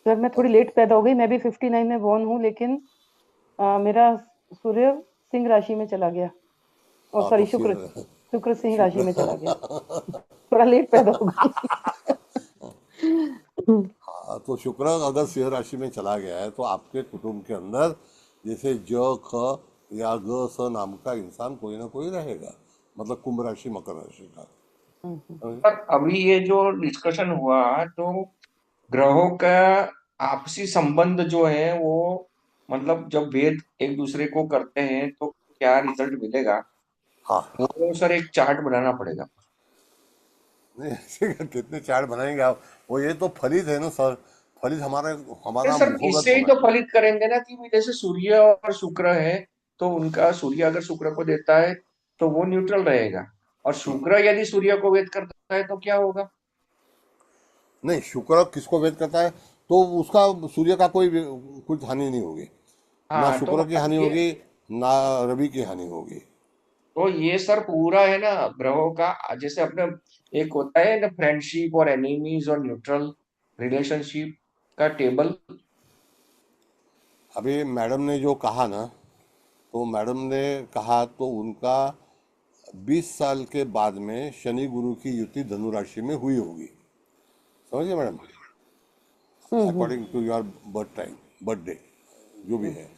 सर मैं थोड़ी लेट पैदा हो गई, मैं भी 59 में बॉर्न हूँ, लेकिन मेरा सूर्य सिंह राशि में चला गया, और हाँ सॉरी तो शुक्र फिर शुक्र सिंह राशि में चला गया, थोड़ा लेट पैदा हो गई। हाँ, तो शुक्र अगर सिंह राशि में चला गया है तो आपके कुटुंब के अंदर जैसे ज ख या ग स नाम का इंसान कोई ना कोई रहेगा, मतलब कुंभ राशि मकर राशि का। समझे? पर अभी ये जो डिस्कशन हुआ तो ग्रहों का आपसी संबंध जो है वो मतलब जब भेद एक दूसरे को करते हैं तो क्या रिजल्ट मिलेगा, हाँ, वो सर एक चार्ट बनाना पड़ेगा। नहीं ऐसे कितने चार्ट बनाएंगे आप? वो ये तो फलित है ना सर, फलित हमारा नहीं हमारा सर, मुखोगत इससे ही होना तो है। फलित करेंगे ना कि भी जैसे सूर्य और शुक्र है तो उनका सूर्य अगर शुक्र को देता है तो वो न्यूट्रल रहेगा, और शुक्र यदि सूर्य को वेद करता है तो क्या होगा। नहीं, शुक्र किसको वेद करता है तो उसका सूर्य का कोई कुछ हानि नहीं होगी, ना हाँ तो शुक्र की मतलब हानि ये, होगी, ना रवि की हानि होगी। तो ये सर पूरा है ना ग्रहों का, जैसे अपने एक होता है ना फ्रेंडशिप और एनिमीज और न्यूट्रल रिलेशनशिप का टेबल। अभी मैडम ने जो कहा ना, तो मैडम ने कहा तो उनका 20 साल के बाद में शनि गुरु की युति धनु राशि में हुई होगी, समझिए madam, according to your birth time, birthday जो भी है।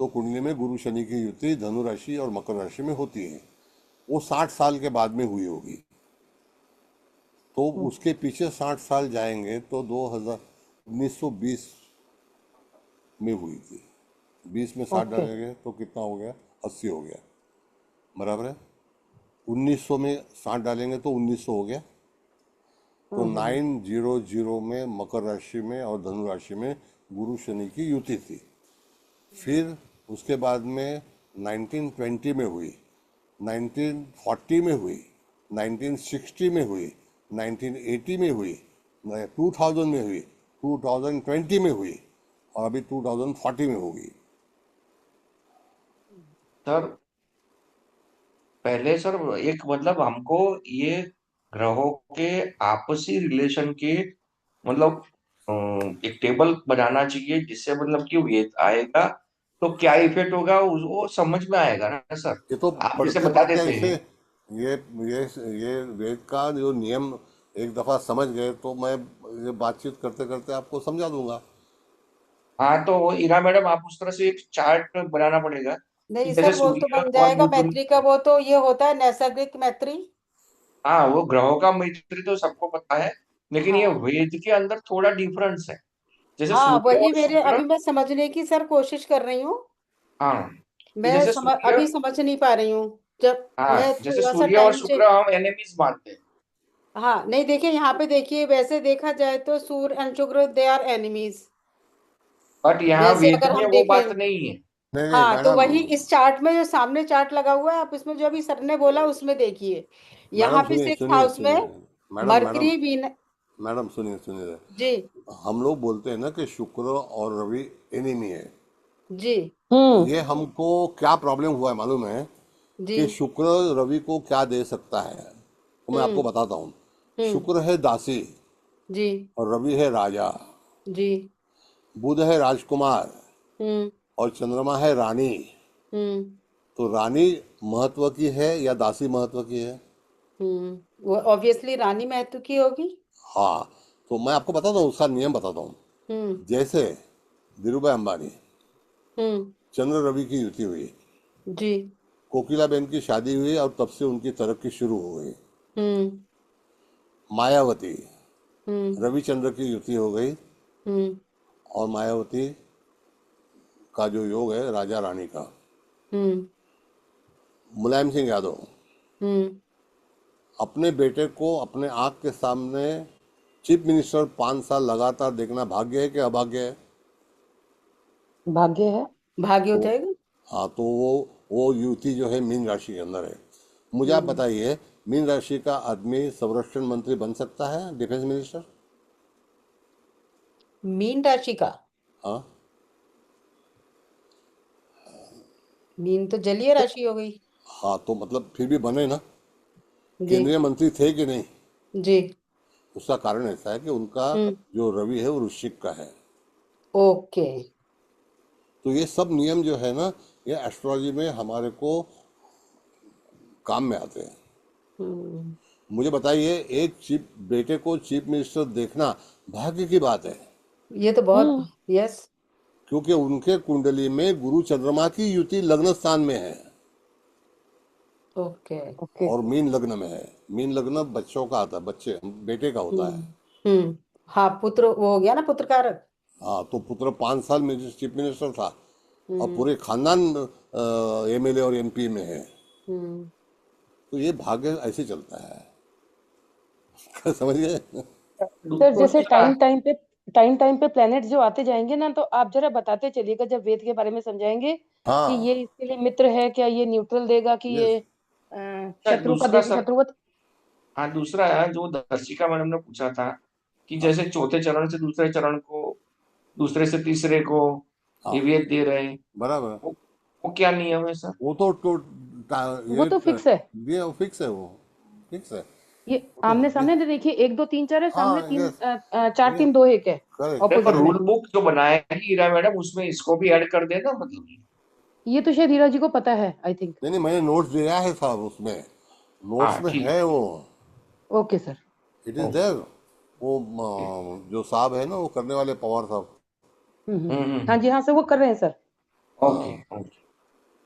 तो कुंडली में गुरु शनि की युति धनु राशि और मकर राशि में होती है, वो 60 साल के बाद में हुई होगी। तो उसके पीछे 60 साल जाएंगे तो 1920 में हुई थी। 20 में 60 ओके। डालेंगे तो कितना हो गया? 80 हो गया, बराबर है। 1900 में 60 डालेंगे तो 1900 हो गया। तो 900 में मकर राशि में और धनु राशि में गुरु शनि की युति थी। फिर उसके बाद में 1920 में हुई, 1940 में हुई, 1960 में हुई, 1980 में हुई, 2000 में हुई, 2020 में हुई, और अभी 2040 में होगी। सर पहले सर एक मतलब हमको ये ग्रहों के आपसी रिलेशन के मतलब एक टेबल बनाना चाहिए जिससे मतलब कि ये आएगा तो क्या इफेक्ट होगा वो समझ में आएगा ना सर। ये तो आप जैसे पढ़ते बता पढ़ते देते ऐसे, हैं। ये ये ये वेद का जो नियम एक दफा समझ गए तो मैं ये बातचीत करते करते आपको समझा दूंगा। हाँ तो इरा मैडम आप उस तरह से एक चार्ट बनाना पड़ेगा कि नहीं जैसे सर, वो तो सूर्य बन और जाएगा बुध। मैत्री का, वो तो ये होता है नैसर्गिक मैत्री। हाँ वो ग्रहों का मैत्री तो सबको पता है, लेकिन ये हाँ वेद के अंदर थोड़ा डिफरेंस है। जैसे हाँ, सूर्य वही और मेरे शुक्र। अभी मैं समझने की सर कोशिश कर रही हूँ। हाँ कि मैं जैसे सूर्य, अभी समझ नहीं पा रही हूँ। जब हाँ मैं जैसे थोड़ा सा सूर्य और टाइम शुक्र हम एनिमीज मानते हैं। हाँ नहीं, देखिए यहाँ पे देखिए, वैसे देखा जाए तो सूर्य एंड शुक्र दे आर एनिमीज। बट यहाँ वैसे वेद अगर में हम वो देखें, बात नहीं है। नहीं नहीं हाँ, तो मैडम, वही इस चार्ट में जो सामने चार्ट लगा हुआ है, आप इसमें जो अभी सर ने बोला उसमें देखिए, यहाँ मैडम पे सुनिए 6th सुनिए हाउस में सुनिए, मैडम मैडम मरकरी वीन। मैडम सुनिए सुनिए, जी हम लोग बोलते हैं ना कि शुक्र और रवि एनिमी है। जी ये हमको क्या प्रॉब्लम हुआ है मालूम है जी। कि शुक्र रवि को क्या दे सकता है, तो मैं आपको हम्म बताता हूँ। हम्म। शुक्र है दासी जी और रवि है राजा, जी। बुध है राजकुमार हम्म और चंद्रमा है रानी। हम्म तो रानी महत्व की है या दासी महत्व की है? वो ऑब्वियसली रानी महत्व की होगी। हाँ, तो मैं आपको बताता हूँ, उसका नियम बताता हूँ। हम्म जैसे धीरूभाई अंबानी, हम्म। चंद्र रवि की युति हुई, जी। कोकिलाबेन की शादी हुई और तब से उनकी तरक्की शुरू हो गई। हम्म मायावती, हम्म रविचंद्र की युति हो गई, हम्म और मायावती का जो योग है राजा रानी का। हम्म मुलायम सिंह यादव, हम्म। अपने बेटे को अपने आंख के सामने चीफ मिनिस्टर 5 साल लगातार देखना भाग्य है कि अभाग्य है? भाग्य है। भाग्य हो तो जाएगा। हाँ, तो वो युति जो है मीन राशि के अंदर है। मुझे आप हम्म। बताइए, मीन राशि का आदमी संरक्षण मंत्री बन सकता है, डिफेंस मिनिस्टर? मीन राशि का, हाँ, मीन तो जलीय राशि हो गई। हाँ तो मतलब फिर भी बने ना, जी केंद्रीय मंत्री थे कि नहीं? जी। उसका कारण ऐसा है कि उनका हम्म जो रवि है वो वृश्चिक का है। ओके। तो ये सब नियम जो है ना, ये एस्ट्रोलॉजी में हमारे को काम में आते हैं। हम्म, मुझे बताइए, एक चीफ बेटे को चीफ मिनिस्टर देखना भाग्य की बात है, ये तो बहुत, यस। क्योंकि उनके कुंडली में गुरु चंद्रमा की युति लग्न स्थान में है ओके। ओके। और मीन लग्न में है। मीन लग्न बच्चों का आता है, बच्चे बेटे का होता है। हाँ, पुत्र वो हो गया ना, पुत्र कारक। हाँ, तो पुत्र 5 साल में चीफ मिनिस्टर था और हम्म पूरे खानदान एमएलए और एमपी में है। हम्म तो ये भाग्य ऐसे चलता है। समझ गए? सर जैसे क्या टाइम टाइम पे प्लैनेट्स जो आते जाएंगे ना, तो आप जरा बताते चलिएगा जब वेद के बारे में समझाएंगे कि हाँ, ये इसके लिए मित्र है क्या, ये न्यूट्रल देगा कि यस। ये सर शत्रु का दूसरा देगा, सर, शत्रुवत। हाँ दूसरा है जो दर्शिका मैडम ने पूछा था कि हाँ, जैसे चौथे चरण से दूसरे चरण को, दूसरे से तीसरे को हाँ, ये वेद दे रहे हैं, बराबर। वो क्या नियम है सर? वो तो वो तो फिक्स है, ये फिक्स है, वो फिक्स है। ये वो तो आमने सामने तो देखिए 1 2 3 4 है, सामने हाँ, 3 यस, 4 यस, 3 2 1 है करेक्ट। अरे पर ऑपोजिट में। रूल बुक जो बनाएगी हीरा मैडम, उसमें इसको भी ऐड कर देना मतलब। ये तो शायद हीरा जी को पता है, आई थिंक। नहीं नहीं, मैंने नोट्स दिया है साहब, उसमें नोट्स हाँ में ठीक। है वो। Okay sir. It is okay. There. वो जो साहब है ना, वो करने वाले पवार साहब। हाँ जी, हाँ सर, वो कर रहे हैं सर। ओके हाँ, ओके।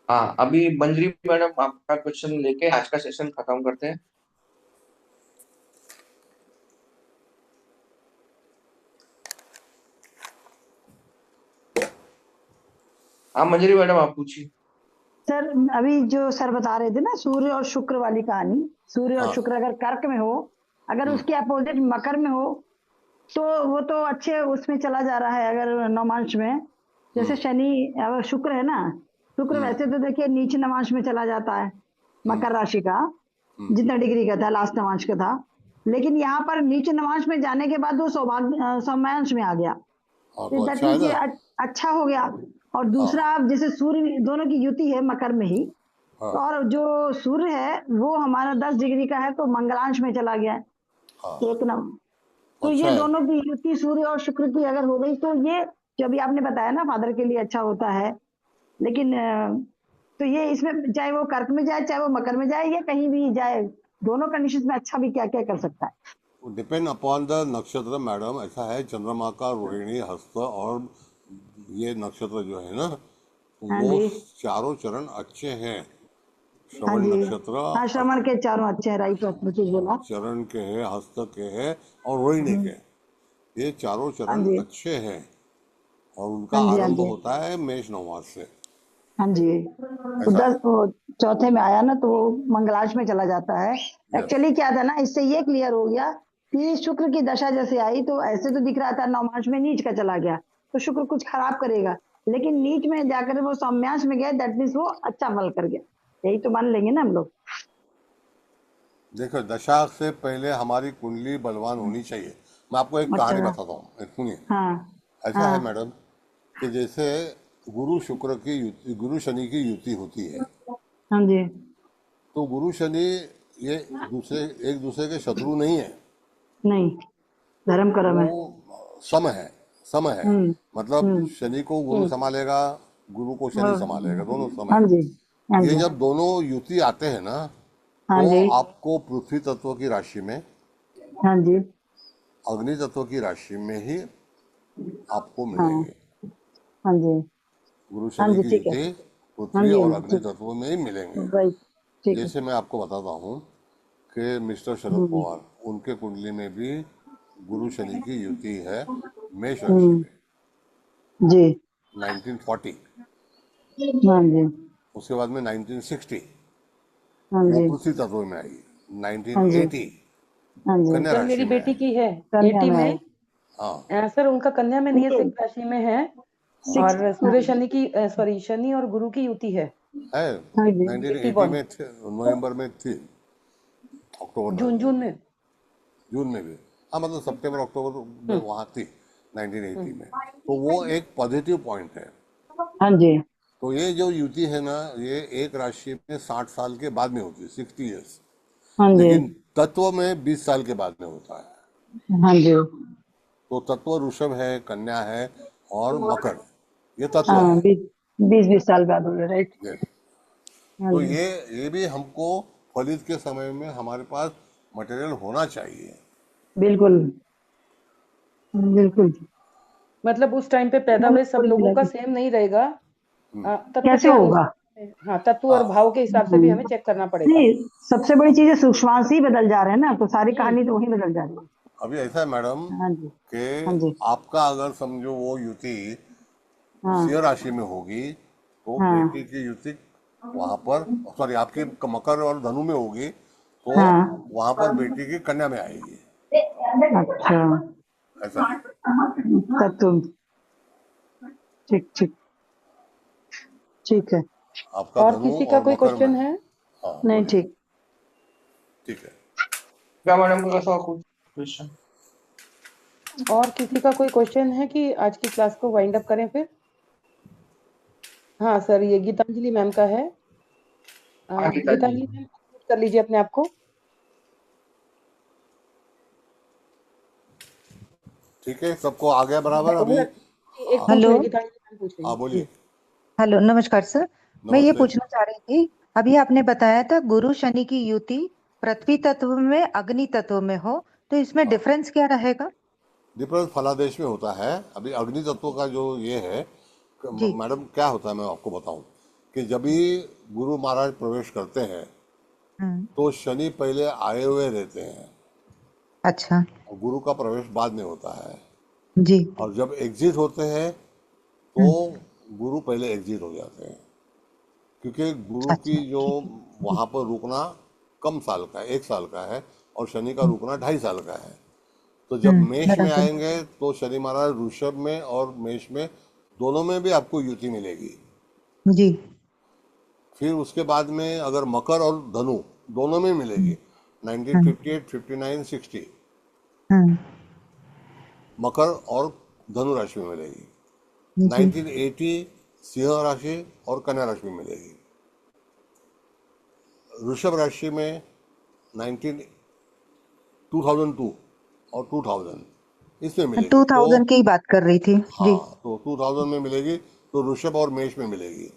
हाँ अभी मंजरी मैडम आपका क्वेश्चन लेके आज का सेशन खत्म करते हैं। हाँ मंजरी मैडम आप पूछिए। सर अभी जो सर बता रहे थे ना, सूर्य और शुक्र वाली कहानी, सूर्य और हाँ, शुक्र अगर कर्क में हो, अगर उसके अपोजिट मकर में हो, तो वो तो अच्छे उसमें चला जा रहा है। अगर नवमांश में, जैसे शनि, अगर शुक्र है ना, शुक्र वैसे तो देखिए नीच नवांश में चला जाता है मकर राशि का, जितना डिग्री का था लास्ट नवांश का था, लेकिन यहाँ पर नीच नवांश में जाने के बाद वो सौभाग्य सौम्यांश में आ गया, हाँ, तो तो दैट अच्छा है मीन्स ये ना। अच्छा हो गया। और दूसरा, हाँ, आप जैसे सूर्य दोनों की युति है मकर में ही, हाँ, और जो सूर्य है वो हमारा 10 डिग्री का है, तो मंगलांश में चला गया है, हाँ, एक नंबर। तो अच्छा ये है। दोनों की युति सूर्य और शुक्र की अगर हो गई, तो ये जो अभी आपने बताया ना फादर के लिए अच्छा होता है। लेकिन तो ये इसमें चाहे वो कर्क में जाए, चाहे वो मकर में जाए, या कहीं भी जाए, दोनों कंडीशन में अच्छा भी क्या क्या कर सकता है। डिपेंड अपॉन द नक्षत्र मैडम। ऐसा है, चंद्रमा का रोहिणी, हस्त और ये नक्षत्र जो है ना, हाँ वो जी। चारों चरण अच्छे हैं। हाँ श्रवण जी। नक्षत्र हाँ, श्रवण के चारों अच्छे हैं, राइट चीज बोला। चरण के हैं, हस्त के हैं और रोहिणी के। ये चारों हाँ चरण जी। अच्छे हैं और उनका हाँ जी। हाँ आरंभ जी। होता है मेष नवमास से। हाँ जी। तो ऐसा 10 है। वो चौथे में आया ना, तो वो मंगलांश में चला जाता है। यस। एक्चुअली क्या था ना, इससे ये क्लियर हो गया कि शुक्र की दशा जैसे आई, तो ऐसे तो दिख रहा था नवमांश में नीच का चला गया, तो शुक्र कुछ खराब करेगा, लेकिन नीच में जाकर वो सौम्यांश में गया, दैट मीन्स वो अच्छा फल कर गया। यही तो मान लेंगे ना हम लोग। देखो, दशा से पहले हमारी कुंडली बलवान होनी चाहिए। मैं आपको एक कहानी अच्छा। बताता हूँ, एक सुनिए। हाँ। ऐसा है हाँ। मैडम कि जैसे गुरु शुक्र की युति, गुरु शनि की युति होती है, हाँ जी। तो गुरु शनि ये एक दूसरे के शत्रु नहीं है। नहीं, धर्म कर्म है। वो सम है, सम है। हम्म। मतलब हम्म। शनि को गुरु संभालेगा, गुरु को शनि संभालेगा, दोनों सम हाँ है। जी। हाँ ये जी। जब दोनों युति आते हैं ना, हाँ तो जी। आपको पृथ्वी तत्व की राशि में, हाँ जी। अग्नि तत्व की राशि में ही आपको हाँ। मिलेंगे। हाँ जी। गुरु हाँ शनि जी, की ठीक है। युति हाँ पृथ्वी जी। हाँ और जी, अग्नि ठीक। तत्व में ही मिलेंगे। राइट। ठीक है। जैसे मैं आपको बताता हूँ कि मिस्टर शरद हम्म। पवार, उनके कुंडली में भी गुरु शनि की युति है मेष राशि हम्म। में, जी। 1940। हाँ जी। उसके बाद में 1960 हाँ वो जी। पृथ्वी तत्व में आई। हाँ जी। 1980 हाँ जी। कन्या सर राशि मेरी में बेटी आई। की है कन्या 80 में में। है। हाँ, सर उनका कन्या में नहीं है, सिंह राशि में है। हाँ, और सूर्य शनि की सॉरी, शनि और गुरु की युति है है। हाँ जी। 1980 81 में थे, नवंबर में थी, अक्टूबर जून नवंबर जून में, में। जून में भी। हाँ, मतलब सितंबर अक्टूबर में हम्म वहाँ थी, 1980 हम्म में। तो वो एक पॉजिटिव पॉइंट है। हाँ जी। तो ये जो युति है ना, ये एक राशि में 60 साल के बाद में होती है, 60 ईयर्स। हाँ जी। लेकिन तत्व में 20 साल के बाद में होता है। हाँ जी। तो तत्व ऋषभ है, कन्या है, और मकर, ये तत्व हाँ है। 20 साल बाद हो गया, राइट। Yes. हाँ तो जी, ये भी हमको फलित के समय में हमारे पास मटेरियल होना चाहिए। बिल्कुल बिल्कुल। मतलब उस टाइम पे पैदा हुए सब पूरी लोगों मिला का के सेम नहीं रहेगा, तत्व कैसे के होगा? अनुसार, हाँ तत्व और हाँ, भाव के हिसाब से भी हमें हम्म, चेक करना पड़ेगा। नहीं, सबसे बड़ी चीज है सूक्ष्मांश ही बदल जा रहे हैं ना, तो सारी हम्म कहानी तो वही बदल जा रही है। अभी ऐसा है मैडम हाँ जी, हाँ कि जी, आपका अगर समझो वो युति सिंह हाँ राशि में होगी तो बेटी हाँ की युति वहां पर, सॉरी आपकी मकर और धनु में होगी तो हाँ। वहां पर बेटी की कन्या में आएगी, अच्छा, ऐसा है। तत्व, ठीक ठीक, ठीक है। आपका और धनु किसी का और कोई मकर में क्वेश्चन है। है? हाँ नहीं, बोलिए। ठीक। ठीक है। क्या मैडम का था कुछ क्वेश्चन? और किसी का कोई क्वेश्चन है कि आज की क्लास को वाइंड अप करें फिर? हाँ सर, ये गीतांजलि मैम का है। हाँ गीता जी। गीतांजलि मैम unmute कर लीजिए अपने आप को। ठीक है, सबको आ गया बराबर अभी। एक हाँ पूछ हेलो रही, गीतांजलि मैम पूछ रही हाँ है जी। बोलिए। हेलो, नमस्कार सर। मैं ये नमस्ते। पूछना चाह रही थी, अभी आपने बताया था गुरु शनि की युति पृथ्वी तत्व में अग्नि तत्व में हो, तो इसमें हाँ, डिफरेंस क्या रहेगा? डिफरेंस फलादेश में होता है। अभी अग्नि तत्व का जो ये है, जी। मैडम क्या होता है मैं आपको बताऊं कि जब भी गुरु महाराज प्रवेश करते हैं हम्म। तो शनि पहले आए हुए रहते हैं अच्छा। और गुरु का प्रवेश बाद में होता है। जी। और जब एग्जिट होते हैं तो हम्म। गुरु पहले एग्जिट हो जाते हैं, क्योंकि गुरु की अच्छा, जो ठीक है। जी। वहाँ पर रुकना कम साल का है, 1 साल का है, और शनि का रुकना 2.5 साल का है। तो जब मेष में बराबर। आएंगे तो शनि महाराज वृषभ में और मेष में दोनों में भी आपको युति मिलेगी। जी। फिर उसके बाद में अगर मकर और धनु दोनों में मिलेगी, हम्म। 1958, 59, 60 हम्म। मकर और धनु राशि में मिलेगी। जी। 1980 सिंह राशि और कन्या राशि में मिलेगी। वृषभ राशि में 19 2002 और 2000 इसमें मिलेगी। तो 2000 की ही बात कर रही थी जी। हाँ, तो 2000 में मिलेगी तो वृषभ और मेष में मिलेगी।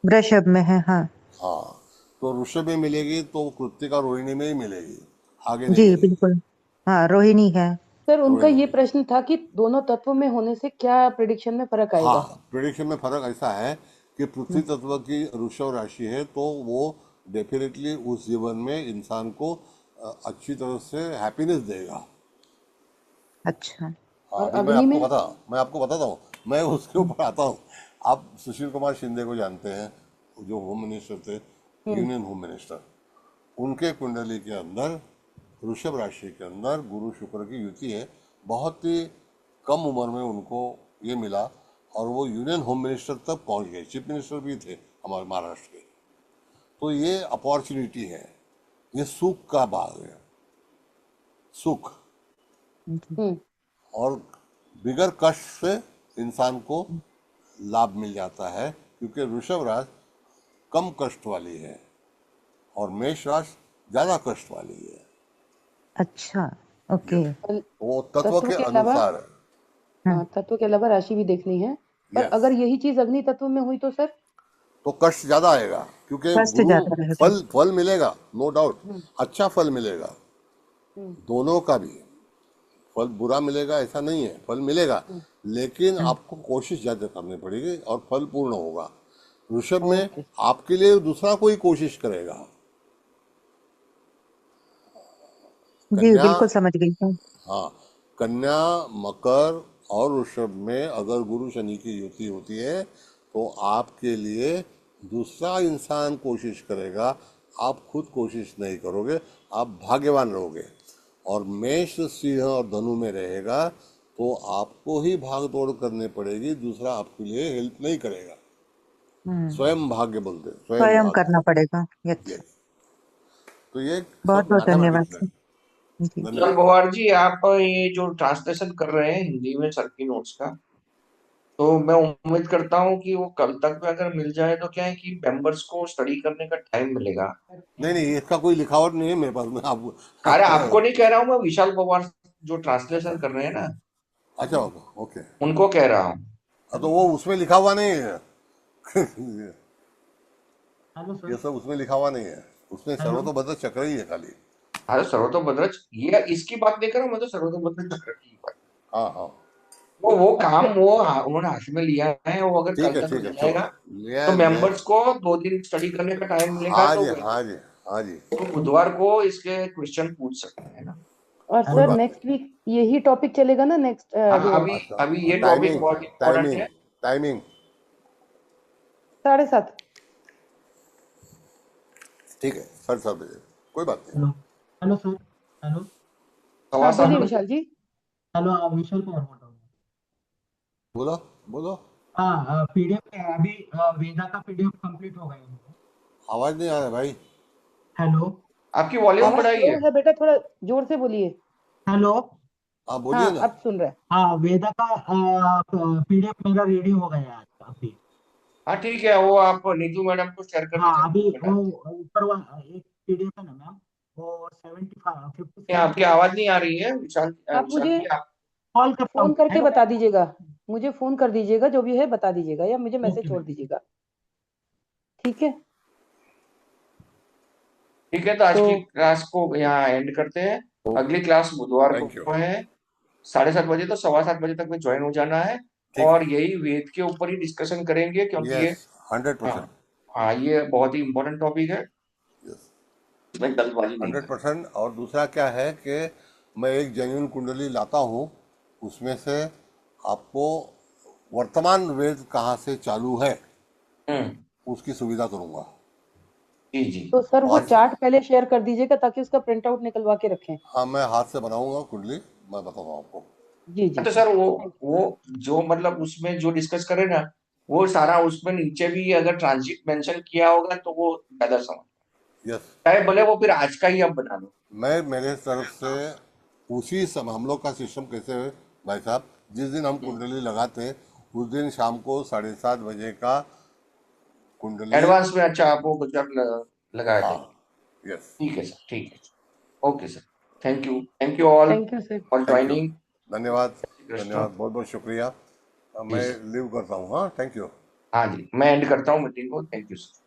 वृषभ में है, हाँ। हाँ, तो वृषभ में मिलेगी तो कृत्तिका रोहिणी में ही मिलेगी, आगे नहीं जी मिलेगी। बिल्कुल। हाँ, रोहिणी है। सर उनका रोहिणी ये में। प्रश्न था कि दोनों तत्व में होने से क्या प्रिडिक्शन में फर्क आएगा? हाँ, प्रेडिक्शन में फर्क ऐसा है कि पृथ्वी तत्व की वृषभ राशि है तो वो डेफिनेटली उस जीवन में इंसान को अच्छी तरह से हैप्पीनेस देगा। अच्छा। हाँ, और अभी अग्नि में? मैं आपको बताता हूँ, मैं उसके ऊपर आता हूँ। आप सुशील कुमार शिंदे को जानते हैं, जो होम मिनिस्टर थे, यूनियन होम मिनिस्टर। उनके कुंडली के अंदर वृषभ राशि के अंदर गुरु शुक्र की युति है। बहुत ही कम उम्र में उनको ये मिला और वो यूनियन होम मिनिस्टर तक पहुंच गए, चीफ मिनिस्टर भी थे हमारे महाराष्ट्र के। तो ये अपॉर्चुनिटी है, ये सुख का भाग है, सुख। हम्म और बिगर कष्ट से इंसान को लाभ मिल जाता है, क्योंकि वृषभ राशि कम कष्ट वाली है और मेष राशि ज्यादा कष्ट वाली है। अच्छा, ओके। और वो तत्व तत्व के के अलावा, अनुसार है। हाँ तत्व के अलावा राशि भी देखनी है। पर यस, अगर यही चीज अग्नि तत्व में हुई तो सर? तो कष्ट ज्यादा आएगा, क्योंकि कष्ट गुरु ज्यादा रहेगा। फल मिलेगा, नो डाउट, हम्म अच्छा फल मिलेगा, हम्म दोनों का भी। फल बुरा मिलेगा ऐसा नहीं है, फल मिलेगा, हम्म, लेकिन आपको कोशिश ज्यादा करनी पड़ेगी और फल पूर्ण होगा। वृषभ में ओके। आपके लिए दूसरा कोई कोशिश करेगा। जी कन्या, बिल्कुल समझ गई हूँ। हाँ, कन्या, मकर और वृषभ में अगर गुरु शनि की युति होती है तो आपके लिए दूसरा इंसान कोशिश करेगा, आप खुद कोशिश नहीं करोगे, आप भाग्यवान रहोगे। और मेष, सिंह और धनु में रहेगा तो आपको ही भाग दौड़ करनी पड़ेगी, दूसरा आपके लिए हेल्प नहीं करेगा। स्वयं भाग्य बोलते हैं, स्वयं स्वयं करना भाग्य। पड़ेगा। यस। यस, तो ये बहुत सब बहुत धन्यवाद मैथमेटिक्स है। सर। जी। चल धन्यवाद। भवार जी, आप ये जो ट्रांसलेशन कर रहे हैं हिंदी में सर की नोट्स का, तो मैं उम्मीद करता हूँ कि वो कल तक में अगर मिल जाए तो क्या है कि मेंबर्स को स्टडी करने का टाइम मिलेगा। नहीं नहीं, इसका कोई लिखावट नहीं है मेरे पास में, अरे आप आपको नहीं कह रहा हूँ मैं, विशाल पवार जो ट्रांसलेशन कर रहे हैं ना, अच्छा, ओके। उनको कह रहा हूँ। तो वो उसमें लिखा हुआ नहीं है। हेलो ये सर। सब उसमें लिखा हुआ नहीं है, उसमें हेलो। सर्वतोभद्र चक्र ही है खाली। हाँ, तो सर्वतोभद्र ये इसकी बात नहीं कर रहा हूं, मैं तो सर्वतोभद्र चक्र की बात। हाँ हाँ वो काम उन्होंने हाथ में लिया है, वो अगर कल तक ठीक है मिल चलो। जाएगा लिया तो है लिया है। मेंबर्स को 2 दिन स्टडी करने का टाइम मिलेगा, हाँ तो जी वे हाँ जी हाँ जी, तो बुधवार को इसके क्वेश्चन पूछ सकते हैं ना। और कोई सर बात नेक्स्ट वीक यही टॉपिक चलेगा ना नेक्स्ट हाँ, जो नहीं। अच्छा, अभी ये टॉपिक टाइमिंग बहुत इम्पोर्टेंट टाइमिंग है। टाइमिंग 7:30? ठीक है, 7:30 कोई बात नहीं। हेलो। Hello sir. हेलो। सवा हाँ सात बोलिए बजे विशाल जी। हेलो, विशाल कुमार बोल रहा हूँ। बोलो बोलो। हाँ, पीडीएफ अभी वेदा का पीडीएफ कंप्लीट हो गया है मेरा। आवाज नहीं आ रहा भाई। हेलो। आपकी वॉल्यूम आवाज बढ़ाइए। स्लो है बेटा, थोड़ा जोर से बोलिए। हेलो। हाँ बोलिए हाँ ना। अब सुन रहे हैं। हाँ, वेदा का पीडीएफ मेरा रेडी हो गया है आज अभी। हाँ ठीक है, वो आप नीतू मैडम को शेयर कर हाँ, अभी दीजिए। वो ऊपर एक पीडीएफ है ना मैम, वो 75 आपकी 57 आवाज नहीं आ रही है विशाल, आप विशाल मुझे जी आप। कॉल करता फोन हूँ। करके हेलो। बता दीजिएगा, मुझे फोन कर दीजिएगा, जो भी है बता दीजिएगा, या मुझे मैसेज ओके छोड़ मैम। दीजिएगा। ठीक है ठीक है, तो आज तो की क्लास को यहाँ एंड करते हैं। अगली क्लास बुधवार थैंक यू। को है 7:30 बजे, तो 7:15 बजे तक में ज्वाइन हो जाना है। ठीक है। और यही वेद के ऊपर ही डिस्कशन करेंगे, क्योंकि ये, यस 100%। हाँ हाँ, ये बहुत ही इम्पोर्टेंट टॉपिक है, यस इसमें जल्दबाजी नहीं करनी। 100%। और दूसरा क्या है कि मैं एक जेन्युइन कुंडली लाता हूँ, उसमें से आपको वर्तमान वेद कहाँ से चालू है उसकी सुविधा करूँगा। जी जी। तो सर वो आज चार्ट पहले शेयर कर दीजिएगा ताकि उसका प्रिंट आउट निकलवा के रखें। हाँ, मैं हाथ से बनाऊंगा कुंडली, मैं बताऊंगा आपको। जी जी तो जी। सर वो जो मतलब उसमें जो डिस्कस करे ना, वो सारा उसमें नीचे भी अगर ट्रांजिट मेंशन किया होगा तो वो ज्यादा समझ, यस, चाहे भले वो फिर आज का ही आप बना लो। मैं मेरे तरफ से उसी समय हम लोग का सिस्टम कैसे है भाई साहब, जिस दिन हम कुंडली लगाते हैं उस दिन शाम को 7:30 बजे का कुंडली। एडवांस में अच्छा आप वो गुजरात लगा हाँ देंगे। यस। ठीक है सर, ठीक है। Okay sir, thank you all thank you sir. For thank you, joining. धन्यवाद। कृष्ण। धन्यवाद, बहुत बहुत शुक्रिया। जी मैं सर। लीव करता हूँ। हाँ, थैंक यू। हाँ जी, मैं एंड करता हूँ मीटिंग को। Thank you sir.